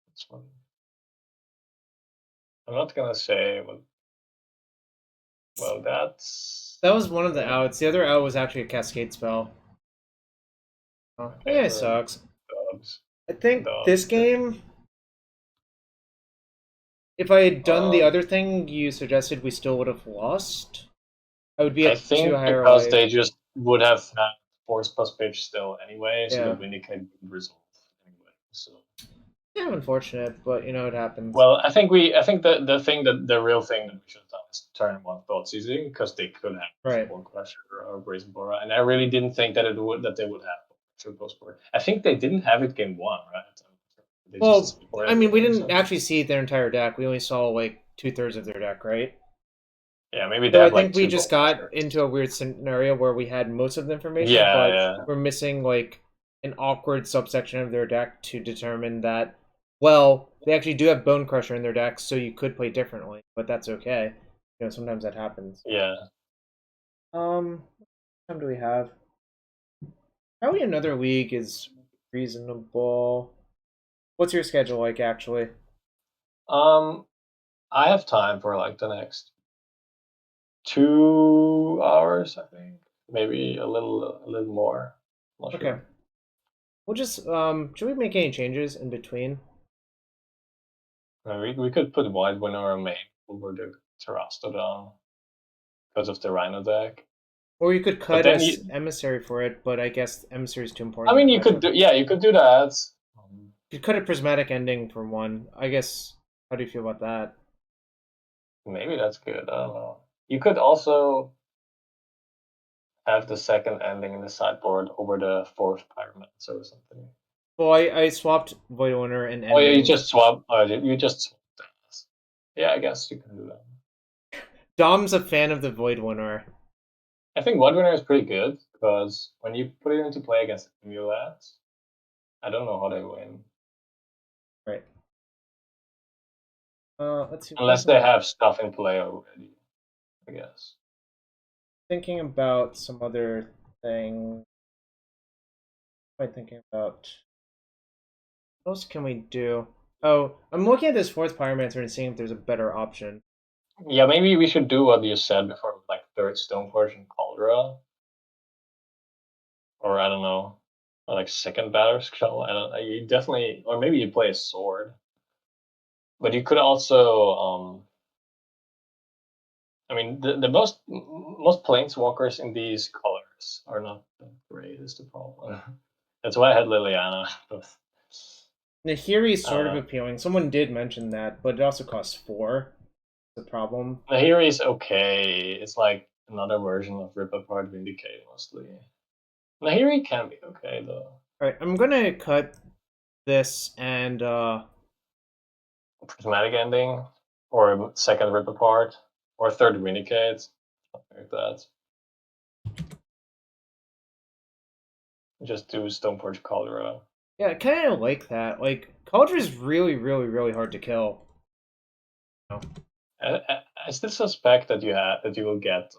That's funny. I'm not gonna say what. Well, that was one of the outs. The other out was actually a cascade spell. Oh, yeah, it sucks. Dubs. I think this game, if I had done the other thing you suggested, we still would have lost. I would be at 2 higher because life. they just would have had force plus pitch still anyway, so Yeah. the Vindicate would resolve anyway. So yeah, unfortunate, but you know it happens. well, I think the real thing that we should have done is turn 1 thought seizing, because they could have Bone Crusher or Brazen Bora, and I really didn't think that they would have post board. I think they didn't have it game 1, right? Well, I mean, we didn't actually see their entire deck. We only saw like 2/3 of their deck, right? Yeah, maybe So they I have, think like, we 2 just Bone got into a weird scenario where we had most of the information, Yeah, but yeah. we're missing like an awkward subsection of their deck to determine that, well, they actually do have Bone Crusher in their deck, so you could play differently, but that's okay. You know, sometimes that happens. Yeah. What time do we have? Probably another week is reasonable. What's your schedule like, actually? Um, I have time for like the next 2 hours, I think. Maybe a little more. Not Okay. sure. We'll just, should we make any changes in between? We could put White Winner main over the Terrastodon because of the Rhino deck. Or you could But cut then us Emissary for it, but I guess Emissary is too I important mean, in you that could matchup. do, yeah, you could do that. You could cut a Prismatic Ending for one. I guess, how do you feel about that? Maybe that's good. I don't know. You could also have the second ending in the sideboard over the fourth Pyromancer or something. Well, I swapped Void Winner and Oh yeah, you Ending. just swap. You just swap that. Yeah, I guess you can do that. Dom's a fan of the Void Winner. I think One Winner is pretty good because when you put it into play against Amulets, I don't know how they win Right. Let's see. unless they have stuff in play already. I guess. Thinking about some other thing. What am I thinking about? What else can we do? Oh, I'm looking at this fourth Pyromancer and seeing if there's a better option. Yeah, maybe we should do what you said before, like third Stoneforge and Cauldron, or I don't know, or like second Batter Skull. I don't. You definitely, or maybe you play a sword, but you could also. I mean, the most planeswalkers in these colors are not that great. Is the problem? That's why I had Liliana. Nahiri is sort of uh, appealing. Someone did mention that, but it also costs 4. The problem. Nahiri is okay. It's like another version of Rip Apart Vindicate mostly. Nahiri can be okay though. Alright, I'm gonna cut this and Prismatic Ending, or second Rip Apart, or third Vindicate, something like that. Just do Stoneforge Caldera. yeah, I kinda like that. Like, Cauldron is really, really, really hard to kill. I still suspect that you will get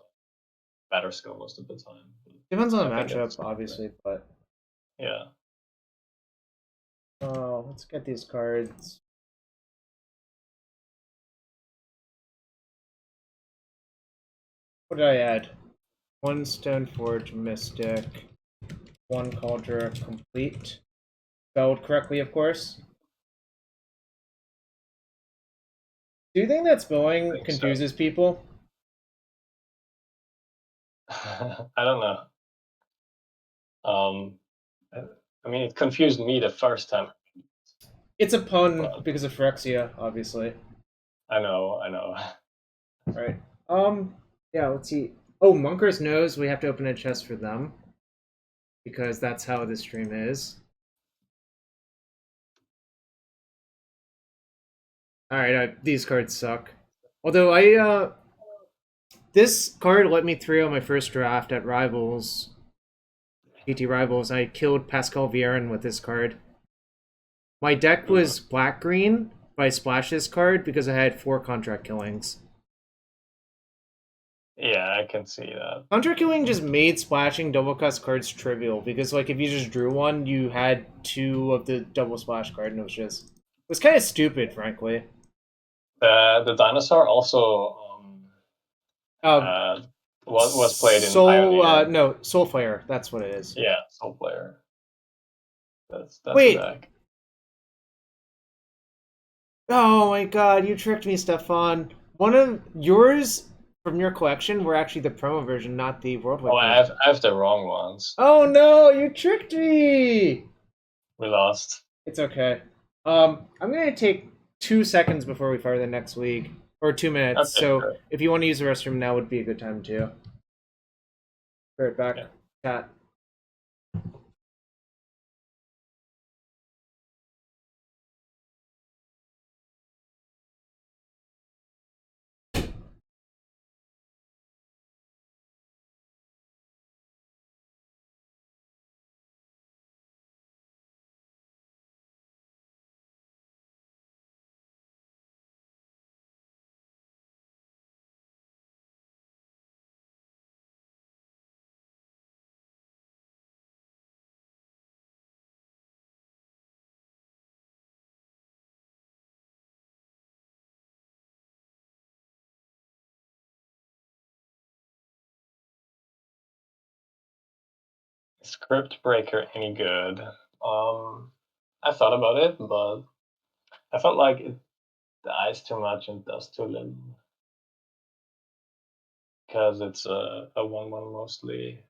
better skill most of the time. Depends on I the think matchup, that's obviously, but yeah. let's get these cards. What did I add? 1 Stoneforge Mystic, 1 Cauldron complete. Spelled correctly, of course. Do you think that I spelling think so. confuses people? I don't know. Um, I mean, it confused me the first time, It's a pun but because of Phyrexia, obviously. I know, I know. Right. Yeah, let's see. Oh, Monkers knows we have to open a chest for them. Because that's how this stream is. Alright, these cards suck. Although this card let me 3 on my first draft at Rivals. GT Rivals. I killed Pascal Vierin with this card. My deck was black-green, but I splashed this card because I had 4 contract killings. Yeah, I can see that. Contract killing just made splashing double cast cards trivial because, like, if you just drew one, you had 2 of the double splash card, and it was kind of stupid, frankly. The dinosaur also Um, uh, was played in Pioneer. No, Soulfire. That's what it is. Yeah, Soul Player. That's the Wait. deck. Oh my god, you tricked me, Stefan. One of yours from your collection were actually the promo version, not the Oh, worldwide version. I have the wrong ones. Oh no, you tricked me! We lost. It's okay. I'm gonna take 2 seconds before we fire the next league. Or 2 minutes, Okay, so sure. if you want to use the restroom now would be a good time too. Be right back. Yeah. Chat. Script breaker any good? I thought about it, but I felt like it dies too much and does too little. Because it's a 1/1 mostly.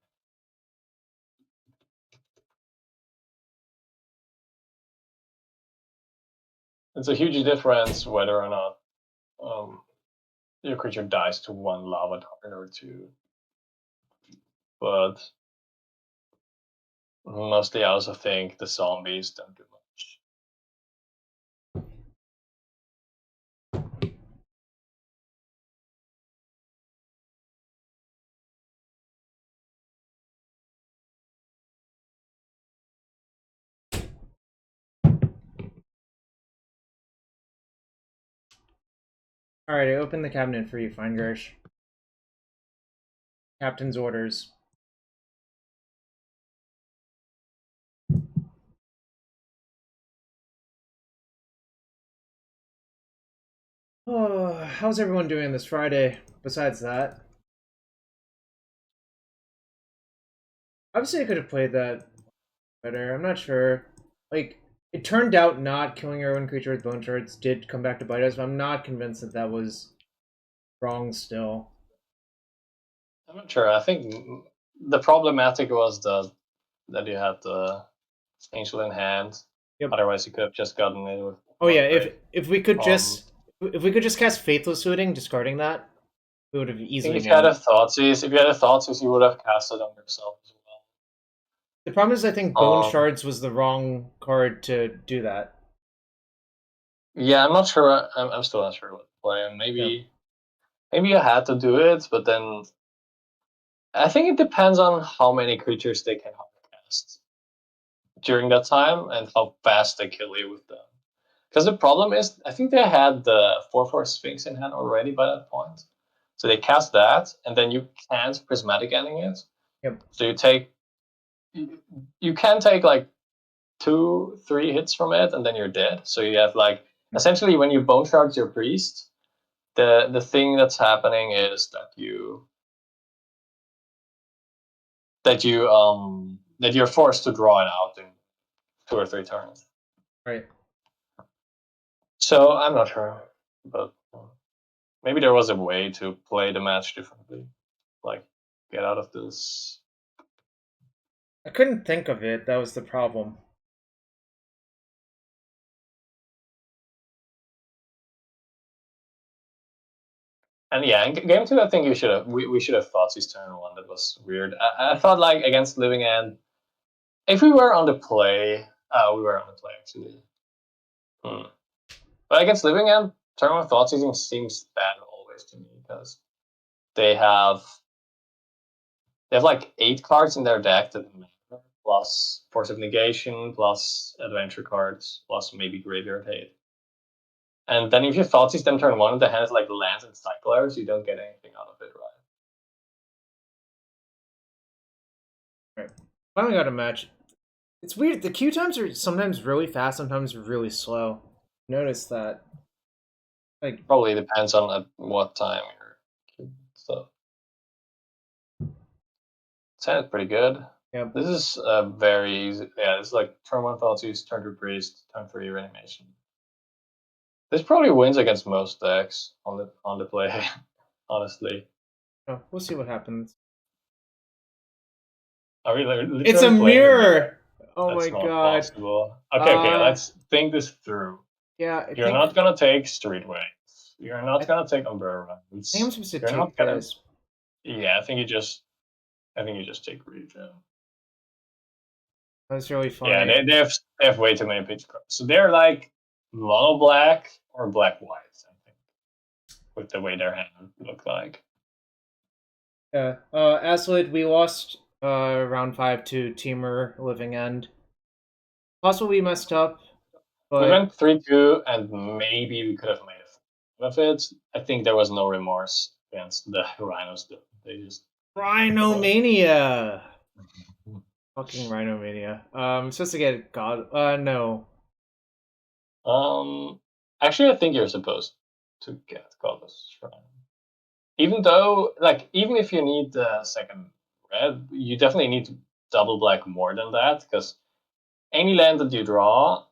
It's a huge difference whether or not your creature dies to 1 lava target or 2. But mostly I also think the zombies don't do much. Alright, I opened the cabinet for you, Fine Gersh. Captain's orders. Oh, how's everyone doing this Friday, besides that? Obviously, I could have played that better. I'm not sure. Like, it turned out not killing your own creature with bone shards did come back to bite us, but I'm not convinced that that was wrong still. I'm not sure. I think the problematic was that you had the angel in hand. Yep. Otherwise, you could have just gotten it with. Oh yeah, if we could just cast Faithless Looting, discarding that, we would have easily. If you had a Thoughtseize, you would have cast it on yourself as well. The problem is, I think Bone Shards was the wrong card to do that. Yeah, I'm not sure. I'm still not sure what to play. Maybe you had to do it, but then I think it depends on how many creatures they can cast during that time and how fast they kill you with them. Because the problem is, I think they had the 4/4 Sphinx in hand already by that point. So they cast that, and then you can't Prismatic Ending it. Yep. So you can take like 2-3 hits from it, and then you're dead. So you have like essentially when you Bone Shards your priest, the thing that's happening is that you're forced to draw it out in 2 or 3 turns. Right. So I'm not sure, but maybe there was a way to play the match differently, like get out of this. I couldn't think of it. That was the problem. And yeah, in game 2, I think we should have Thoughtseize turn 1. That was weird. I thought like against Living End, if we were on the play, we were on the play actually. But against Living End, turn 1 Thoughtseizing seems bad always to me because they have like 8 cards in their deck that matter, plus Force of Negation, plus adventure cards, plus maybe Graveyard Hate. And then if you Thoughtseize them turn 1, the hand is like lands and cyclers, you don't get anything out of it, right? Right. Finally got a match. It's weird. The queue times are sometimes really fast, sometimes really slow. Notice that. Like probably depends on at what time you're. So sounds pretty good. Yeah. This is very easy. Yeah, it's like turn 1 Thoughtseize, turn 2 Priest, turn 3 Reanimation. This probably wins against most decks on the play, honestly. Oh, we'll see what happens. Are we literally it's a mirror! Oh That's my not god. Possible. Okay, let's think this through. Yeah, You're not gonna take Streetways. You're not gonna take Unburial Rites. I'm supposed to You're take not gonna. this. Yeah, I think you just take Regen. That's really funny. Yeah, they have way too many pitch cards. So they're like mono black or black white, I think, with the way their hand look like. Yeah. Aslid, we lost round 5 to Teamer Living End. Possible we messed up. But we went 3-2, and maybe we could have made a of it. I think there was no remorse against the Rhinos. They just Rhinomania. Fucking Rhinomania. I'm supposed to get God. No. Actually, I think you're supposed to get Godless Shrine. Even though, like, even if you need the second red, you definitely need to double black more than that, because any land that you draw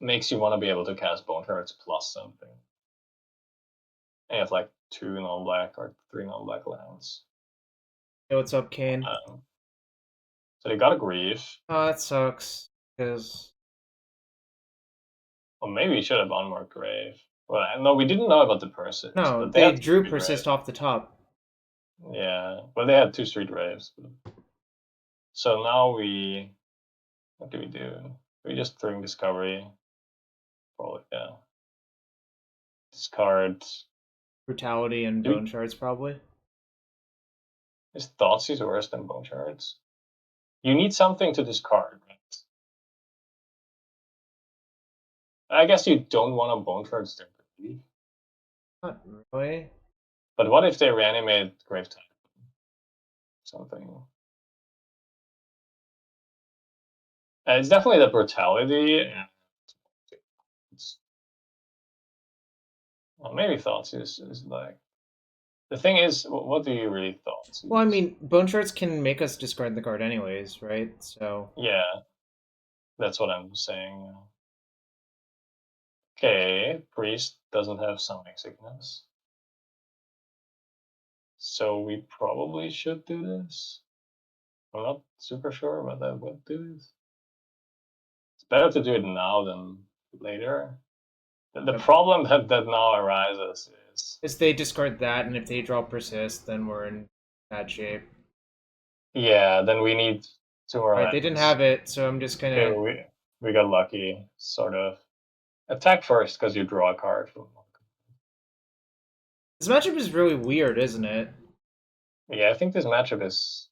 makes you want to be able to cast Bone Shards plus something. And you have like 2 non-black or 3 non-black lands. Hey, what's up, Kane? So they got a Grief. Oh, that sucks. Because... Well, maybe we should have Unmarked Grave. Well, no, we didn't know about the Persist. No, but they drew Persist off the top. Yeah, but they had 2 Street Graves. So now we... What do? We just bring Discovery. Probably, yeah. Discard. Brutality and Bone Shards, probably. Is Thoughtseize worse than Bone Shards? You need something to discard, right? I guess you don't want a Bone Shards Temporary. Not really. But what if they reanimate Grave Type? Something. It's definitely the Brutality. And well, maybe Thoughtseize is like... The thing is, what do you really thought? Well, I mean, Bone Shards can make us discard the card anyways, right? So... Yeah. That's what I'm saying. Okay, Priest doesn't have Summoning Sickness. So we probably should do this. I'm not super sure, but I would do this. It's better to do it now than later. The problem that now arises is they discard that, and if they draw Persist, then we're in bad shape. Yeah, then we need 2 more lands. They didn't have it, so I'm just gonna... Okay, we got lucky, sort of. Attack first, because you draw a card. This matchup is really weird, isn't it? Yeah, I think this matchup is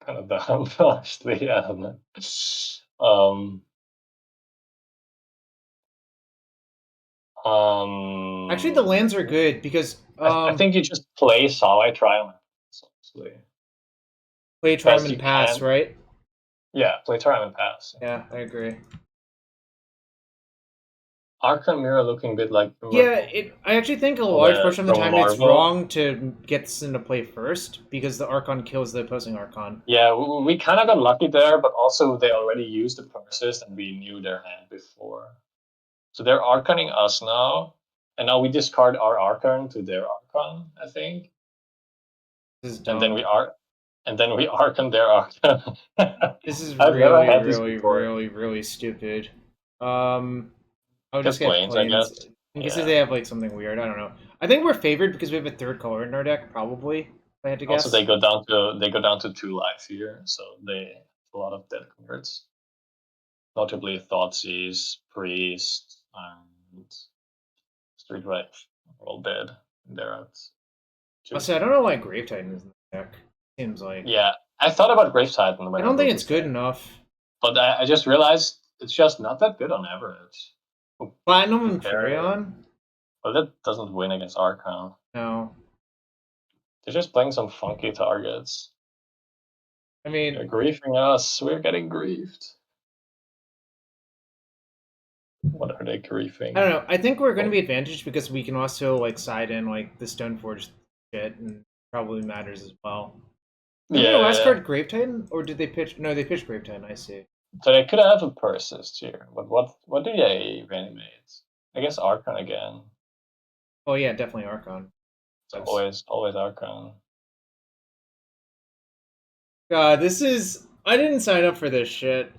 kind of dumb, honestly. I don't know. Actually, the lands are good, because... I think you just play Sawai Triumph, honestly. Play Triumph and Pass, right? Yeah, play Triumph and Pass. Yeah, I agree. Archon Mirror looking a bit like... Yeah, I actually think a large portion of the time it's wrong to get this into play first, because the Archon kills the opposing Archon. Yeah, we kind of got lucky there, but also they already used the Persist and we knew their hand before. So they're Archoning us now, and now we discard our Archon to their Archon, I think. This is dumb. And then we Archon their Archon. This is really stupid. I'll just get Plains, I guess. In case they have like something weird, I don't know. I think we're favored because we have a 3rd color in our deck, probably. If I had to guess. Also, they go down to 2 life here, so they have a lot of dead cards. Notably, Thoughtseize, Priest, and Street Right are all dead. They're out. Also, I don't know why Grave Titan is in the deck. Seems like... Yeah, I thought about Grave Titan. I don't think it's good enough. But I just realized it's just not that good on average. Platinum and Furion? Well, that doesn't win against Archon. No. They're just playing some funky targets. I mean... They're griefing us. We're getting griefed. What are they griefing? I don't know. I think we're going to be advantaged because we can also like side in like the Stoneforge shit, and probably matters as well. Yeah. Last card Grave Titan, or did they pitch? No, they pitched Grave Titan. I see. So they could have a Persist here, but what do they reanimate? I guess Archon again. Oh yeah, definitely Archon. Always Archon. God, this is... I didn't sign up for this shit.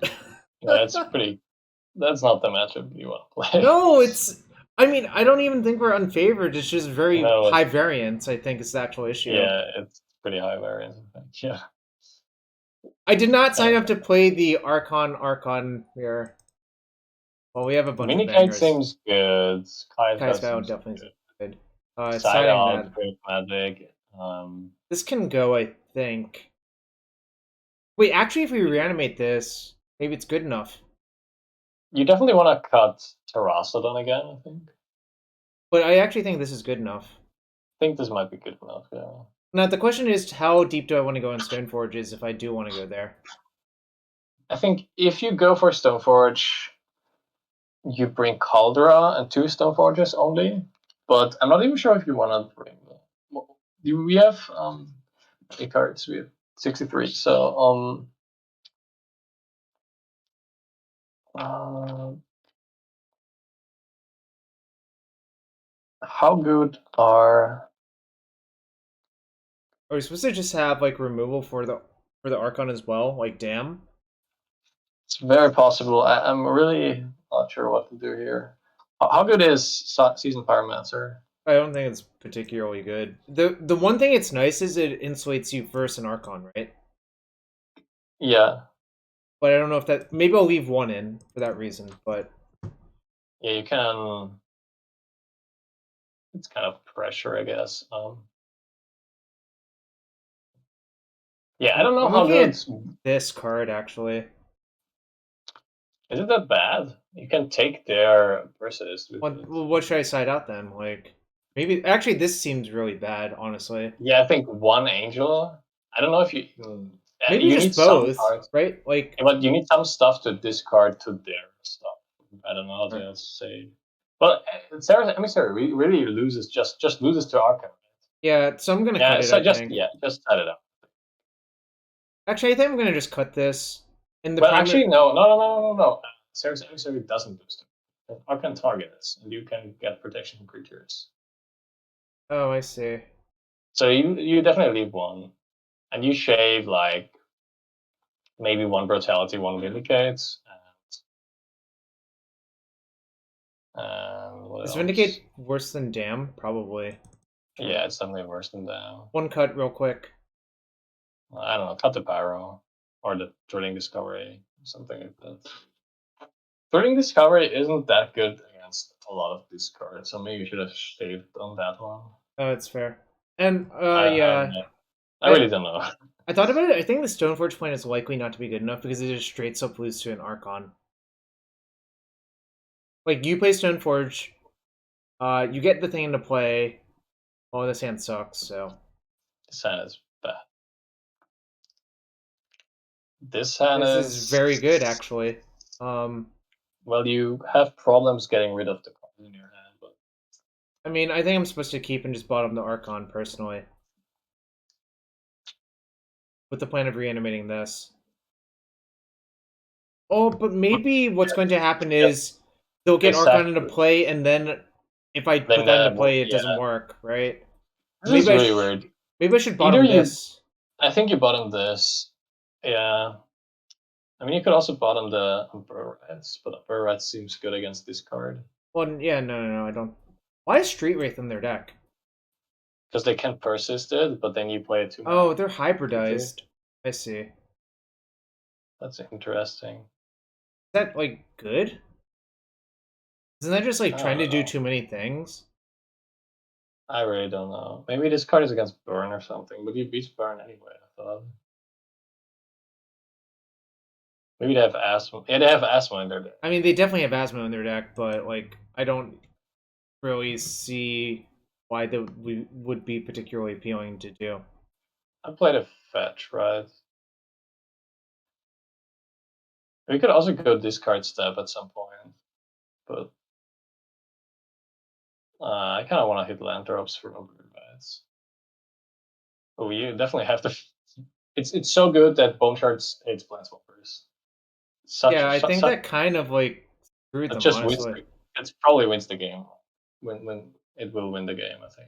Yeah, it's pretty... That's not the matchup you want to play. No, it's... I mean, I don't even think we're unfavored. It's just very high variance, I think, is the actual issue. Yeah, it's pretty high variance, I think. Yeah. I did not sign up to play the Archon here. Well, we have a bunch of bangers. Minikite seems good. Kai's definitely seems good. Side out, Great Magic. This can go, I think. Wait, actually, if we reanimate this, maybe it's good enough. You definitely want to cut Terrasodon again, I think. But I actually think this is good enough. I think this might be good enough, yeah. Now, the question is, how deep do I want to go in Stoneforges if I do want to go there? I think if you go for Stoneforge, you bring Caldera and 2 Stoneforges only. But I'm not even sure if you want to bring them. We have the cards. We have 63. So how good are? Are we supposed to just have like removal for the Archon as well? Like damn? It's very possible. I'm really not sure what to do here. How good is Seasoned Pyromancer? I don't think it's particularly good. The one thing it's nice is it insulates you first an Archon, right? Yeah, But I don't know if that maybe I'll leave one in for that reason, but yeah, you can. It's kind of pressure, I guess. Yeah, I don't know I'm how looking good. at this card actually. Is it that bad? You can take their Persist with it. What should I side out then? Like maybe actually this seems really bad, honestly. Yeah, I think one Angel. I don't know if you. Maybe You need just some both, cards, right? Like but you need some stuff to discard to their stuff. I don't know how to say. But Serra's Emissary really loses just loses to Arkham. yeah, so I'm gonna Yeah, cut it, so I think. just set it up. Actually, I think I'm gonna just cut this. In the Well, primary. actually, no. Serra's Emissary doesn't boost it. Arkham targets, and you can get protection from creatures. Oh, I see. So you definitely leave one, and you shave like maybe one brutality, one vindicates, and what Is else? Vindicate worse than Damn? Probably. Yeah, it's definitely worse than that. One cut real quick. I don't know, cut the pyro or the thrilling discovery, something like that. Thrilling discovery isn't that good against a lot of these cards, so maybe you should have shaved on that one. Oh, it's fair. And I don't yeah, know. I I really don't know. I thought about it. I think the Stoneforge plan is likely not to be good enough because it just straight up lose to an Archon. Like you play Stoneforge, you get the thing into play. Oh, this hand sucks. So This hand is bad. This hand this is very good, is actually. well, you have problems getting rid of the cards in your hand, but I mean, I think I'm supposed to keep and just bottom the Archon personally, with the plan of reanimating this. Oh, but maybe what's going to happen yeah, is they'll get Archon into exactly. play, and then if I put Then that into play, it yeah, doesn't work, right? this is really weird. Maybe I should Either bottom you, this. I think you bottom this. Yeah, I mean you could also bottom the Unburial Rites, but Unburial Rites seems good against this card Well, yeah, no, I don't. Why is Street Wraith in their deck? because they can persist it, but then you play it 2 mana. Oh, they're hybridized. I see. Is That's interesting. that like good? Isn't that just like I trying don't to do know. too many things? I really don't know. Maybe this card is against Burn or something, but you beat Burn anyway. I thought. Maybe they have Asthma. Yeah, they have Asthma in their deck. I mean, they definitely have Asmo in their deck, but like, I don't really see why that would be particularly appealing to do. I played a fetch, right? We could also go discard step at some point, but I kind of want to hit land drops for Unburial Rites. Oh, you definitely have to. It's so good that Bone Shards hates Planeswalkers. Yeah, I think Such that kind of like screwed it them, just wins. honestly. It probably wins the game. When it will win the game, I think.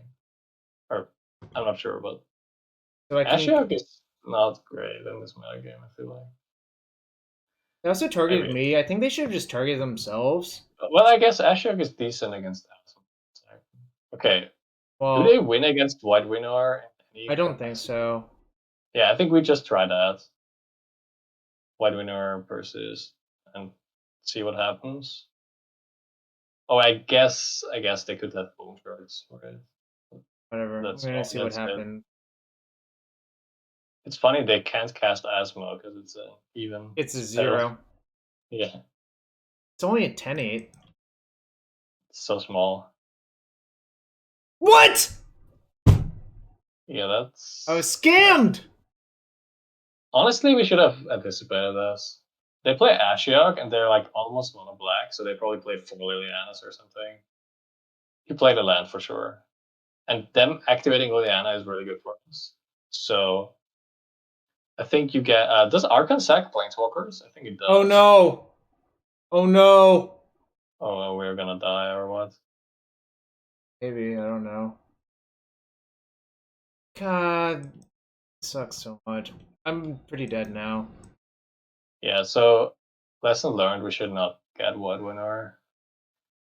Or I'm not sure, but So I can. Ashiok is not great in this meta game. I feel like They also targeted maybe. me. I think they should have just targeted themselves. Well, I guess Ashiok is decent against Asmon. Okay, do they Well, win against White Winnow? I don't think so. Yeah, I think we just try that. White Winnow Persist and see what happens. Oh, I guess they could have bone shards for it. Whatever. I'm That's gonna all. see what That's it. happens. It's funny they can't cast Asmo because it's a even. It's a Error. 0. Yeah, It's only a 10-8. it's so small. What? Yeah, that's. I was scammed! Honestly, we should have anticipated this. They play Ashiok and they're like almost mono black, so they probably play 4 Lilianas or something. You play the land for sure. And them activating Liliana is really good for us. So I think you get. Does Archon sack Planeswalkers? I think it does. Oh no! Oh no! Oh, we're gonna die or what? Maybe, I don't know. God, sucks so much. I'm pretty dead now. Yeah, so lesson learned, we should not get White Winner.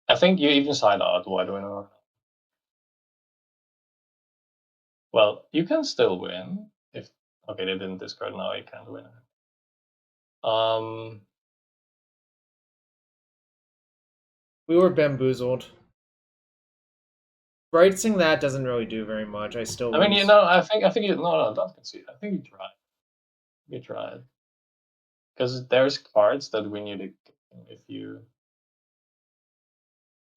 I think you even side out White Winner. Well, you can still win. If okay, they didn't discard now, you can't win. We were bamboozled. Brightsing that doesn't really do very much. I still I mean, lose. I think you don't concede. I think you tried. You tried. Because there's cards that win you the game if you.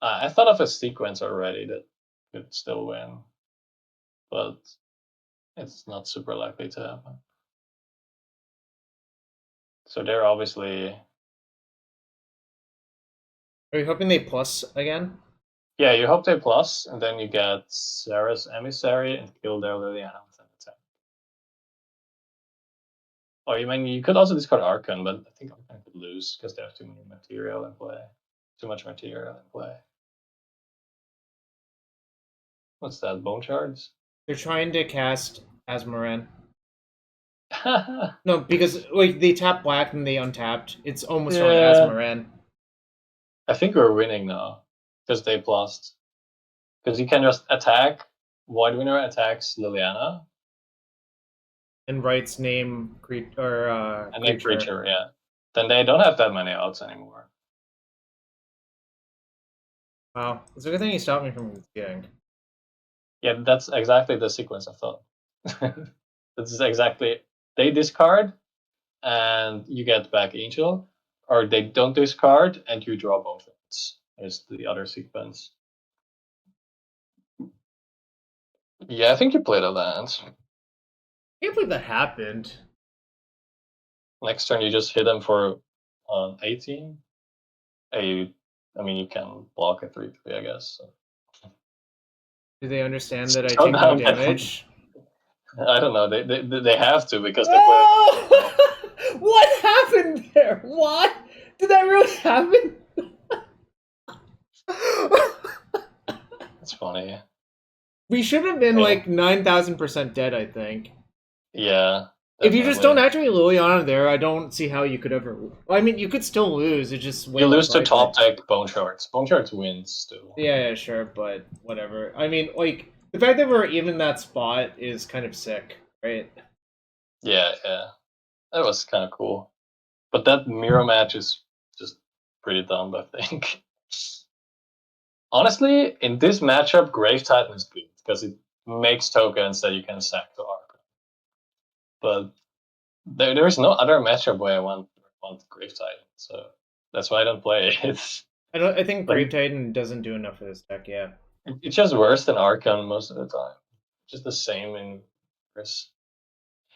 I thought of a sequence already that could still win, but it's not super likely to happen. So they're obviously. Are you hoping they plus again? Yeah, you hope they plus, and then you get Serra's Emissary and kill their Liliana with an attack. Oh, you mean you could also discard Archon, but I think Archon could lose because they have too many material in play. Too much material in play. What's that? Bone shards? They're trying to cast Asmoran. Yeah, No, because like they tap black and they untapped. It's almost only Asmoran. I think we're winning now because they plussed. Because you can just attack. White Winner attacks Liliana. And writes name creature. And then creature, yeah. Then they don't have that many outs anymore. Wow, it's a good thing you stopped me from getting. Yeah, that's exactly the sequence I thought. This is exactly they discard and you get back Angel, or they don't discard and you draw both ends. Is the other sequence. Yeah, I think you played a land. I can't believe that happened. Next turn you just hit them for 18. I mean, you can block a 3/3, I guess. So. Do they understand that I So take no damage? I don't know. They have to because they play. Oh! What happened there? What? Did that really happen? It's funny. We should have been like 9,000% dead, I think. Yeah. If you just don't actually Liliana there, I don't see how you could ever. I mean, you could still lose. It just you lose to top deck Bone Shards. Bone Shards wins still. Yeah, sure, but whatever. I mean, like the fact that we're even that spot is kind of sick, right? Yeah, that was kind of cool. But that mirror match is just pretty dumb, I think. Honestly, in this matchup, Grave Titan is good because it makes tokens that you can sack to Archon. But there is no other matchup where I want Grave Titan, so that's why I don't play it. I think Grave Titan doesn't do enough for this deck. Yeah, it's just worse than Archon most of the time. Just the same in Chris.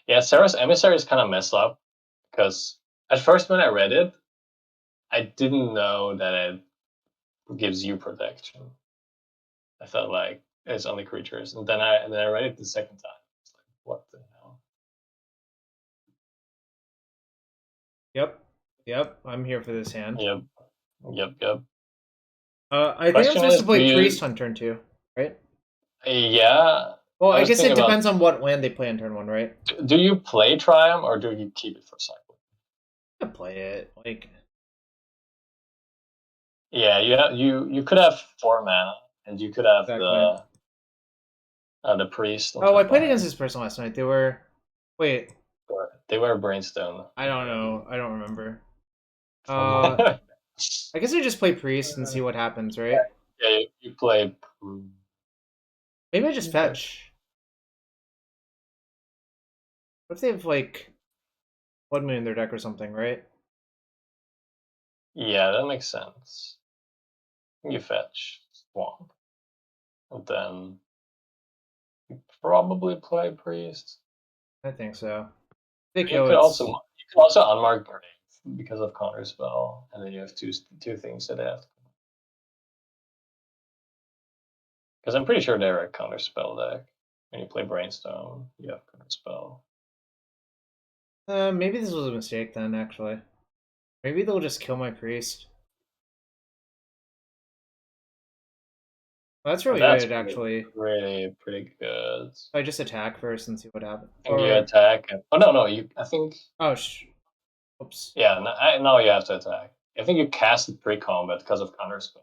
Yeah, Serra's Emissary is kind of messed up because at first when I read it, I didn't know that it gives you protection. I felt like it's only creatures, and then I read it the second time. It's like, what the hell? Yep. I'm here for this hand. Yep. I think I'm supposed to play Priest on turn 2, right? Yeah. Well, I guess it depends on what land they play on turn 1, right? Do you play Triumph or do you keep it for cycle? I play it like. Yeah, you could have 4 mana, and you could have the Priest. Oh, I played against this person last night. They were. Wait. They were Brainstone. I don't know. I don't remember. I guess I just play Priest and see what happens, right? Yeah, you play. Maybe I just fetch. What if they have like Blood Moon in their deck or something, right? Yeah, that makes sense. You fetch Swamp, and then you probably play Priest. I think so. You could also Unmarked Grave because of Counterspell, and then you have two things that they have. Because I'm pretty sure they're a Counterspell deck. When you play Brainstorm, you have Counterspell. Maybe this was a mistake then, actually. Maybe they'll just kill my priest. Well, that's really That's good, actually. really pretty good. I just attack first and see what happens. I think you attack. Oh no, you. I think. Oh, oops. Yeah, no, you have to attack. I think you cast it pre-combat because of counterspell,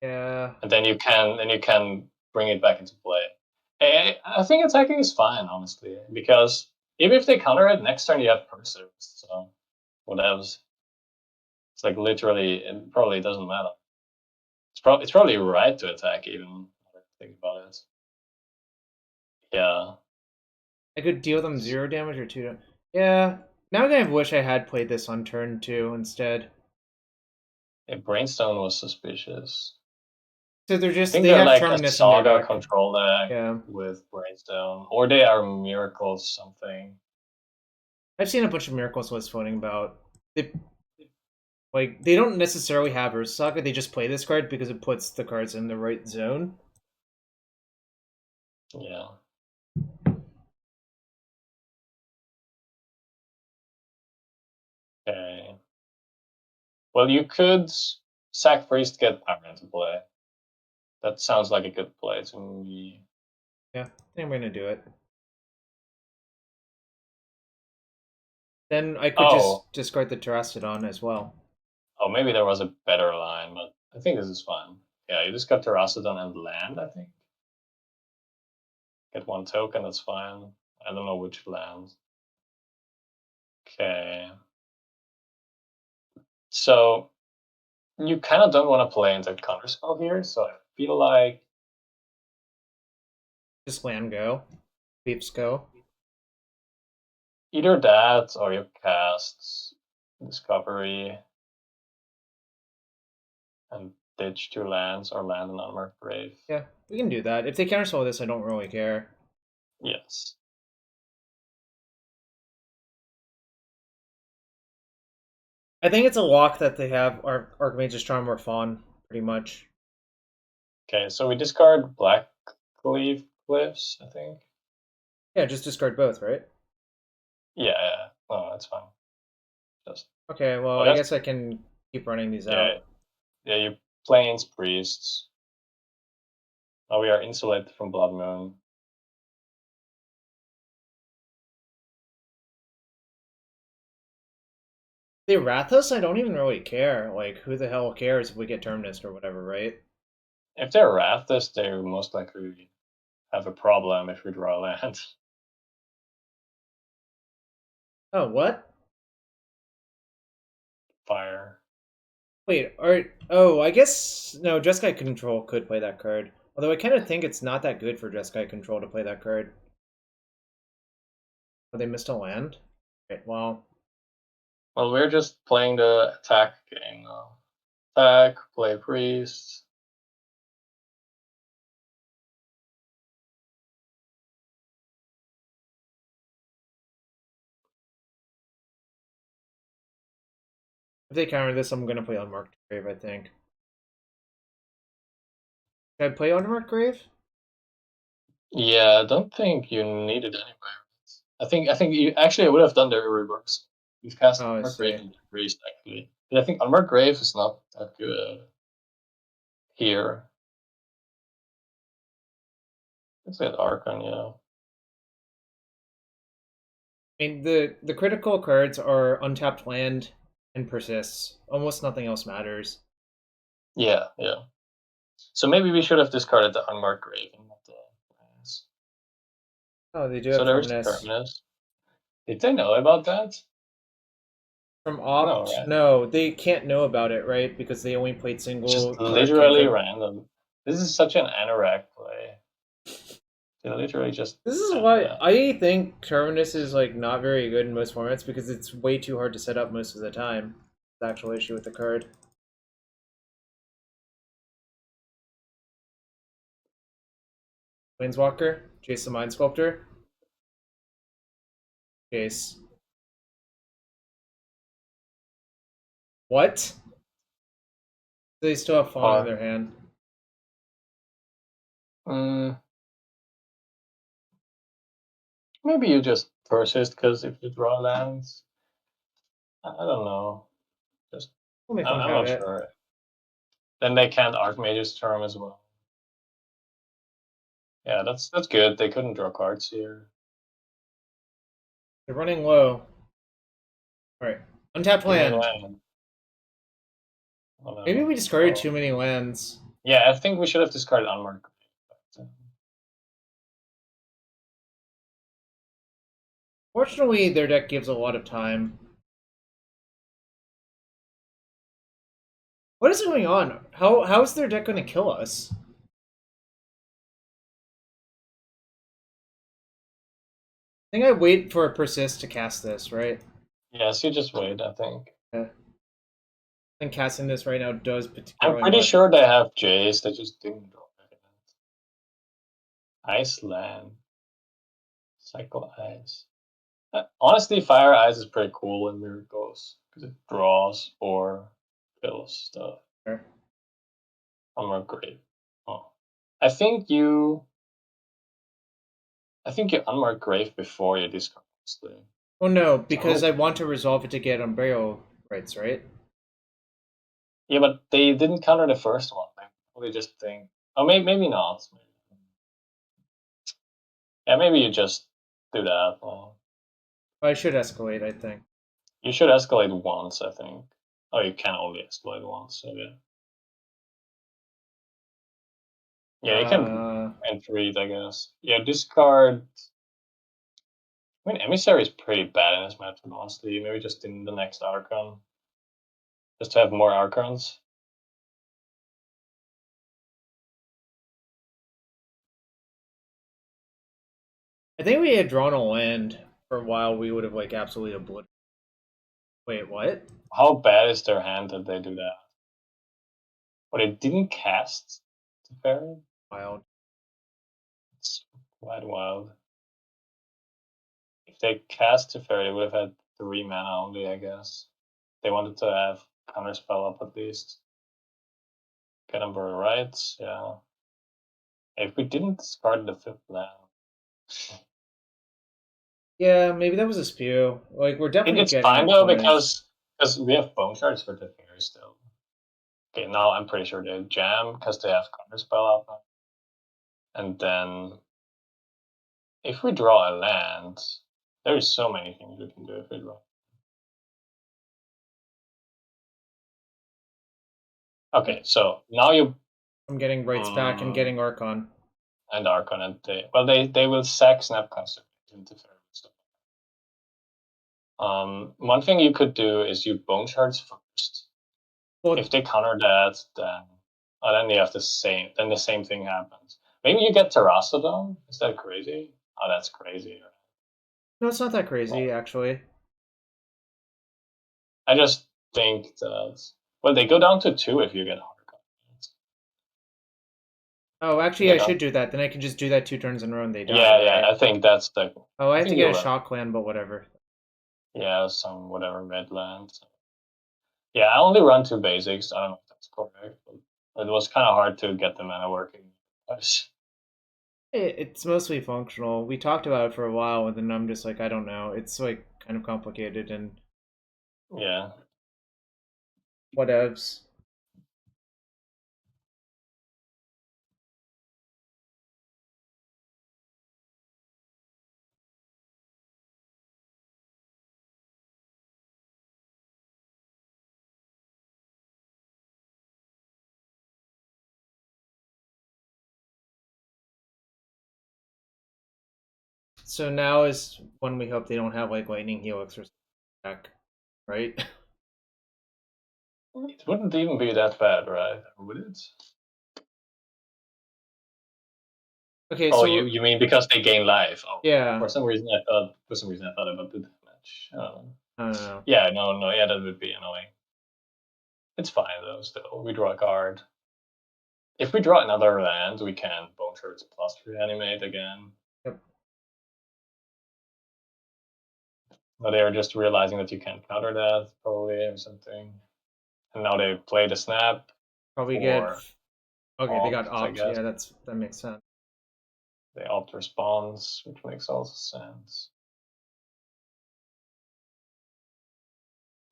Yeah. and then you can bring it back into play. I think attacking is fine, honestly, because even if they counter it, next turn you have Persist, so whatevs. It's like literally, it probably doesn't matter. It's probably right to attack, even. Now that I think about it. Yeah. I could deal them 0 damage or 2 damage. Yeah. Now I kind of wish I had played this on turn 2 instead. Brainstone was suspicious. So they're I just, think they they're have like a Terminus in their Saga deck. control deck Yeah. with Brainstone, or they are Miracles something. I've seen a bunch of Miracles lists floating about. They don't necessarily have Earth Saga, they just play this card because it puts the cards in the right zone. Yeah. Okay. Well, you could sack Priest, get Power into play. That sounds like a good play to me. Yeah, I think I'm going to do it. Then I could just discard the Terrastodon as well. Oh, maybe there was a better line, but I think this is fine. Yeah, you just got Terrastodon and land, I think. Get 1 token, that's fine. I don't know which land. Okay. So you kind of don't want to play into counterspell here, so I feel like Just land go. Beeps go. either that or you cast Discovery and ditch 2 lands or land an Unmarked Grave. Yeah, we can do that. If they counterspell this, I don't really care. Yes. I think it's a lock that they have Archmage's Charm or Fawn, pretty much. Okay, so we discard Black Cleave Cliffs, I think. Yeah, just discard both, right? Yeah. Oh, that's fine. Just Okay, well, I guess I can keep running these out. Yeah, you Plains Priests. Now we are insulated from Blood Moon. They Wrath us, I don't even really care. Like, who the hell cares if we get Terminus or whatever, right? If they're Wrathus, they most likely have a problem if we draw a land. Oh, what? Fire. Wait, oh, I guess no. Jeskai Control could play that card. Although I kind of think it's not that good for Jeskai Control to play that card. Oh, they missed a land. Okay, well, Well, we're just playing the attack game now. Attack, play priest. if they counter this, I'm gonna play Unmarked Grave. I think. Can I play Unmarked Grave? Yeah, I don't think you need it anyway. I think you actually would have done the reverse. You've cast Oh, I Unmarked Grave see. into priest actually. But I think Unmarked Grave is not that good here. Let's get Archon, yeah. I mean, the critical cards are Untapped Land and Persists. Almost nothing else matters. Yeah. So maybe we should have discarded the Unmarked Grave and not the lands. Oh, they do So have there's Terminus. Terminus. Did they know about that? From No, Opt, right? no, they can't know about it, right? Because they only played single Just card literally cantrip. random. This is such an anorak play. They literally just. This is why I think Terminus is like not very good in most formats because it's way too hard to set up most of the time. The actual issue with the card. Planeswalker, Chase the Mind Sculptor. Chase. What? They still have Fawn in their hand. Mm, Maybe you just persist because if you draw lands, I don't know. Just Let me think I'm about not it. sure. Then they can't Archmage's term as well. Yeah, that's good. They couldn't draw cards here. They're running low. Alright. Untapped Give me a land. land. Oh, no. Maybe we discarded Oh. too many lands. Yeah, I think we should have discarded Unmarked Grave. Fortunately, their deck gives a lot of time. What is going on? How is their deck going to kill us? I think I wait for a Persist to cast this, right? Yes, you just wait, I think. Yeah. I think casting this right now does I'm particularly pretty much. sure they have Jays, they just didn't draw it. Iceland. Cycle Ice. Honestly, Fire Ice is pretty cool in Miracles because it draws or kills stuff. Sure. Unmarked Grave. Oh. I think you Unmarked Grave before you discard this thing. Oh no, because I want to resolve it to get Unburial Rites, right? Yeah, but they didn't counter the first one. They probably just think, oh, maybe not. Yeah, maybe you just do that. I should escalate, I think. You should escalate once, I think. Oh, you can only escalate once, so yeah. Yeah, you can entreat, I guess. Yeah, discard. I mean, Emissary is pretty bad in this matchup, honestly. Maybe just in the next Archon. Just to have more Archons. I think we had drawn a land for a while. We would have like absolutely obliterated. Wait, what? How bad is their hand that they do that? But they didn't cast Teferi? Wild. It's quite wild. If they cast Teferi, they would have had 3 mana only, I guess. They wanted to have counterspell up at least. Get Unburial Rites, yeah. If we didn't discard the 5th land. Yeah, maybe that was a spew. Like we're definitely It's getting fine though opponents. because we have bone shards for Teferi still. Okay, now I'm pretty sure they jam because they have counterspell up. And then if we draw a land, there's so many things we can do if we draw. Okay, so now you I'm getting rights back and getting Archon. and Archon and they will sack Snap Consternation to fair stuff. One thing you could do is you bone shards first. Well, if they counter that, then you have the same thing happens. Maybe you get Terrastodon. Is that crazy? Oh, that's crazy. no, it's not that crazy actually. I just think that they go down to 2 if you get Archon. Oh, actually, I should do that. Then I can just do that 2 turns in a row and they die. Yeah, right? I think that's the. Oh, I have to get a shock land, but whatever. Yeah, some whatever midland. Yeah, I only run 2 basics. I don't know if that's correct, but it was kind of hard to get the mana working. It's mostly functional. We talked about it for a while, and then I'm just like, I don't know. It's like kind of complicated and yeah. whatevs. So now is when we hope they don't have like lightning helix or back, right? It wouldn't even be that bad, right? Would it? Okay, Oh, so you mean because they gain life? Oh, yeah. For some reason, I thought about the damage. I don't know. Yeah, no, yeah, that would be annoying. It's fine though. Still, we draw a card. If we draw another land, we can Bone Shards plus Reanimate again. Yep. But they are just realizing that you can't counter that, probably, or something. And now they play the snap. Probably get. Okay, they got I opt. guess. Yeah, that makes sense. They opt response, which makes also sense.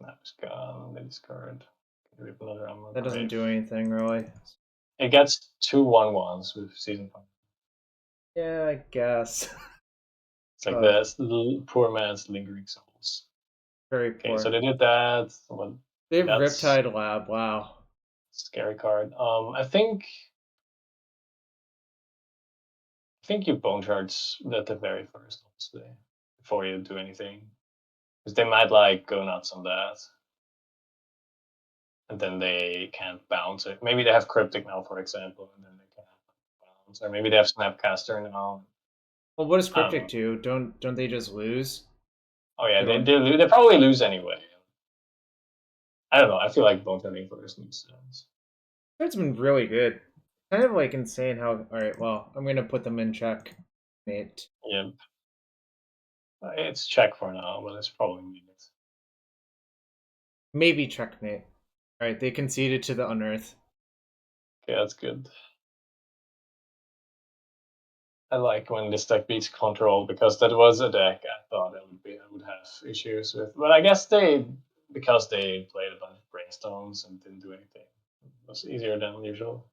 That was gone. They discard. That doesn't do anything really. It gets 2/1/1s with season 5. Yeah, I guess. It's like this poor man's lingering souls. Very Okay, poor. so they did that. Well, they have that's Riptide Lab. Wow. Scary card. I think you bone charge at the very first, honestly, before you do anything, because they might like go nuts on that, and then they can't bounce it. Maybe they have Cryptic now, for example, and then they can't bounce, or maybe they have Snapcaster now. Well, what does Cryptic do? Don't they just lose? Oh yeah, they probably lose anyway. I don't know. I feel like bone charging first makes sense. It's been really good. Kind of like insane how. All right, well, I'm gonna put them in check, mate. Yeah, it's check for now, but it's probably needed. Maybe checkmate. All right, they conceded to the Unearth. Okay, that's good. I like when this deck beats control, because that was a deck I thought I would have issues with. But I guess because they played a bunch of Brainstones and didn't do anything, it was easier than usual.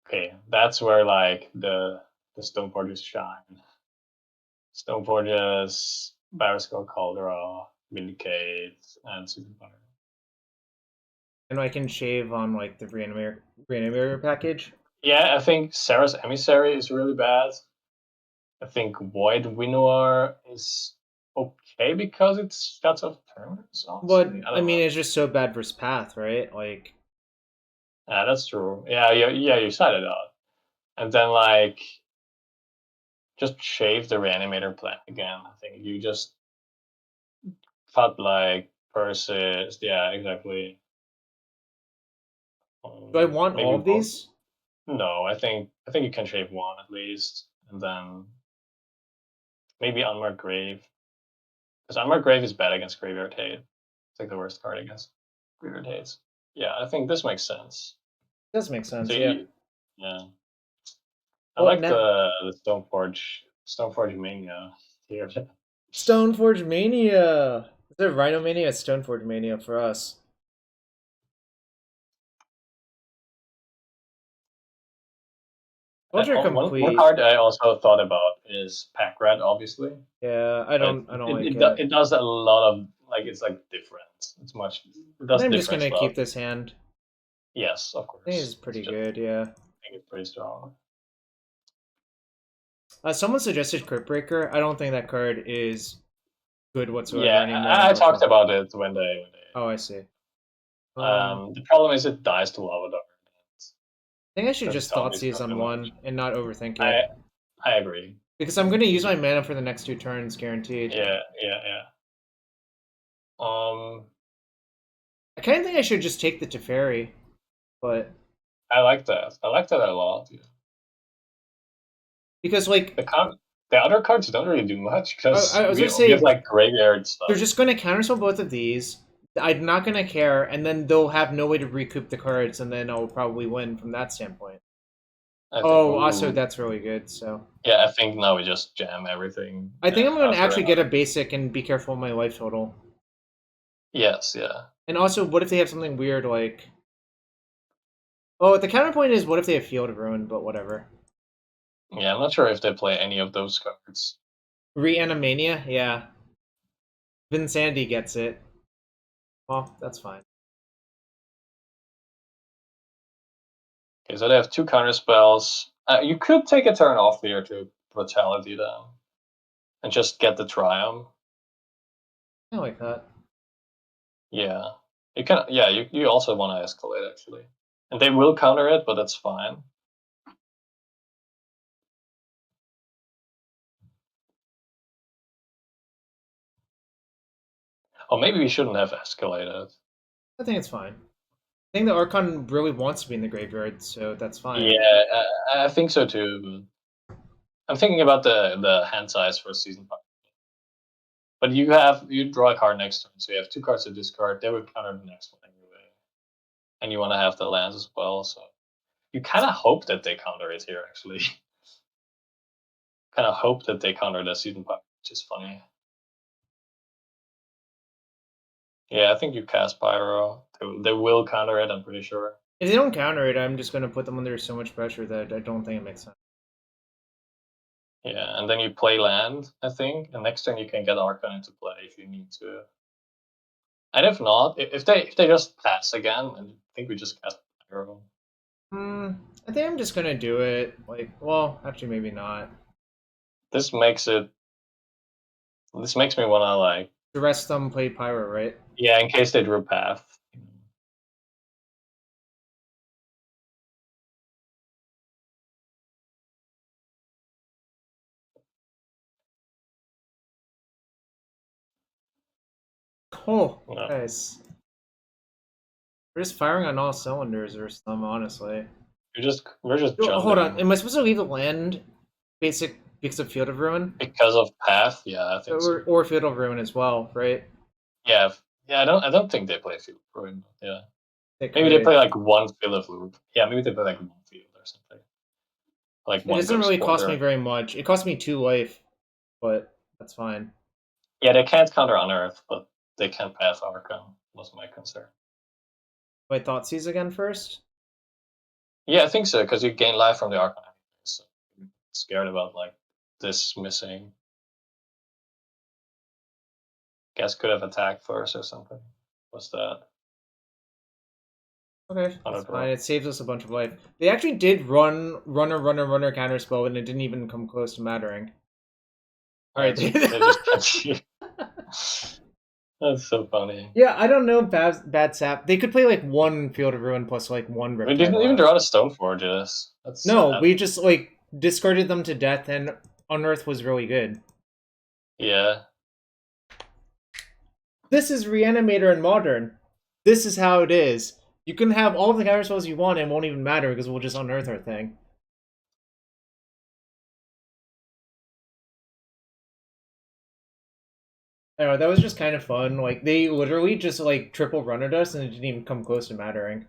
Okay, that's where like the Stoneforges shine. Stoneforges, Barrascal Caldera, Vindicate, and Superfire. And I can shave on like the Reanimator package. Yeah, I think Serra's Emissary is really bad. I think Void Winnower is okay because it shuts off turns. But I mean, it's just so bad versus Path, right? Like, yeah, that's true. Yeah, you said it out, and then like just shave the Reanimator plan again. I think you just cut like Persist. Yeah, exactly. do I want all of these? No, I think you can shave one at least, and then maybe Unmarked Grave, because Unmarked Grave is bad against Graveyard Hate. It's like the worst card against Graveyard Hates. Yeah, I think this makes sense. It does make sense, So yeah. Yeah. I like the Stoneforge Mania here. Stoneforge Mania! Is it Rhino Mania? It's Stoneforge Mania for us. Ultra Complete. One card I also thought about is Pack Rat, obviously. Yeah, I don't like it. It does a lot of like it's like different. It's much. It does I'm just gonna keep this hand. Yes, of course. I think it's pretty good, yeah. I think it's pretty strong. Someone suggested Crypt Breaker. I don't think that card is good whatsoever anymore. I talked about it when they. Oh, I see. The problem is it dies to Lava Dart. I think I should just Thoughtseize on one and not overthink it. I agree. Because I'm going to use my mana for the next 2 turns, guaranteed. Yeah. I kind of think I should just take the Teferi, but I like that. I like that a lot. Yeah. Because like the other cards don't really do much because I was gonna say, we have like graveyard stuff. They're just going to counterspell both of these. I'm not going to care, and then they'll have no way to recoup the cards, and then I'll probably win from that standpoint. Also, that's really good. So yeah, I think now we just jam everything. I think I'm going to actually get a basic and be careful of my life total. Yes, yeah. And also, what if they have something weird like? Oh, the counterpoint is, what if they have Field of Ruin? But whatever. Yeah, I'm not sure if they play any of those cards. Reanimania, yeah. Vinsanity gets it. Well, that's fine. Okay, so they have 2 counter spells. You could take a turn off here to Brutality them, and just get the Triumph. I like that. Yeah, you can. Yeah, you also want to escalate actually, and they will counter it, but that's fine. Oh, maybe we shouldn't have escalated. I think it's fine. I think the Archon really wants to be in the graveyard, so that's fine. Yeah, I think so too. I'm thinking about the hand size for season 5. But you draw a card next turn, so you have 2 cards to discard. They would counter the next one anyway, and you want to have the lands as well. So you kind of hope that they counter it here, actually. kind of hope that they counter the Season Pyro, which is funny. Yeah, I think you cast Pyro. They will counter it, I'm pretty sure. If they don't counter it, I'm just going to put them under so much pressure that I don't think it makes sense. Yeah, and then you play land, I think, and next turn you can get Archon into play if you need to. And if not, if they just pass again, I think we just cast Pyro. I think I'm just going to do it. Like, well, actually, maybe not. This makes me want to, like... The rest of them play Pyro, right? Yeah, in case they drew Path. Oh, No. nice. We're just firing on all cylinders or some, honestly. We're just jumping. Hold on, am I supposed to leave the land basic because of Field of Ruin? Because of Path, yeah, I think so. Or Field of Ruin as well, right? Yeah, I don't think they play Field of Ruin. Yeah, Maybe they play like one Field of Ruin. Yeah, maybe they play like one field or something. Like it doesn't really cost me very much. It cost me 2 life, but that's fine. Yeah, they can't counter Unearth, but they can pass Archon. Was my concern. Wait, Thoughtseize again first? Yeah, I think so, because you gain life from the Archon. So I'm scared about like this missing. Guess could have attacked first or something. What's that? Okay, that's fine. It saves us a bunch of life. They actually did runner counterspell, and it didn't even come close to mattering. Alright, they just catch you. That's so funny. Yeah, I don't know bad sap. They could play like one Field of Ruin plus like one Riptide. We didn't even draw the Stoneforges. That's no, sad. we just like discarded them to death, and Unearth was really good. Yeah. This is Reanimator in Modern. This is how it is. You can have all the counterspells you want and it won't even matter because we'll just unearth our thing. Anyway, that was just kind of fun. Like, they literally just, like, triple runnered us and it didn't even come close to mattering.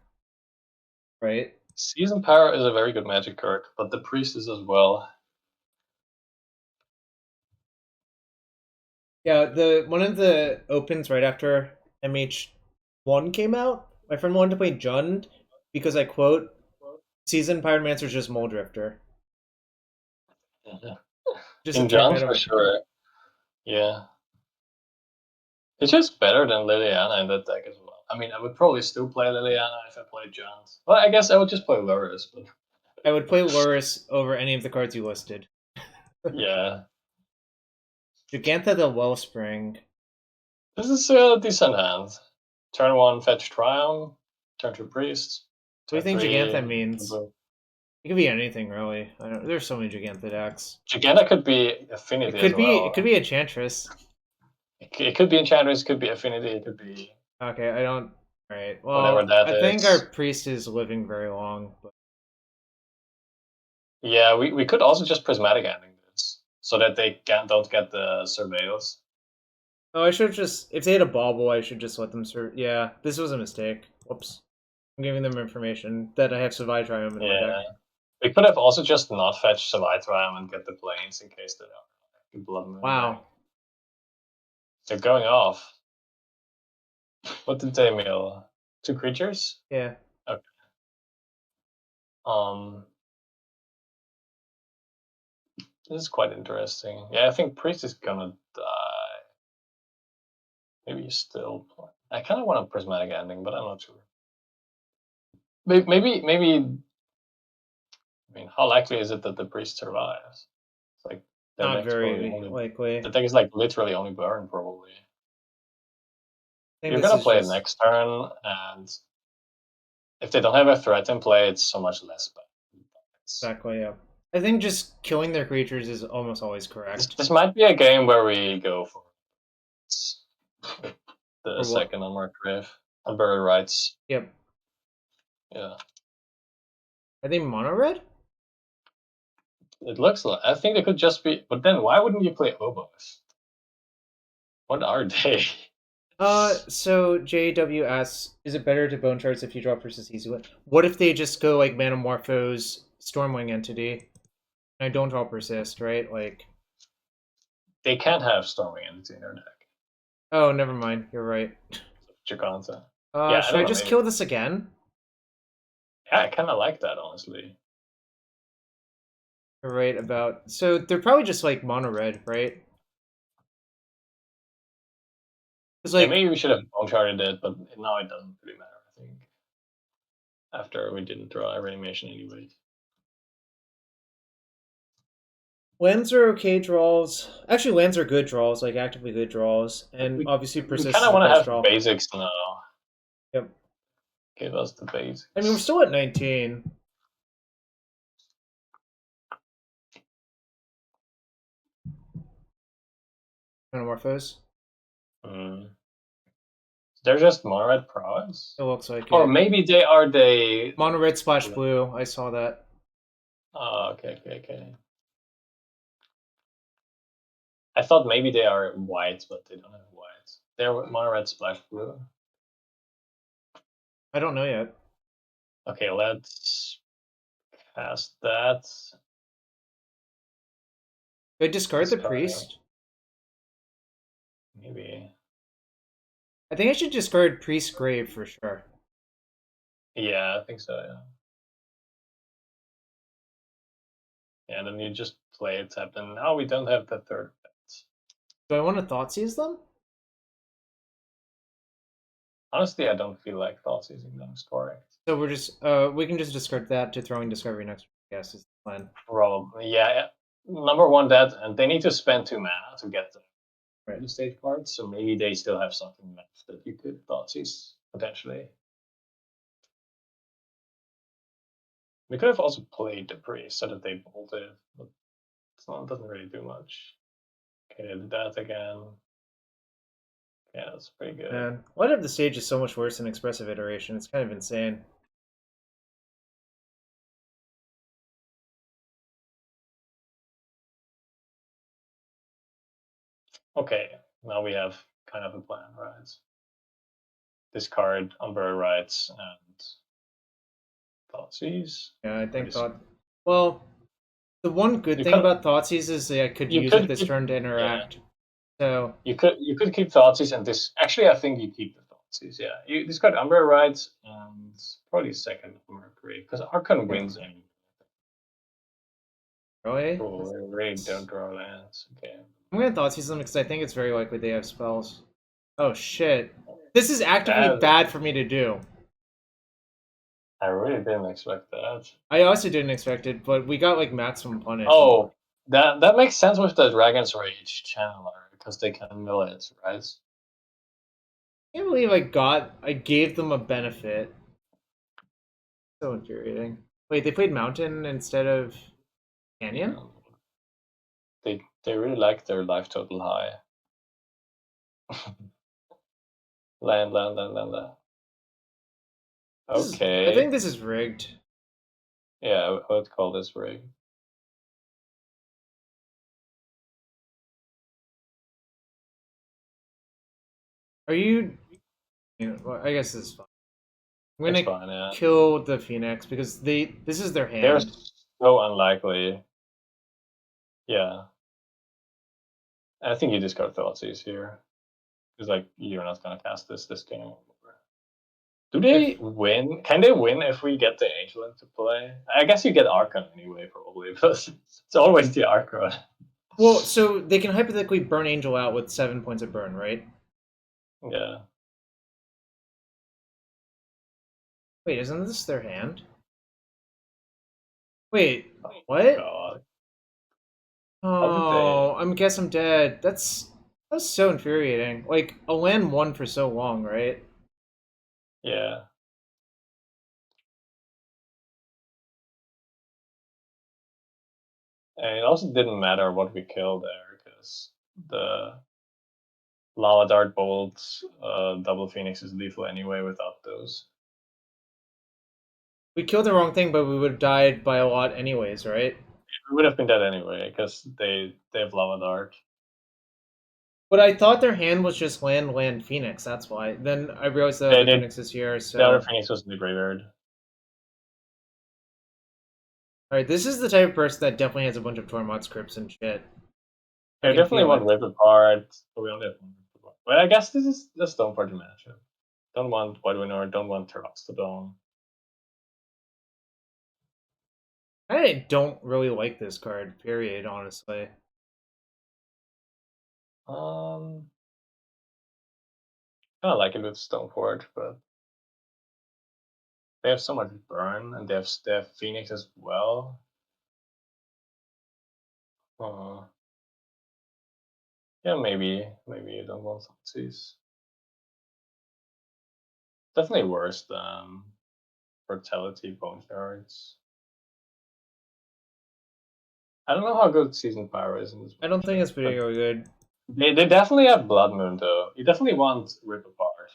Right? Season Power is a very good magic card, but the Priest is as well. Yeah, one of the opens right after MH1 came out, my friend wanted to play Jund because I quote, Season Pyromancer is just Mole Drifter. Yeah. Just in Jund for sure. Yeah. It's just better than Liliana in that deck as well. I mean, I would probably still play Liliana if I played Jund. Well, I guess I would just play Luris, but... I would play Luris over any of the cards you listed. Yeah. Gigantha the Wellspring. This is a decent hand. Turn 1, fetch Triumph. Turn 2, Priest. What do you think Gigantha means? It could be anything, really. I don't. There's so many Gigantha decks. Gigantha could be Affinity. It could be Enchantress. It could be Enchantress. It could be Affinity. It could be. Okay, I don't. All right. Well, I think our Priest is living very long. But... Yeah, we could also just Prismatic Ending this so that they don't get the Surveils. Oh, I should just. If they had a Bauble, I should just let them serve. Yeah, this was a mistake. Whoops. I'm giving them information that I have Savai Triumph in my deck. We could have also just not fetched Savai Triumph and get the Plains in case they don't. Blood Moon. Wow. They're going off. What did they mill? 2 creatures? Yeah. Okay. This is quite interesting. Yeah, I think Priest is gonna die. Maybe you still play. I kind of want a Prismatic Ending, but I'm not sure. Maybe. I mean, how likely is it that the Priest survives? It's like not very likely. The deck is like literally only burn, probably. You're gonna play it next turn, and if they don't have a threat in play, it's so much less bad. Exactly, yeah. I think just killing their creatures is almost always correct. This might be a game where we go for the second Unmarked Grave. Unburial Rites. Yep. Yeah. Are they mono red? It looks like. I think they could just be. But then why wouldn't you play Oboes? What are they? So JW asks, is it better to bone charts if you drop versus easy win? What if they just go like Manamorphose Stormwing Entity? I don't draw Persist, right? Like, They can't have Storming Entity in their deck. oh, never mind. You're right. Giganta. Yeah, I Should don't I know, just maybe. kill this again? Yeah, I kind of like that, honestly. You're right about. So they're probably just like mono red, right? Because Yeah, like maybe we should have bone-charted it, but now it doesn't really matter, I think. After we didn't draw a reanimation anyway. lands are okay draws. Actually, lands are good draws, like actively good draws, and obviously We Persist kind is of the want to best have draw. basics now. Yep. Give us the basics. I mean, we're still at 19. Metamorphose. They're just mono red prowess? It looks like Or it. maybe they are the... Mono red splash blue. I saw that. Oh, okay. I thought maybe they are white, but they don't have white. They're mono red splash blue. I don't know yet. Okay, let's cast that. Did I discard the priest? Maybe. I think I should discard priest grave for sure. Yeah, I think so, yeah. Yeah, and then you just play it, tap, and now we don't have the third effect. Do I want to Thoughtseize them? Honestly, I don't feel like Thoughtseizing them is correct. So we're just we can just discard that to throwing discovery next. I guess is the plan. Probably, yeah. Number one, that, and they need to spend 2 mana to get the stage cards, so maybe they still have something left that you could Thoughtseize potentially. We could have also played the priest so that they bolted, but it doesn't really do much. Okay, did that again. Yeah, that's pretty good. Man, Light Up the Stage is so much worse than Expressive Iteration. It's kind of insane. Okay, now we have kind of a plan, right? Discard Unburial Rites and Thoughtseize. Yeah, I think Well, the one good thing about Thoughtseize is that I could use it this turn to interact. Yeah. So you could keep Thoughtseize and this. Actually, I think you keep the Thoughtseize. Yeah, you discard Unburial Rites and probably second Unmarked Grave because Archon wins anyway. Really? Oh, they really don't draw lands. Okay. I'm gonna Thoughtseize them because I think it's very likely they have spells. Oh shit! This is actively bad for me to do. I really didn't expect that. I also didn't expect it, but we got like maximum punish. Oh, that makes sense with the Dragon's Rage channeler because they can mill it, right? I can't believe I gave them a benefit. So infuriating. Wait, they played Mountain instead of Canyon? They really like their life total high. Land. Okay. I think this is rigged. Yeah, I would call this rigged. Are you? Well, I guess this is fine. I'm gonna yeah. kill the Phoenix because this is their hand. They're so unlikely. Yeah. I think you discard Thoughtseize here. Because like you're not gonna cast this game. Do they win? Can they win if we get the Angel into play? I guess you get Archon anyway, probably, but it's always the Archon. Well, so they can hypothetically burn Angel out with 7 points of burn, right? Yeah. Wait, isn't this their hand? Wait, what? God. Oh, I guess I'm dead. That's so infuriating. Like, a land won for so long, right? Yeah. And it also didn't matter what we killed there, because the Lava Dart Bolt double Phoenix is lethal anyway without those. We killed the wrong thing, but we would have died by a lot anyways, right? We would have been dead anyway, because they have Lava Dart. But I thought their hand was just land, Phoenix, that's why. Then I realized the other Phoenix is here, so... The other Phoenix was in the graveyard. Alright, this is the type of person that definitely has a bunch of Tormod scripts and shit. I can definitely feel want it. Rip Apart, but we only have one Rip Apart. But I guess this is the Stone Party matchup. Don't want White Winner, don't want Terrastodon. I don't really like this card, period, honestly. Kind of like it with Stoneport, but they have so much burn, and they have Phoenix as well. Yeah, maybe you don't want Thoughtseize. Definitely worse than Fertility Bone Shards. I don't know how good Season Pyro is in this matchup. I don't think it's particularly good. They definitely have Blood Moon though. You definitely want Rip Apart.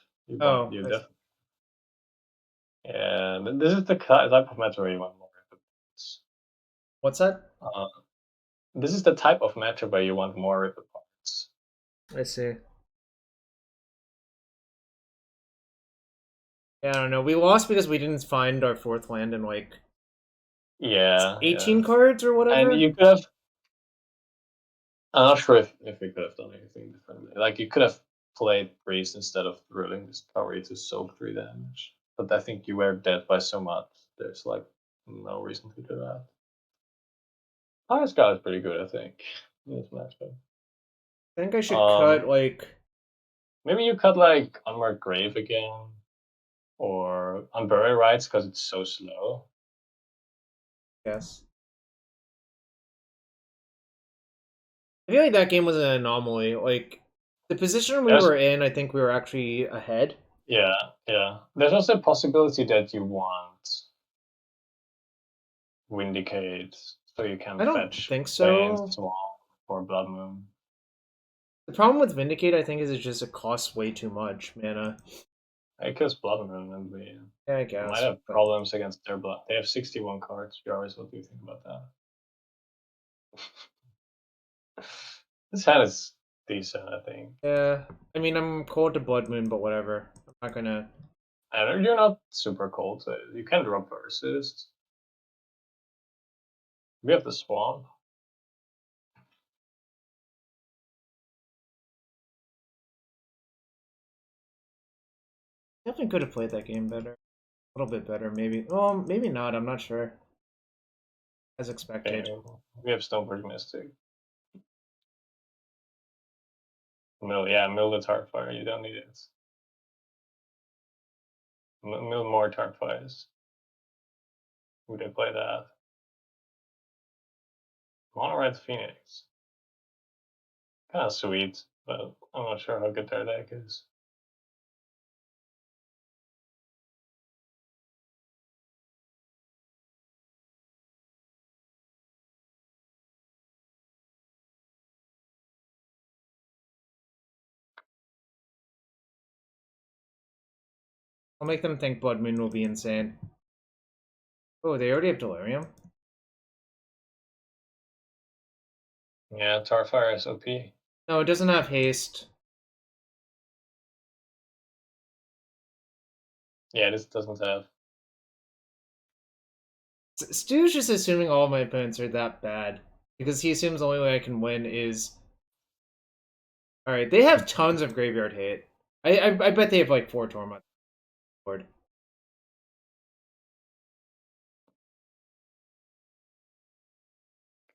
Yeah, this is the type of matchup where you want more Rip Aparts. What's that? This is the type of matchup where you want more Rip Aparts. I see. Yeah, I don't know. We lost because we didn't find our fourth land in like 18 cards or whatever. And you could have. I'm not sure if we could have done anything differently. Like you could have played Priest instead of Ruling Discovery to soak 3 damage. But I think you were dead by so much. There's like no reason to do that. Fire Scout is pretty good, I think, in this matchup. I think I should cut like. Maybe you cut like Unmarked Grave again, or Unburial Rites because it's so slow. Yes. I feel like that game was an anomaly. Like the position we were in, I think we were actually ahead. Yeah. There's also a possibility that you want Vindicate, so you can I don't fetch think so. Swamp or Blood Moon. The problem with Vindicate, I think, is it just it costs way too much mana. It kills Blood Moon, and we I guess, might have problems against their blood. They have 61 cards. Jarvis, what do you think about that? This hand is decent, I think. Yeah, I mean, I'm cold to Blood Moon, but whatever. I'm not gonna. You're not super cold, so you can drop Persist. We have the Swamp. Definitely could have played that game better. A little bit better, maybe. Well, maybe not. I'm not sure. As expected. Okay. We have Stonebridge Mystic. Mill the Tartfire. You don't need it. Mill more Tartfires. Would they play that? Mono Red Phoenix. Kind of sweet, but I'm not sure how good their deck is. I'll make them think Blood Moon will be insane. Oh, they already have Delirium? Yeah, Tarfire is OP. No, it doesn't have haste. Yeah, this doesn't have. Stu's just assuming all my opponents are that bad. Because he assumes the only way I can win is... Alright, they have tons of graveyard hate. I bet they have like 4 Tormod. Okay.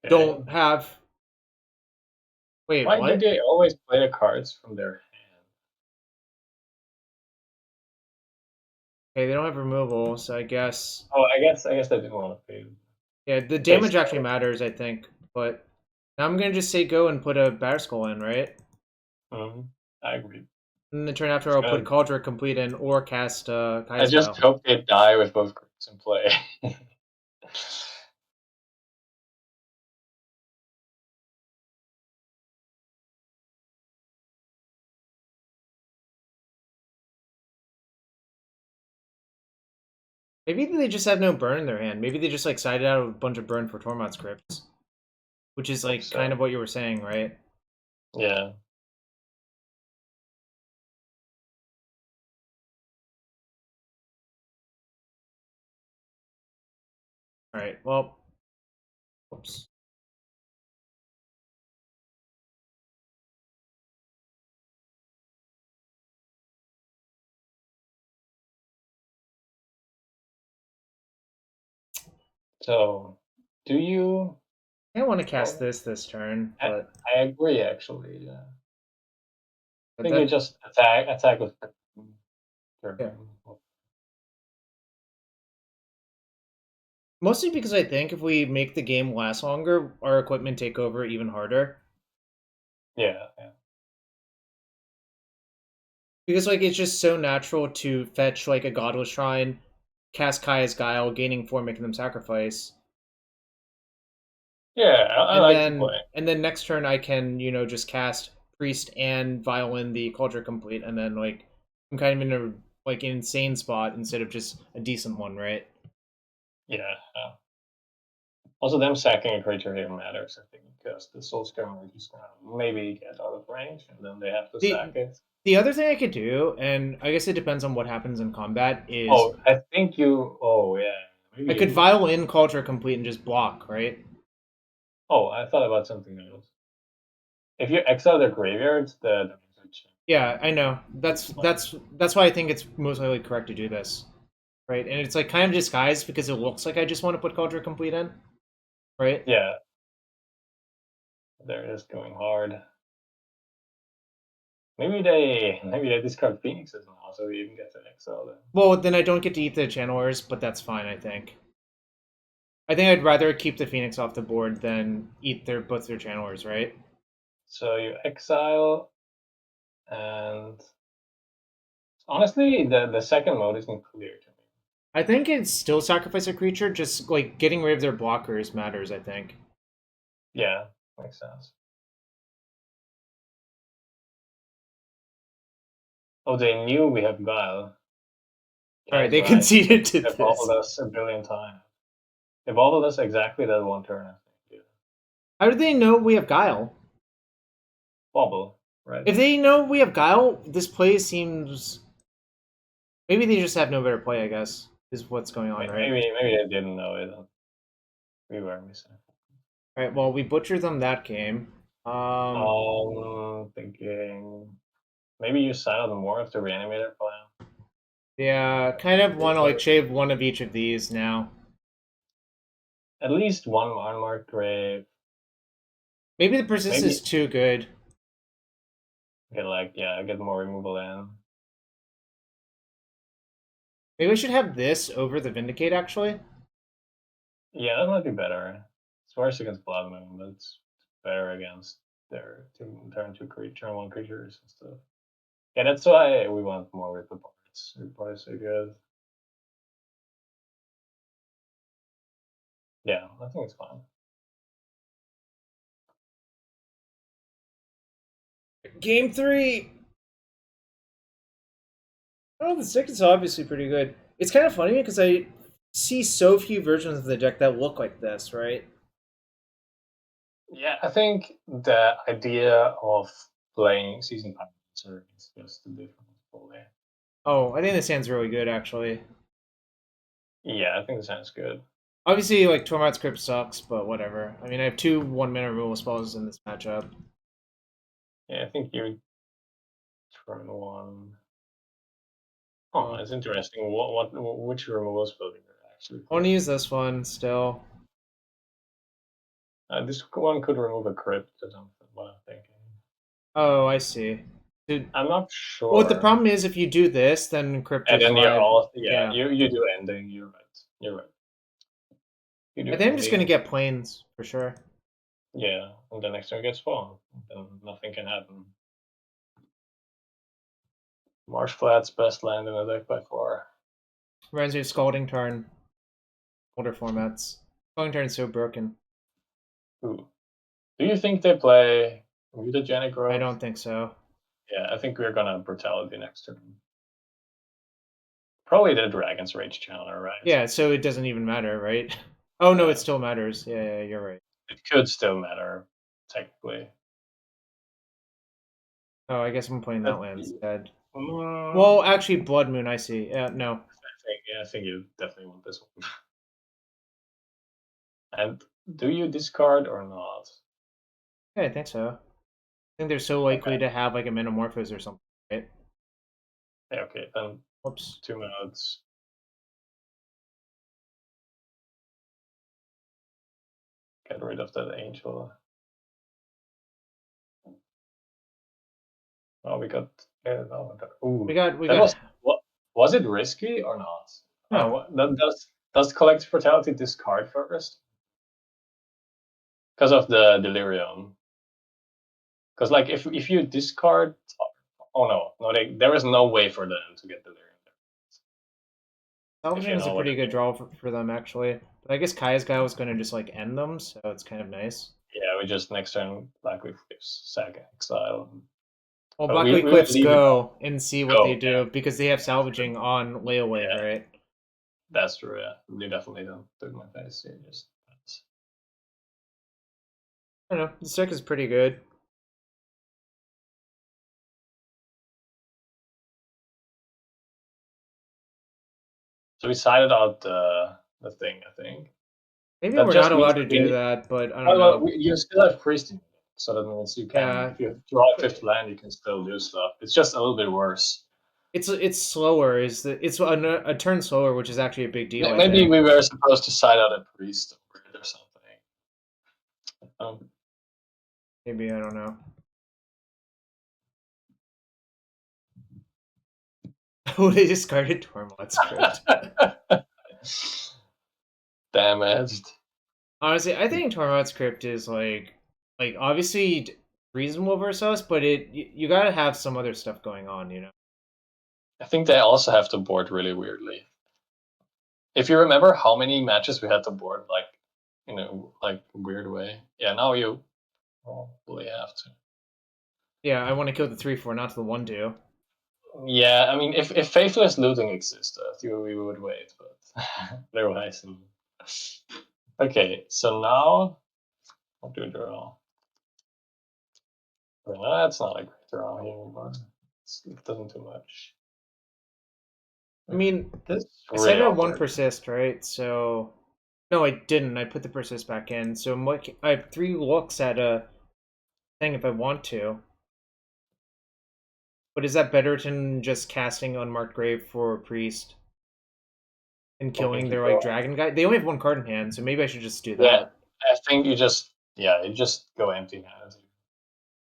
Don't have... Wait, Why what? do they always play the cards from their hand? Okay, they don't have removal, so I guess... Oh, I guess they didn't want to pay. Yeah, the damage actually matters, I think. But now I'm gonna just say go and put a Batterskull in, right? I agree. And the turn after, I'll put Cauldron Complete in or cast I just hope they die with both cards in play. Maybe they just have no burn in their hand. Maybe they just like sided out a bunch of burn for Tormod scripts. Which is like kind of what you were saying, right? Yeah. Alright, well, Oops. So, do you? I want to cast Well, this turn, I, but I agree. Actually, yeah. I think you that just attack with turn. yeah. Mostly because I think if we make the game last longer, our equipment take over even harder. Yeah, yeah. Because like it's just so natural to fetch like a Godless Shrine, cast Kaya's Guile, gaining 4, making them sacrifice. Yeah, I like to play. And then next turn I can, just cast Priest and Violin the Cauldron Complete, and then like I'm kind of in a like insane spot instead of just a decent one, right? Yeah. Also, them sacking a creature here matters, I think, because the Soul Skirmer is just gonna maybe get out of range, and then they have to The sack it. the other thing I could do, and I guess it depends on what happens in combat, is Oh, I think you. Oh, yeah. I Maybe could you. Violin Cauldron Complete and just block, right? Oh, I thought about something else. If you exile their graveyards, the damage Yeah, I know. is like, That's why I think it's most likely correct to do this, right? And it's like kind of disguised because it looks like I just want to put Cauldron Complete in, right? yeah, they're just going hard. Maybe they discard Phoenixes now, so we even get to exile them. Well, then I don't get to eat the Channelers, but that's fine. I think. I think I'd rather keep the Phoenix off the board than eat both their Channelers, right? So you exile, and honestly, the second mode isn't clear to me. I think it's still sacrifice a creature. Just like getting rid of their blockers matters. I think. Yeah, makes sense. Oh, they knew we have Guile. All right, Guys, they right? conceded to They bobbled this. us a billion times. They bobbled us exactly that one turn, I think. Yeah. How do they know we have Guile? Bobble, right? If they know we have Guile, this play seems. Maybe they just have no better play. I guess is what's going on, right? Maybe they didn't know it. We were missing. All right. Well, we butchered them that game. Thinking maybe you siled more of the Reanimator plan. Yeah, kind of want to like shave one of each of these now. At least one Unmarked Grave. Maybe the Persist Maybe is too good. get more removal in. Maybe we should have this over the Vindicate, actually. Yeah, that might be better. It's worse against Blood Moon, but it's better against their turn one creatures and stuff. Yeah, that's why we want more with the parts. Report is so good. Yeah, I think it's fine. Game 3! Oh, the stick is obviously pretty good. It's kind of funny because I see so few versions of the deck that look like this, right? Yeah, I think the idea of playing season patterns is just a different way. Oh, I think this hand's really good, actually. Yeah, I think the sounds good. Obviously, like, Tormod's Crypt sucks, but whatever. I mean, I have 2 1-mana removal spells in this matchup. Yeah, I think you turn one. Oh, it's interesting. Which removal spell did you actually I want play? to use this one still. This one could remove a crypt, is what I'm thinking. Oh, I see. Dude, I'm not well, the sure. problem is if you do this, then Crypt And is then you're alive. all Yeah. you do ending. You're right. You're right. You do I think I'm just going to ending. get planes, for sure. Yeah, and the next turn gets spawned. Then nothing can happen. Marsh Flat's best land in the deck by far. Reminds me of Scalding Tarn. Older formats. Scalding Tarn is so broken. Ooh. Do you think they play Mutagenic Growth? I don't think so. Yeah, I think we're gonna Brutality next turn. Probably the Dragon's Rage Channeler, right? Yeah, so it doesn't even matter, right? Oh no, it still matters. Yeah, you're right. It could still matter, technically. Oh, I guess I'm playing that land instead. Mm, Well, actually, Blood Moon, I see. No. I think you definitely want this one. And do you discard or not? Yeah, I think so. I think they're so likely to have like a Metamorphosis or something, right? Yeah, okay, then Whoops. 2 minutes. Get rid of that angel. Oh, we got. Ooh, We got that was what? Was it risky or not? no. Does Collective Brutality discard first? Because of the Delirium. Because like if you discard, oh no, there is no way for them to get Delirium. Salvaging is a What I pretty good mean. draw for them actually. But I guess Kaya's guy was gonna just like end them, so it's kind of nice. Yeah, we just next turn Blackleaf Sack Exile. Well, But Blackley we would Cliffs leave it go and see what they go. do because they have salvaging on layaway, Yeah, right? that's true. Yeah, we definitely don't do my face. Yeah, just I don't know. This deck is pretty good. so we sided out the thing. I think Maybe that we're not just means allowed to that we do need. that, but I don't Well, know. you still have priest, so that means you can. Yeah, If you draw a fifth land, you can still do stuff. It's just a little bit worse. it's slower. It's a turn slower, which is actually a big deal. I Maybe think. we were supposed to side out a priest or something. Maybe I don't know. Oh, they discarded Tormod's Crypt. Damaged. Honestly, I think Tormod's Crypt is like obviously reasonable versus us, but you gotta have some other stuff going on, you know. I think they also have to board really weirdly. If you remember how many matches we had to board, like like weird way. Yeah, now you probably have to. Yeah, I want to kill the 3/4, not the 1/2. Yeah, I mean, if faithless looting existed, we would wait, but otherwise. Okay, so now I'll do a draw. No, that's not a great draw here, but it doesn't do much. I mean, This is I said really I had one awkward. persist, right? So no, I didn't. I put the persist back in. So I have 3 looks at a thing if I want to. But is that better than just casting Unmarked Grave for a priest and I think killing you their go. like dragon guy? They only have 1 card in hand, so maybe I should just do Yeah, that. I think you just go empty-handed.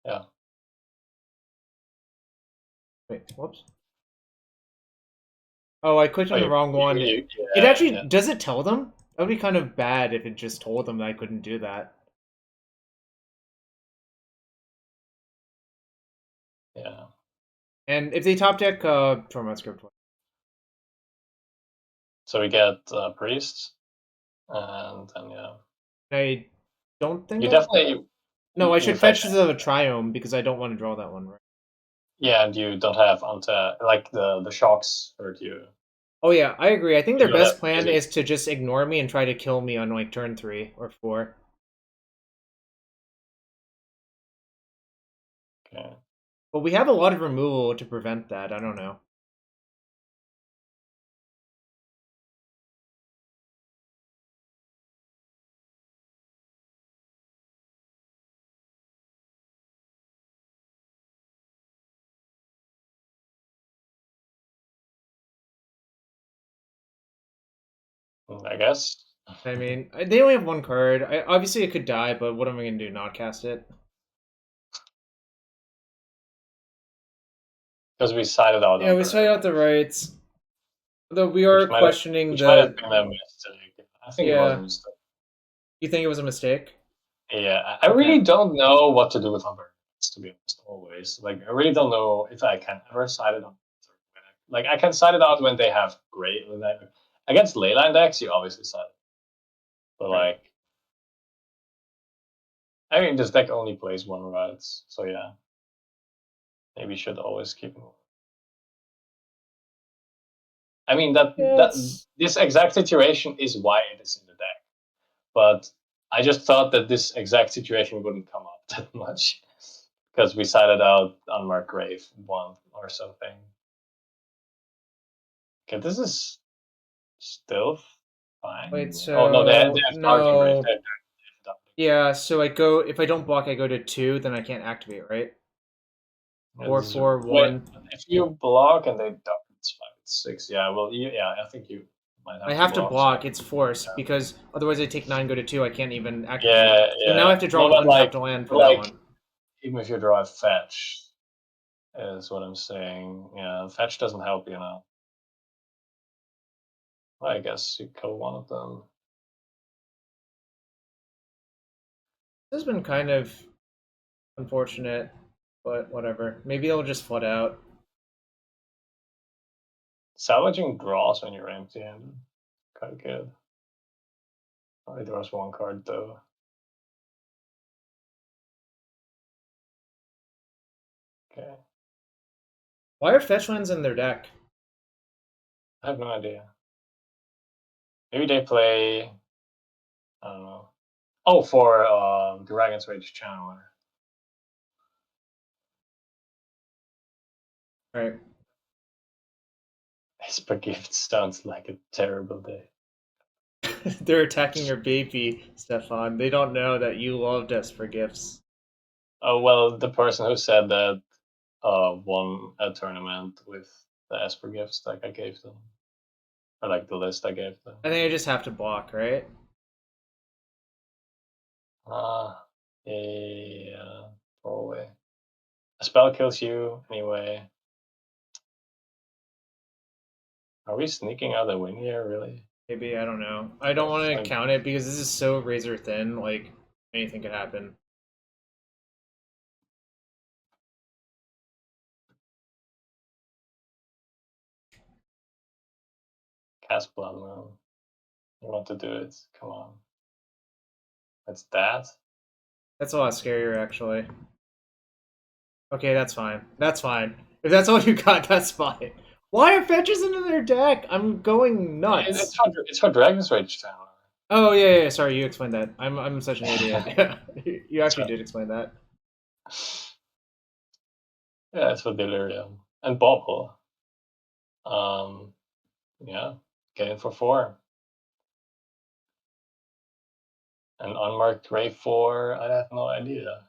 Yeah. Wait, whoops. Oh, I clicked Oh, on the wrong one. It actually yeah. does it tell them? That would be kind of bad if it just told them that I couldn't do that. Yeah. And if they top deck Tormod's Crypt. So we get priests, and then yeah. I don't think You I. definitely No, I you should fetch fetch the Triome because I don't want to draw that one. Right? Yeah, and you don't have like the shocks hurt you. Oh yeah, I agree. I think their You don't have best plan basic. is to just ignore me and try to kill me on like turn 3 or 4. Okay. But we have a lot of removal to prevent that. I don't know. I guess I mean, they only have 1 card. Obviously, it could die, but what am I going to do? Not cast it? because we sided out Yeah, on we started out Burn, the rights. Though we are questioning which might have the. been a mistake. I think it was a Yeah. mistake. You think it was a mistake? Yeah, I Okay. really don't know what to do with Unburial Rites, to be honest. Always, like, I really don't know if I can ever side it on. Like, I can side it out when they have great. Against leyline decks, you obviously side it. But Right. like, I mean, this deck only plays 1 rights, so yeah, maybe you should always keep it. I mean Yeah, that it's. this exact situation is why it is in the deck, but I just thought that this exact situation wouldn't come up that much because we sided out Unmarked Grave 1 or something. Okay, this is still fine. Wait, Oh no, they so. have Targeting Grave. No. Yeah, so I go if I don't block, I go to 2, then I can't activate, right? 4, 4, Wait, 1. if you block and they duck, it's 5, it's 6. Yeah, well, yeah, I think you might I have to have to block. So block. It's forced because otherwise I take 9, go to 2. I can't even activate. yeah, So now I yeah. have to draw No, an but untapped land for that like one. even if you draw a fetch, is what I'm saying. Yeah, fetch doesn't help, you know. I guess you kill one of them. This has been kind of unfortunate, but whatever. Maybe they'll just flood out. Salvaging draws when you're empty-handed. Quite good. Only draws one card though. Okay. Why are fetch lands in their deck? I have no idea. Maybe they play. I don't know. Oh, for Dragon's Rage Channeler. Right. Esper Gift sounds like a terrible day. They're attacking your baby, Stefan. They don't know that you love Esper gifts. Oh well, the person who said that won a tournament with the Esper Gifts like I gave them, or like the list I gave them. I think I just have to block, right? Yeah, probably. A spell kills you anyway. Are we sneaking out a win here, really? Maybe, I don't know. I don't want to count it because this is so razor thin, like, anything could happen. Cast Blood Moon. You want to do it? Come on. That's that? That's a lot scarier, actually. Okay, that's fine. That's fine. If that's all you got, that's fine. Why are fetches into their deck? I'm going nuts. It's for Dragon's Rage Town. Oh yeah. Sorry, you explained that. I'm such an idiot. Yeah, you actually did explain that. Yeah, it's for Delirium and Bobble. Yeah, get in for 4. And Unmarked Grave 4, I have no idea.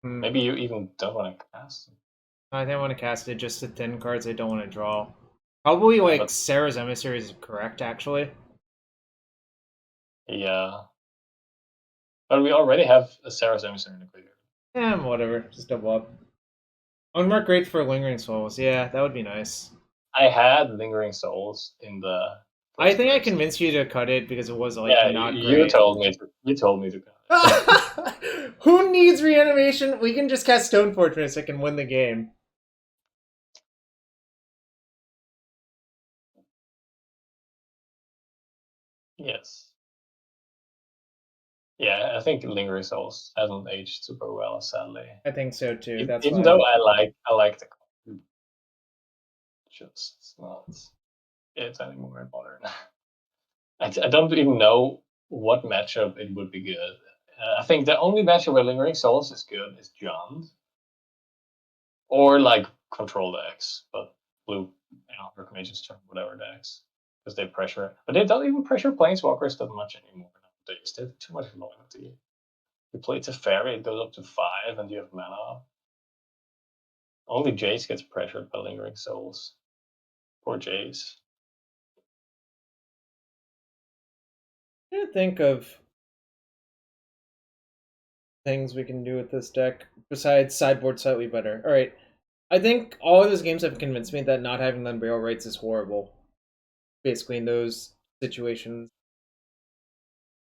Maybe you even don't want to cast it. I think I want to cast it just to thin cards I don't want to draw. Probably like Serra's Emissary is correct, actually. Yeah. But we already have a Serra's Emissary in the graveyard. Yeah, whatever. Just double up. Unmarked Grave for Lingering Souls. Yeah, that would be nice. I had Lingering Souls in the. I think I convinced you to cut it because it was like not great. You told me to cut it. Who needs reanimation? We can just cast Stone Fortress. I can win the game. Yes. Yeah, I think Lingering Souls hasn't aged super well, sadly. I think so too. That's even though I like the card, just not it anymore in modern. I don't even know what matchup it would be good. I think the only matchup where Lingering Souls is good is Jund. Or like control decks, but blue, Dark Mages turn whatever decks. Because they pressure. But they don't even pressure Planeswalkers that much anymore nowadays. They have too much loyalty. You play Teferi, it goes up to 5 and you have mana. Only Jace gets pressured by Lingering Souls. Poor Jace. I'm trying to think of things we can do with this deck besides sideboard slightly better. All right, I think all of those games have convinced me that not having Unburial Rites is horrible. Basically, in those situations.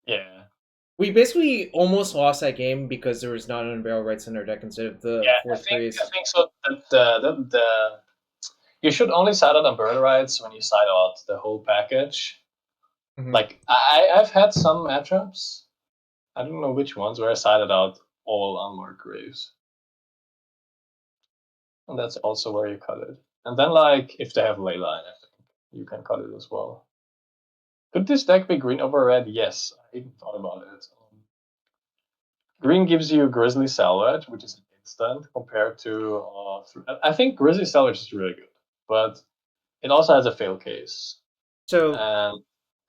Yeah. We basically almost lost that game because there was not an Unburial Rites in our deck instead of the fourth priest. I think so. You should only side out Unburial Rites when you side out the whole package. Like I've had some matchups. I don't know which ones where I sided out all Unmarked Graves. And that's also where you cut it. And then like if they have Leyline, I think you can cut it as well. Could this deck be green over red? Yes, I even thought about it. Green gives you Grizzly Salvage, which is an instant compared to I think Grizzly Salvage is really good, but it also has a fail case. So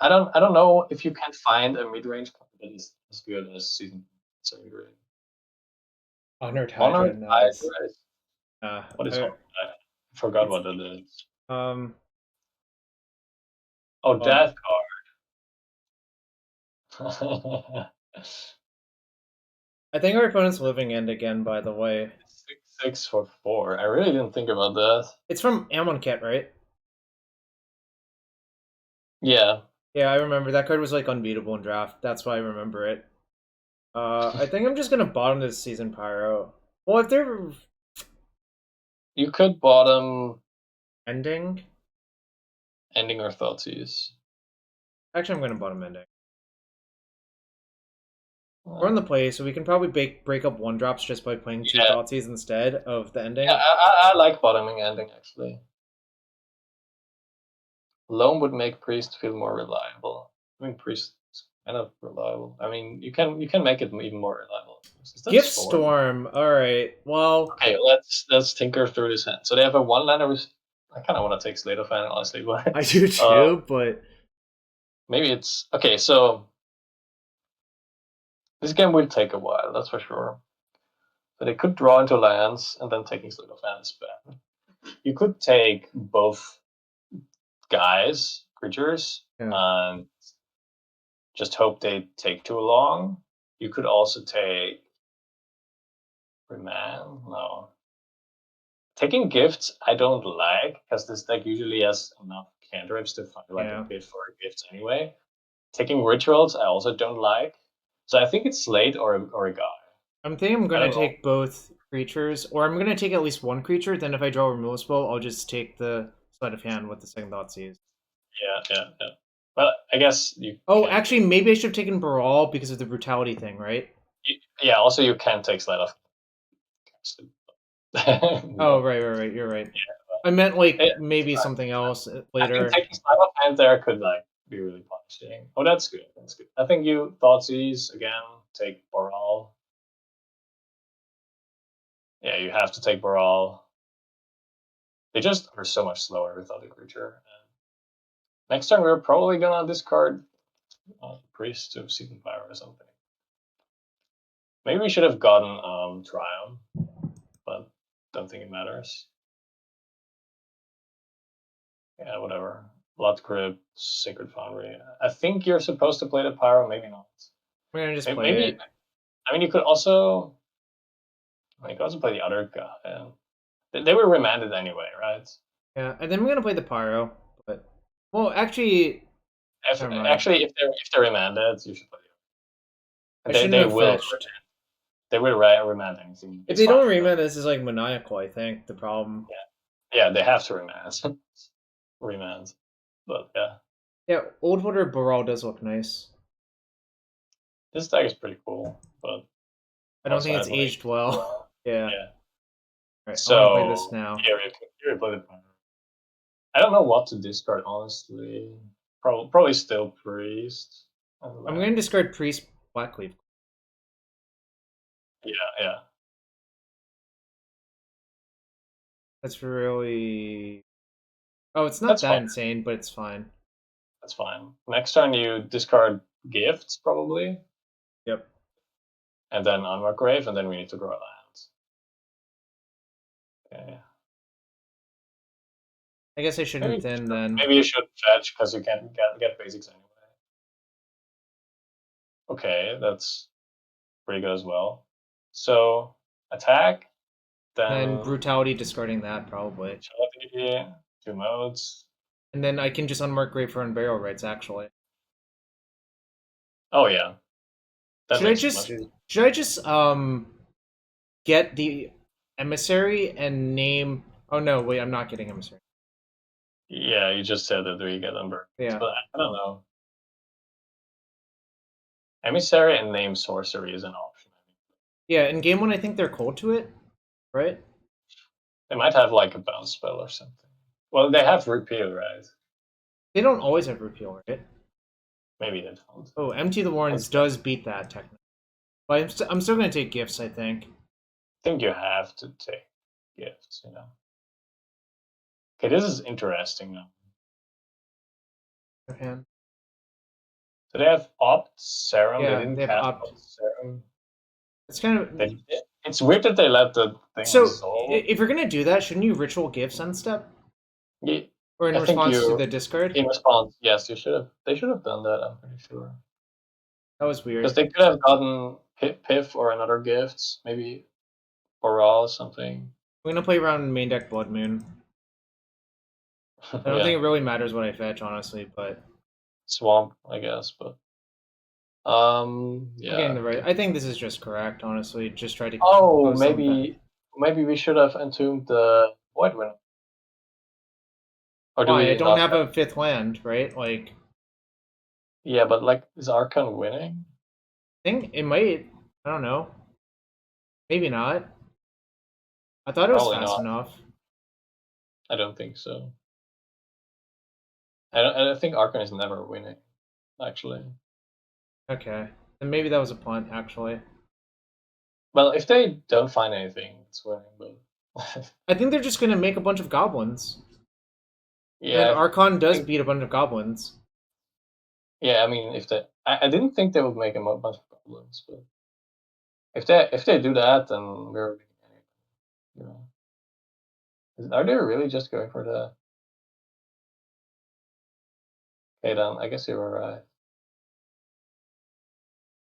I don't know if you can find a mid-range it is as good as season 7 grade. Honored Honored Hydra, nice. Hydra? What is Honored Hydra? I forgot what it is. Oh, Death card. I think our opponent's living end again, by the way. 6/6 for 4. I really didn't think about that. It's from Amonkhet, right? Yeah. Yeah, I remember. That card was like unbeatable in draft. That's why I remember it. I think I'm just gonna bottom this season Pyro. Well, if they're You could bottom ending, ending or Thoughtseize. actually, I'm gonna bottom ending. We're on the play, so we can probably break up one drops just by playing two Thoughtseize instead of the ending. Yeah, I like bottoming ending actually. Loam would make Priest feel more reliable. I mean, Priest is kind of reliable. I mean, you can make it even more reliable. Gift Storm. All right. Well. Okay, let's tinker through this hand. So they have a 1-liner. I kind of want to take Slate of Hand, honestly, but I do too. But maybe it's okay. So this game will take a while, that's for sure. So they could draw into lands and then taking Slate of Hand is bad. You could take both guys, creatures, and just hope they take too long. You could also take Remand. No. Taking gifts, I don't like, because this deck usually has enough cantrips to find like a bid for gifts anyway. Taking rituals, I also don't like. So I think it's Slate or a guy. I'm thinking I'm gonna take both creatures, or I'm gonna take at least one creature. Then if I draw a removal spell, I'll just take the Sleight of Hand with the second Thoughtseize. Yeah. But I guess you. Oh, actually, maybe I should have taken Baral because of the brutality thing, right? Yeah. Also, you can take Sleight of. Oh, right. You're right. Yeah, I meant like maybe something else later. I think taking Sleight of Hand there could like be really punishing. Oh, that's good. That's good. I think you Thoughtseize again. Take Baral. Yeah, you have to take Baral. They just are so much slower without a creature. And next turn, we're probably gonna discard Priest to Season Fire or something. Maybe we should have gotten Triumph, but don't think it matters. Yeah, whatever. Blood Crypt, Sacred Foundry. I think you're supposed to play the Pyro, maybe not. We're gonna just play it. I mean, you could also. You could also play the other guy. Yeah. They were remanded anyway, right? Yeah, and then we're gonna play the Pyro. But well, actually, if they're remanded, you should play the. They will. Fetched. They will remand anything. If they don't remand, this is like maniacal. I think the problem. Yeah, they have to remand. Remand, but yeah. Yeah, Old Water Baral does look nice. This deck is pretty cool, but I don't think it's aged well. Yeah. Right, so I'm gonna play this now. Here we play the Pyro. I don't know what to discard, honestly. Probably still Priest. I'm going to discard Priest, Blackleaf. Yeah. That's really. Oh, it's not that insane, but it's fine. That's fine. Next turn you discard gifts, probably. Yep. And then Unmarked Grave, and then we need to draw lands. Okay. I guess I shouldn't then. Maybe you should fetch, because you can't get basics anyway. Okay, that's pretty good as well. So, attack, then Brutality, discarding that, probably. Brutality, 2 modes. And then I can just Unmarked Grave for Unburial Rites, actually. Oh, yeah. Should I just get the Emissary and name... Oh, no, wait, I'm not getting Emissary. Yeah, you just said that we get Unburial. Yeah. But I don't know. Emissary and name Sorcery is an option. Yeah, in game 1, I think they're cold to it, right? They might have like a bounce spell or something. Well, they have Repeal, right? They don't always have Repeal, right? Maybe they don't. Oh, Empty the Warrens does beat that, technically. But I'm still going to take gifts, I think. I think you have to take gifts, you know. Okay, this is interesting now. Okay. Do they have Opt Serum? Yeah, They didn't they have cast Opt. Opt Serum. It's kind of It's weird that they let the thing so. resolve. If you're gonna do that, shouldn't you ritual give Sunstep Yeah, or in I think response to you the discard? in response, yes, you should have. They should have done that. I'm pretty sure That was because weird. they could have gotten Piff or another gift, maybe Oral or something. I'm gonna play around main deck Blood Moon. I don't think Yeah, it really matters what I fetch, honestly, but Swamp, I guess, but I'm getting yeah. the right. I think this is just correct, honestly. Just try to Oh, close some back. maybe we should have entombed the Void Winner. Or do Why? I we don't not have have? a fifth land, right? Like, Yeah, but like, is Archon winning? I think it might. I don't know. Maybe not. I thought it was Probably fast not. enough. I don't think so. I think Archon is never winning, actually. Okay. Then maybe that was a punt, actually. Well, if they don't find anything, it's winning, but I think they're just gonna make a bunch of goblins. And yeah, Archon I does think, beat a bunch of goblins. yeah. I mean, if they, I didn't think they would make a bunch of goblins, but if they do that, then we're winning anyway. You know, are they really just going for the? Okay, then I guess you were right.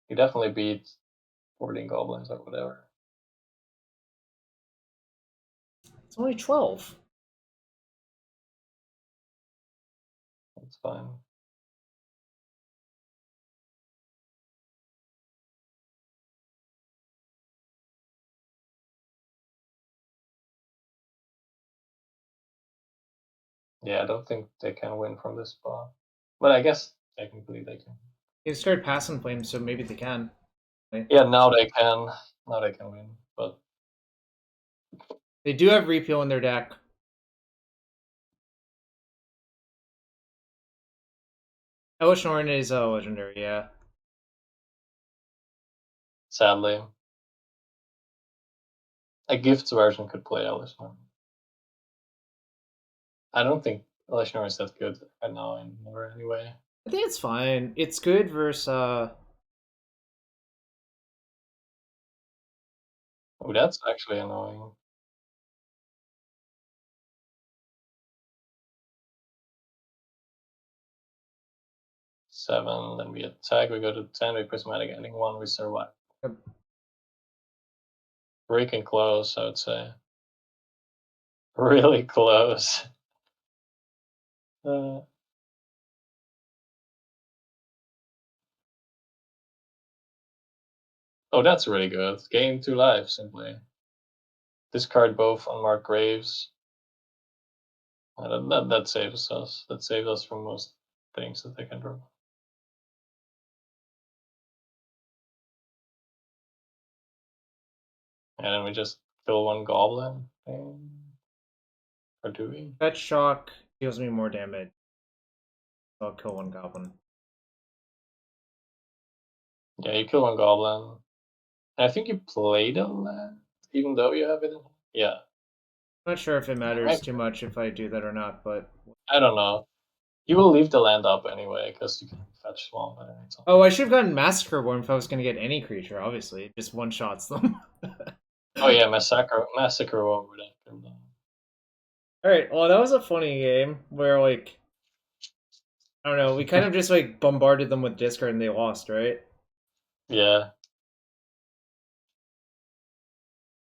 You definitely beat 14 goblins or whatever. It's only 12. That's fine. Yeah, I don't think they can win from this spot, but I guess technically they can. They started passing flames, so maybe they can. Right? Yeah, now they can. Now they can win, but They do have repeal in their deck. Elesh Norn is a legendary, yeah. sadly, a gifts version could play Elishnor. I don't think Elishnor is that good right now in Nora anyway. I think it's fine. It's good versus Oh, that's actually annoying. Seven, then we attack, we go to 10, we prismatic ending one, we survive. Yep. Freaking close, I would say. Really close. Uh, oh, that's really good. Gain 2 lives, simply. Discard both Unmarked Graves. That saves us. That saves us from most things that they can draw. And then we just kill one goblin. Or do we? Fetch Shock deals me more damage. I'll kill one goblin. Yeah, you kill one goblin. And I think you played a land, even though you have it in. Yeah. I'm not sure if it matters Maybe. too much if I do that or not, but I don't know. You will leave the land up anyway, because you can fetch swamp at any time. oh, I should have gotten Massacre Worm if I was going to get any creature, obviously. It just one-shots them. Oh yeah, Massacre over that. Alright, well, that was a funny game where, like, I don't know, we kind of just, like, bombarded them with discard and they lost, right? Yeah.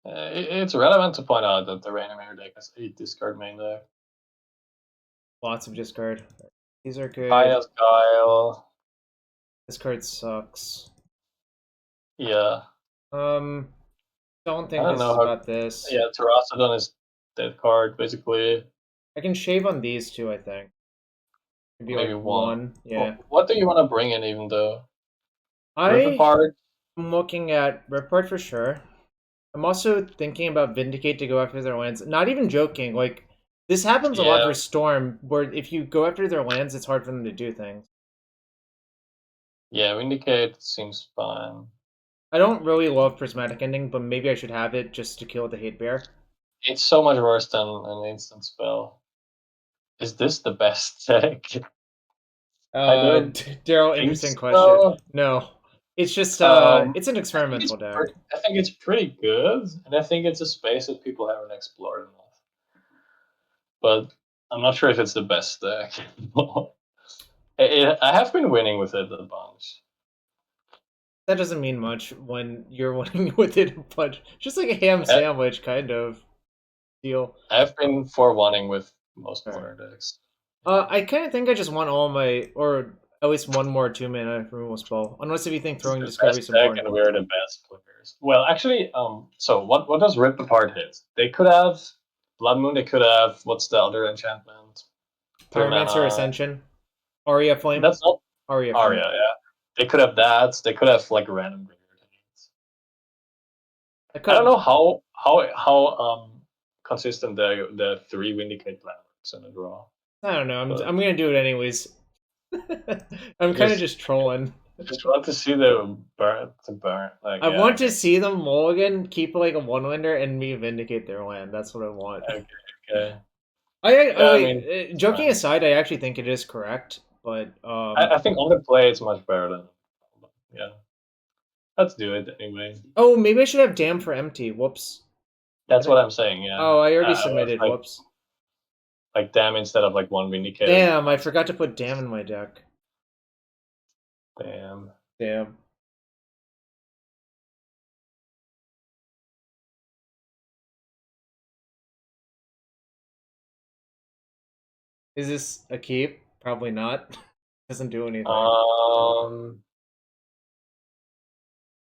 It's relevant to point out that the Reanimator deck has 8 discard main deck. Lots of discard. These are good. Kaya's Guile. This card sucks. Yeah. Don't think I don't this know is how. about this. Yeah, Terrastodon is dead card, basically. I can shave on these two, I think. Maybe Maybe like one. one. Yeah. What do you want to bring in, even though? Rip I apart. am looking at Report for sure. I'm also thinking about Vindicate to go after their lands. Not even joking. Like, this happens a lot Yeah. for Storm, where if you go after their lands, it's hard for them to do things. Yeah, Vindicate seems fine. I don't really love Prismatic Ending, but maybe I should have it just to kill the Hate Bear. It's so much worse than an instant spell. Is this the best deck? I don't Daryl, think interesting question. so. No. It's just it's an experimental deck. I think it's pretty good, and I think it's a space that people haven't explored enough. But I'm not sure if it's the best deck. I have been winning with it a bunch. That doesn't mean much when you're winning with it a bunch. Just like a ham sandwich kind of deal. I've been 4-1ing with most modern decks. I kind of think I just want all my, or at least one more 2-mana removal spell. Unless if you think throwing discovery is important. And we're the best players. Well, actually, so what does Rip Apart hit? They could have Blood Moon. They could have what's the other enchantment? Pyromancer Ascension, Aria Flame. That's not Aria Flame. Yeah. They could have that. They could have like random graveyard hits. I don't know how consistent the 3 Vindicate landmarks in a draw. I don't know. I'm gonna do it anyways. I'm kind of just trolling. Just want to see the burn. Like, I want to see them mulligan, keep like a 1-lander, and me vindicate their land. That's what I want. Okay. I mean, joking aside, I actually think it is correct, but I think on the play it's much better than Let's do it anyway. Oh, maybe I should have Damn for empty. Whoops. That's what I'm saying. Yeah. Oh, I already submitted. Like, whoops. Like Damn instead of like 1 Vindicate. Damn, I forgot to put Damn in my deck. Damn. Is this a keep? Probably not. Doesn't do anything.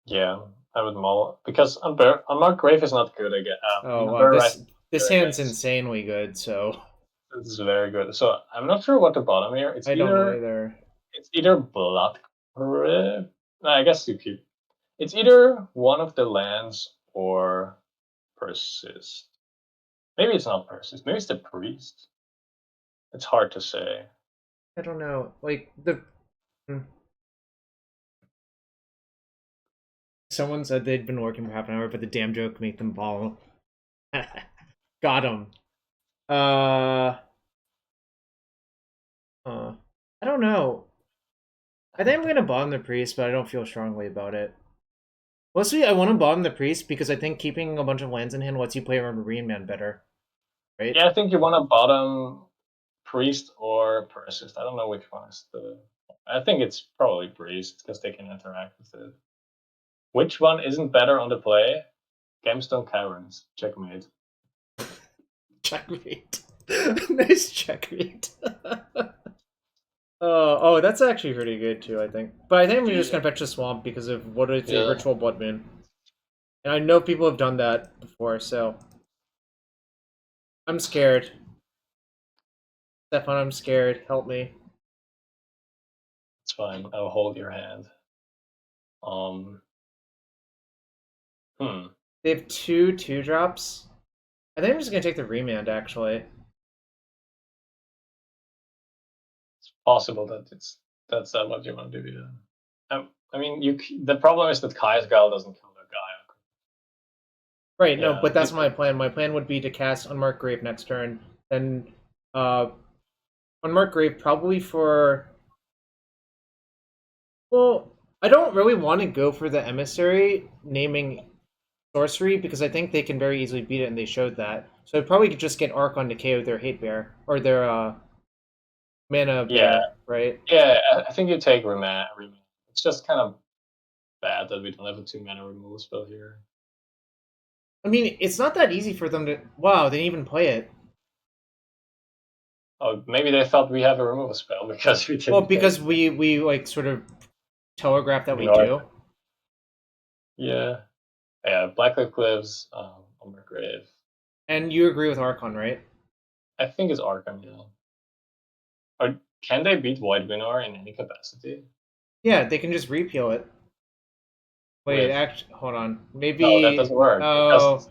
Yeah, I would mull because Unmarked Grave is not good again. Wow, this hand's insanely good. So this is very good. So I'm not sure what the bottom here. I don't know either. It's either Blood Grave. No, I guess you keep. It's either one of the lands or Persist. Maybe it's not Persist. Maybe it's the Priest. It's hard to say. I don't know. Like someone said they'd been working for half an hour, but the damn joke made them ball. Got him. I don't know. I think I'm gonna bottom the priest, but I don't feel strongly about it. Mostly, I want to bottom the priest because I think keeping a bunch of lands in hand lets you play around Marine Man better. Right? Yeah, I think you want to bottom Priest or Persist. I don't know which one is the. I think it's probably Priest because they can interact with it. Which one isn't better on the play? Gemstone Caverns. Checkmate. Checkmate. Nice checkmate. Oh, that's actually pretty good too, I think. But I think we're just gonna fetch the swamp because of what is a Ritual Blood Moon. And I know people have done that before, so I'm scared. Stefan, I'm scared. Help me. It's fine. I'll hold your hand. They have 2/2-drops. I think I'm just gonna take the remand actually. It's possible that that's what you want to do. Yeah. I mean, the problem is that Kai's Guile doesn't kill the guy. Right. No, but that's my plan. My plan would be to cast Unmarked Grave next turn, then Unmarked Grave probably for. Well, I don't really want to go for the Emissary naming sorcery because I think they can very easily beat it, and they showed that. So I'd probably just get Archon to KO their Hate Bear or their mana bear, right? Yeah, I think you take remand. It's just kind of bad that we don't have a 2-mana removal spell here. I mean, it's not that easy for them to. Wow, they didn't even play it. Oh, maybe they thought we have a removal spell because we didn't. Well, because we like sort of telegraph that we do. Yeah. Blackcliff Cliffs, Unmarked Grave. And you agree with Archon, right? I think it's Archon, yeah. Or can they beat White Winnow in any capacity? Yeah, they can just repeal it. Wait, hold on. Maybe. No, that doesn't work. Oh.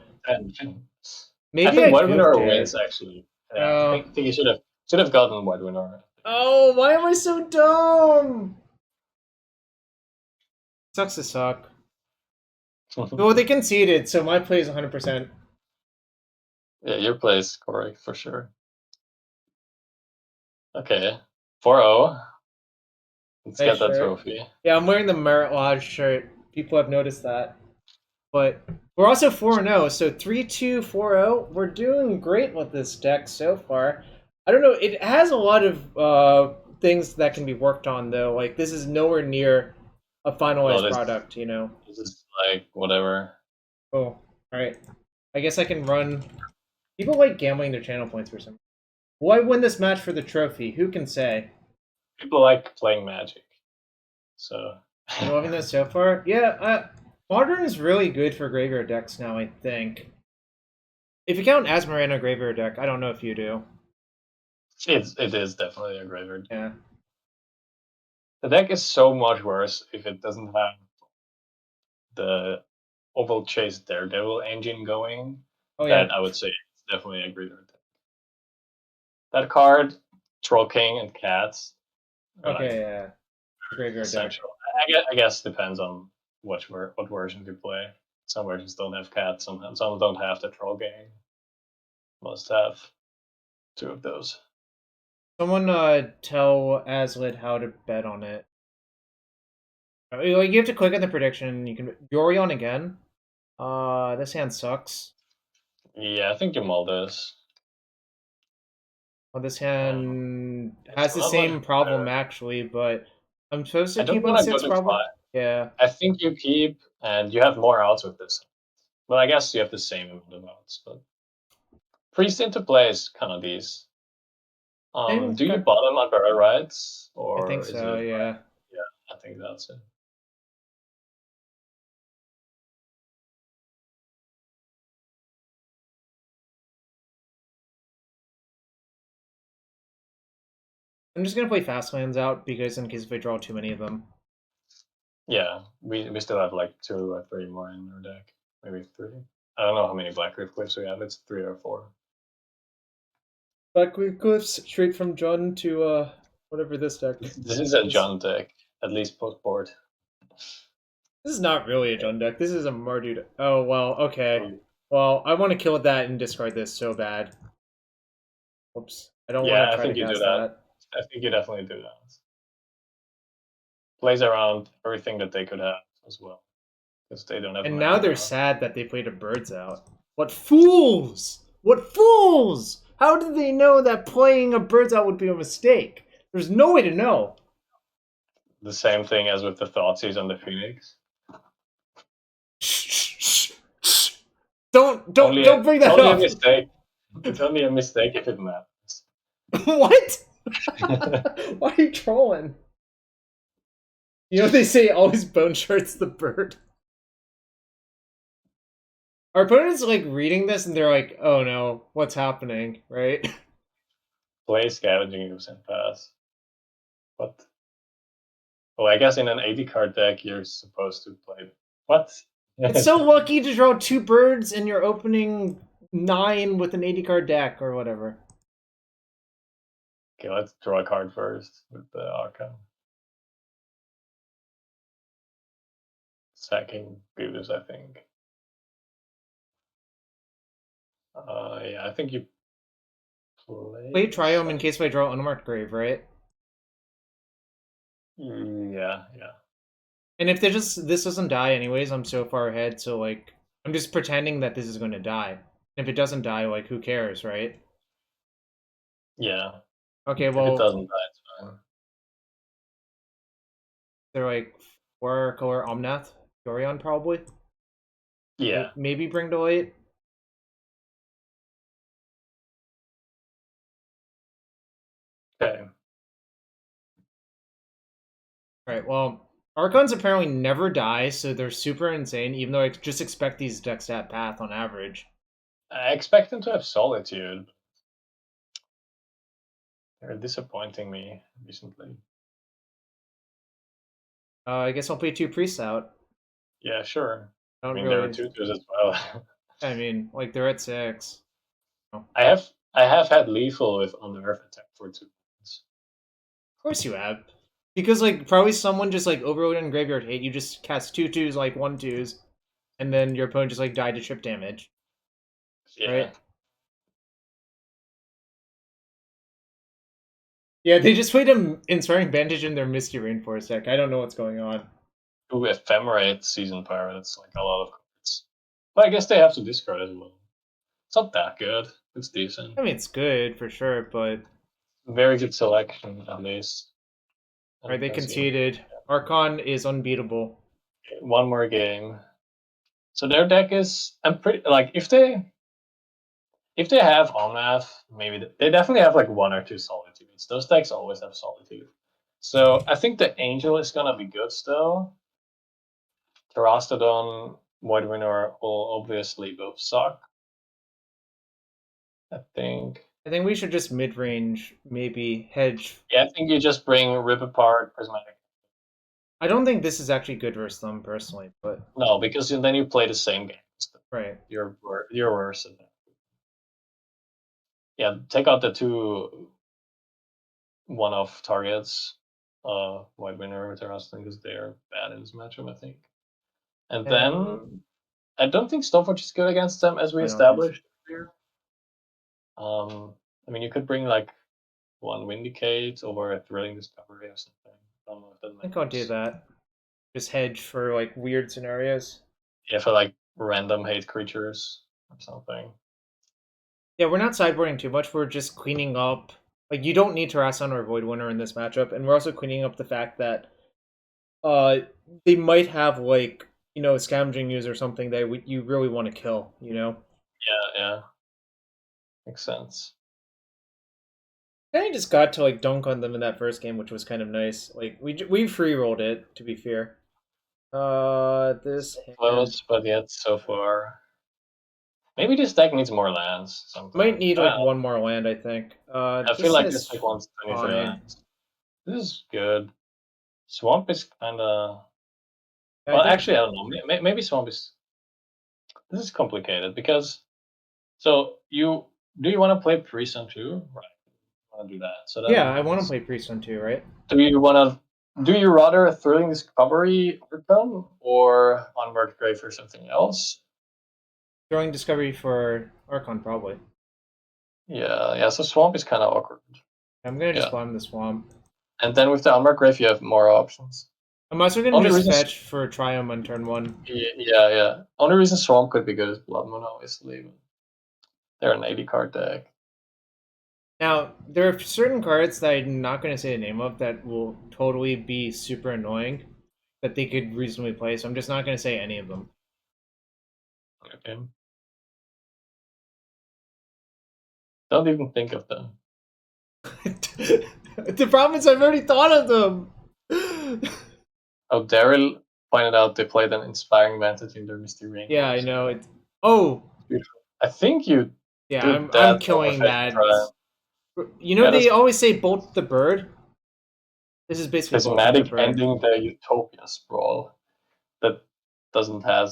Maybe I think White Winnow wins actually. Yeah, I think you should have gotten White Winnow. Oh, why am I so dumb? Sucks to suck. Well, they conceded, so my play is 100%. Yeah, your play is correct for sure. Okay, 4-0. Let's Nice get that shirt. trophy. Yeah, I'm wearing the Merit Lodge shirt. People have noticed that. But we're also 4-0, so 3-2-4-0. We're doing great with this deck so far. I don't know, it has a lot of things that can be worked on, though. Like, this is nowhere near a No, finalized product, you know? this is like whatever. Oh, alright. I guess I can run... People like gambling their channel points for some reason. Will I win this match for the trophy? Who can say? People like playing Magic, so. Been loving this so far? Yeah, Modern is really good for graveyard decks now, I think. If you count Asmarana graveyard deck, I don't know if you do. It is definitely a graveyard. Yeah. The deck is so much worse if it doesn't have the Oval Chase Daredevil engine going. Oh that yeah. I would say it's definitely a graveyard deck. That card, Troll King and Cats. Okay, yeah. Graveyard deck. Essential. I guess depends on what version you play. Some versions don't have Cats. Some don't have the Troll King. Most have 2 of those. Someone tell Aslit how to bet on it. You have to click on the prediction. You can Yorion again. This hand sucks. Yeah, I think you mull this. Well, this hand has It's the not same much problem better. actually, but I'm supposed to I don't keep on want to go 6 to problem. 5. Yeah. I think you keep, and you have more outs with this. Well, I guess you have the same amount of outs, but Priest into play is kind of these. Do you bottom Unburial Rites, I or think is so. it? Yeah. Yeah, I think that's it. I'm just gonna play fast lands out because in case if I draw too many of them. Yeah, we still have like 2 or 3 more in our deck, maybe 3. I don't know how many Black Reef Cliffs we have. It's 3 or 4. Black Cliffs straight from John to whatever this deck. This is a John deck, at least post board. This is not really a John deck. This is a Mardu deck. Oh well, okay. Well, I want to kill that and discard this so bad. Whoops. I don't want Yeah, to I try to think you do cast that. that. I think you definitely do that. Plays around everything that they could have as well, because they don't have. And now they're sad that they played a Birds Out. What fools! What fools! How did they know that playing a Birds Out would be a mistake? There's no way to know. The same thing as with the Thoughtseize and the Phoenix. Don't bring that only up. A mistake. It's only a mistake if it matters. What? Why are you trolling? You know they say always bone shards the bird. Our opponent's like reading this and they're like, "Oh no, what's happening?" Right? Play Scavenging Ooze and pass. What? Well, I guess in an 80 card deck you're supposed to play. What? It's so lucky to draw 2 birds in your opening 9 with an 80 card deck or whatever. Okay, let's draw a card first with the Archon. Sacking Beavis, I think. Yeah, I think you Play Triome in case I draw Unmarked Grave, right? Yeah. And if this doesn't die anyways, I'm so far ahead, so like I'm just pretending that this is going to die. If it doesn't die, like who cares, right? Yeah. Okay, well, if it doesn't die, it's fine. They're like 4-color Omnath, Goryo probably. Yeah. Maybe bring to light. Okay. Alright, well, Archons apparently never die, so they're super insane, even though I just expect these decks to have Path on average. I expect them to have Solitude. They're disappointing me recently. I guess I'll play 2 Priests out. Yeah, sure. I mean, there are 2/2s as well. I mean, like, they're at 6. Oh. I have had Lethal with Unearth attack for 2 points. Of course you have. Because, like, probably someone just, like, overloaded in Graveyard Hate, you just cast 2/2s, like, 1/2s, and then your opponent just, like, died to chip damage. Yeah. Right? Yeah, they just played an Inspiring Bandage in their Misty Rainforest deck. I don't know what's going on. Ooh, Ephemerate Season Power, that's like a lot of cards. But I guess they have to discard as well. It's not that good. It's decent. I mean, it's good for sure, but Very good selection, at least. right, they conceded. Archon is unbeatable. One more game. So their deck is, I'm pretty like if they have Omnath, maybe they definitely have like one or two Solitudes. Those decks always have Solitude. So I think the Angel is gonna be good still. Terastodon, Voidwinner will obviously both suck. I think. I think we should just mid-range, maybe hedge. Yeah, I think you just bring Rip Apart, Prismatic. I don't think this is actually good versus them personally, but No, because then you play the same game. right. You're worse at that. Yeah, take out the two one-off targets. Voidwinner, Terastodon, because they're bad in this matchup, I think. And then I don't think Stoneforge is good against them, as we established here. I mean, you could bring like one Vindicate over a Thrilling Discovery or something. I don't know if that I think I'll do that. Just hedge for like weird scenarios. Yeah, for like random hate creatures or something. Yeah, we're not sideboarding too much. We're just cleaning up. Like, you don't need Terrasson or Voidwinner in this matchup, and we're also cleaning up the fact that they might have like, you know, Scavenging Use or something that you really want to kill, you know? Yeah. Makes sense. I just got to like dunk on them in that first game, which was kind of nice. Like we free rolled it, to be fair. This Close, but yet so far. Maybe this deck needs more lands. Sometimes. Might need like one more land, I think. I feel like this deck wants 23 lands. This is good. Swamp is kind of. Well, actually, I don't know. Maybe Swamp is. This is complicated because. So do you want to play Priest on 2? Right. Want to do that. So yeah, I want to play Priest on 2, right? Do you rather a Thrilling Discovery Archon or Unmarked Grave or something else? Thrilling Discovery for Archon, probably. Yeah. So Swamp is kind of awkward. I'm gonna just bomb the Swamp. And then with the Unmarked Grave, you have more options. I'm also gonna just fetch for Triumph on turn 1. Yeah. Only reason Swamp could be good is Blood Moon, obviously. They're an 80 card deck. Now, there are certain cards that I'm not going to say the name of that will totally be super annoying that they could reasonably play, so I'm just not going to say any of them. Okay. Don't even think of them. The problem is I've already thought of them! Oh, Daryl pointed out they played an Inspiring Vantage in their Misty Rain. Yeah, I know. I think you... Yeah, I'm killing that. You know, they always say bolt the bird. This is basically Prismatic ending the Utopia Sprawl. That doesn't have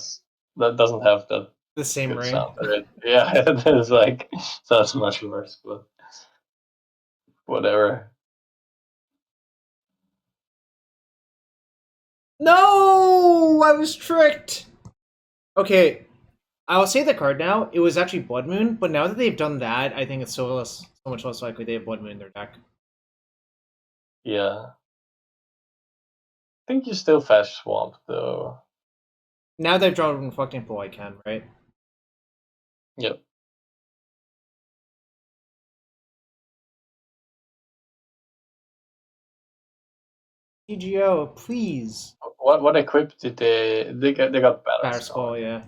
the same ring. Yeah, it is like sounds much worse, but whatever. No, I was tricked. Okay, I'll say the card now. It was actually Blood Moon, but now that they've done that, I think it's so much less likely they have Blood Moon in their deck. Yeah. I think you still fetch Swamp, though. Now they've drawn Reflecting Pool, I can, right? Yep. TGO, please. What equip did they got Batter Skull, yeah.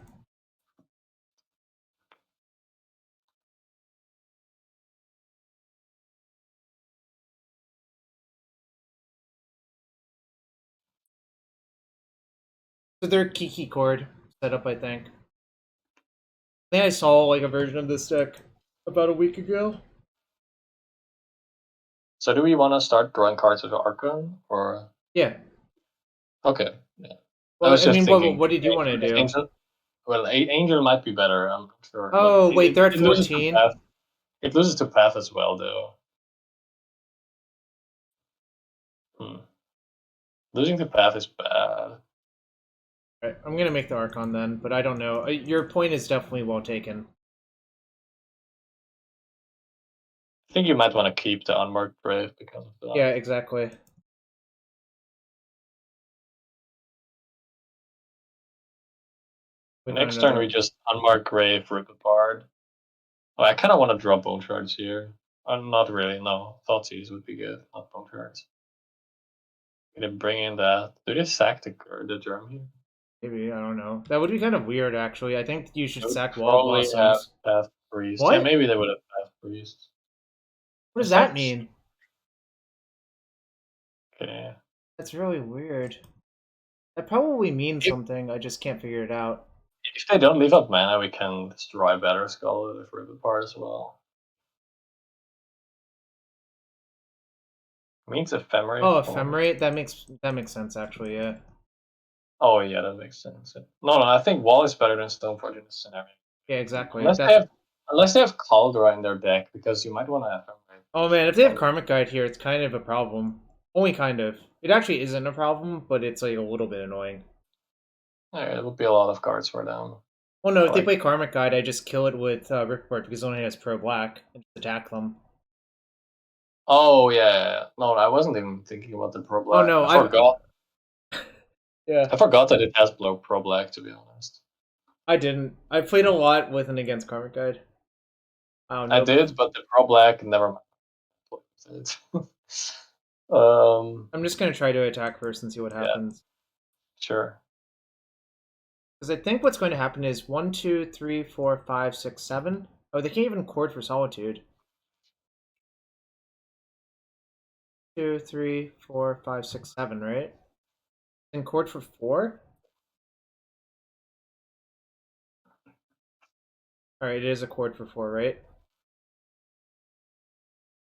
So they're Kiki Chord set up, I think. I think I saw like a version of this deck about a week ago. So do we want to start drawing cards with Archon, or? Yeah. Okay. Yeah. Well, I mean, what did you want to do? Angel might be better. I'm not sure. Oh, wait, they're at 14? It loses to Path as well, though. Losing to Path is bad. Right, I'm going to make the Archon then, but I don't know. Your point is definitely well taken. I think you might want to keep the Unmarked Grave because of that. Yeah, exactly. Next turn we just Unmarked Grave, rip apart. Oh, I kind of want to draw Bone Shards here. Not really, no. Thoughtseize would be good, not Bone Shards. Gonna bring in that. Do they sack the germ here? Maybe, I don't know. That would be kind of weird, actually. I think you should sack Wall Probably Blossoms. have Priest. What? Yeah, maybe they would have Path Priest. What does that mean? Okay. That's really weird. That probably means something, I just can't figure it out. If they don't leave up mana, we can destroy Better Skull with Rip Apart as well. It means Ephemerate. Oh, Ephemerate? That makes sense, actually, yeah. Oh, yeah, that makes sense. No, I think Wall is better than Stoneforge in this scenario. Yeah, exactly. Unless they have Caldra in their deck, because you might want to Ephemerate. Oh man, if they have Karmic Guide here, it's kind of a problem. Only kind of. It actually isn't a problem, but it's like a little bit annoying. Yeah, it would be a lot of cards for them. Oh no, if they play Karmic Guide, I just kill it with Ripcord because it only has Pro Black and just attack them. Oh yeah, no, I wasn't even thinking about the Pro Black. Oh no, I forgot. Yeah, I forgot that it has Pro Black, to be honest. I didn't. I played a lot with and against Karmic Guide. I did, but the Pro Black never mind. I'm just gonna try to attack first and see what happens. Sure. Because I think what's going to happen is 1, 2, 3, 4, 5, 6, 7. Oh, they can't even chord for Solitude. 2, 3, 4, 5, 6, 7, right? And chord for 4? Alright, it is a chord for 4, right?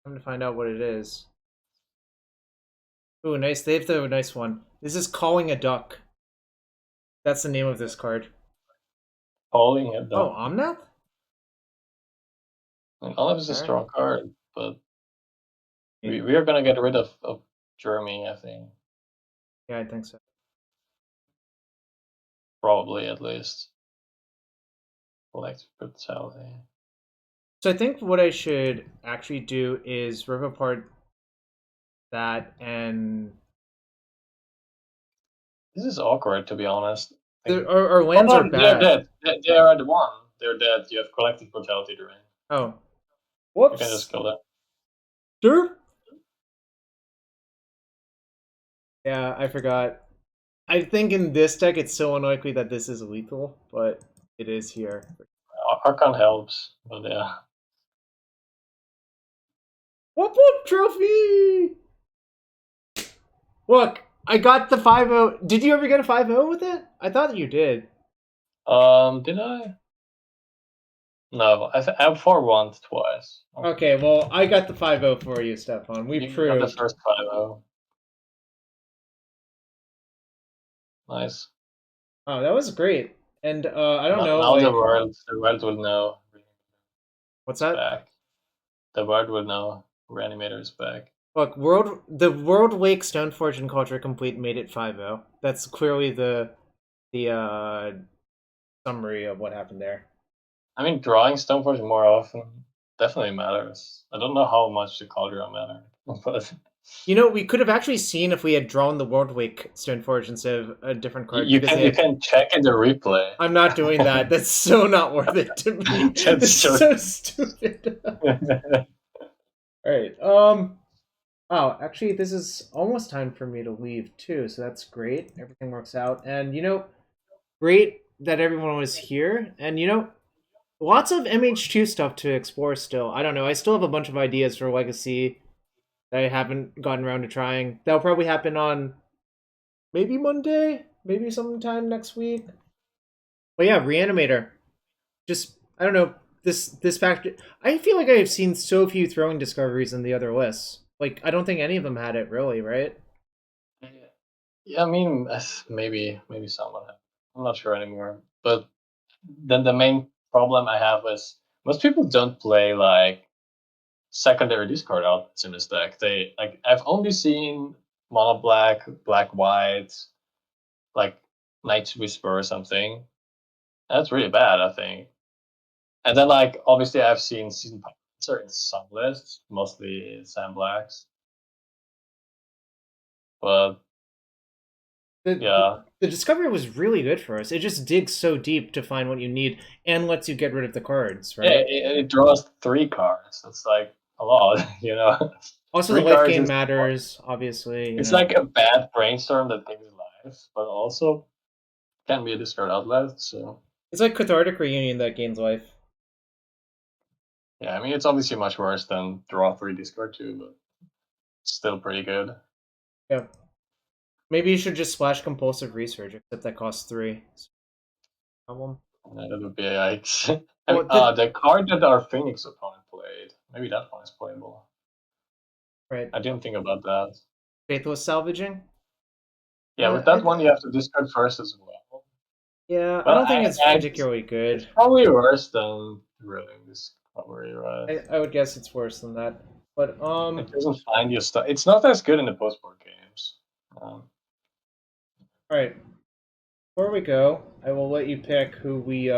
I'm gonna find out what it is. Ooh, nice. They have the nice one. This is Calling a Duck. That's the name of this card. Calling a Duck. Oh, Omnath? Omnath is a strong card, but we are gonna get rid of Jeremy, I think. Yeah, I think so. Probably, at least. Collective Brutality. So I think what I should actually do is rip apart that and... This is awkward, to be honest. Our lands are bad. They're dead. They are the one. They're dead. You have Collective Brutality drain. Oh. Whoops. You can just kill them. Sure. Yeah, I forgot. I think in this deck it's so unlikely that this is lethal, but it is here. Archon helps, but yeah. Whoop whoop trophy! Look, I got the 5-0. Did you ever get a 5-0 with it? I thought that you did. Did I? No, I've 4-1 twice. Okay, well, I got the 5-0 for you, Stefan. We proved. Got the first 5-0. Nice. Oh, that was great. And I don't know. Now the world will know. What's that? Back. The world will know Reanimator is back. Look, the World Wake Stoneforge and Culture Complete made it 5-0. That's clearly the summary of what happened there. I mean, drawing Stoneforge more often definitely matters. I don't know how much the Cauldron mattered, but you know, we could have actually seen if we had drawn the World Wake Stoneforge instead of a different card. You can check in the replay. I'm not doing that. That's so not worth it to me. That's so stupid. Alright, oh, actually, this is almost time for me to leave, too, so that's great. Everything works out. And, you know, great that everyone was here. And, you know, lots of MH2 stuff to explore still. I don't know, I still have a bunch of ideas for Legacy that I haven't gotten around to trying. That'll probably happen on maybe Monday, maybe sometime next week. But yeah, Reanimator. Just, I don't know, this factor. I feel like I have seen so few throwing discoveries in the other lists. Like, I don't think any of them had it, really, right? Yeah, I mean, maybe someone had. I'm not sure anymore. But then the main problem I have is most people don't play, like, secondary discard outputs in this deck. I've only seen mono black, black white, like Night's Whisper or something. That's really bad, I think. And then, like, obviously I've seen Season certain some lists, mostly Sam Blacks. But yeah, The discovery was really good for us. It just digs so deep to find what you need and lets you get rid of the cards, yeah, right? it draws 3 cards. That's like a lot, you know. Also, the Three life cards gain is matters, obviously. it's like a bad brainstorm that takes life, but also can be a discard outlet. So It's like Cathartic Reunion that gains life. yeah, I mean it's obviously much worse than draw 3, discard 2, but still pretty good. Yeah. Maybe you should just splash Compulsive Research, except that costs 3. Problem. Yeah, that would be yikes. I mean, Well, the the card that our Phoenix opponent played, maybe that one is playable. right. I didn't think about that. Faithless Salvaging. Yeah, with I, that one you have to discard first as well. yeah, I But don't think it's particularly it's good. probably worse than Ruling Discovery, right? I would guess it's worse than that. But It doesn't find your stuff. It's not as good in the post-board games. all right. Before we go, I will let you pick who we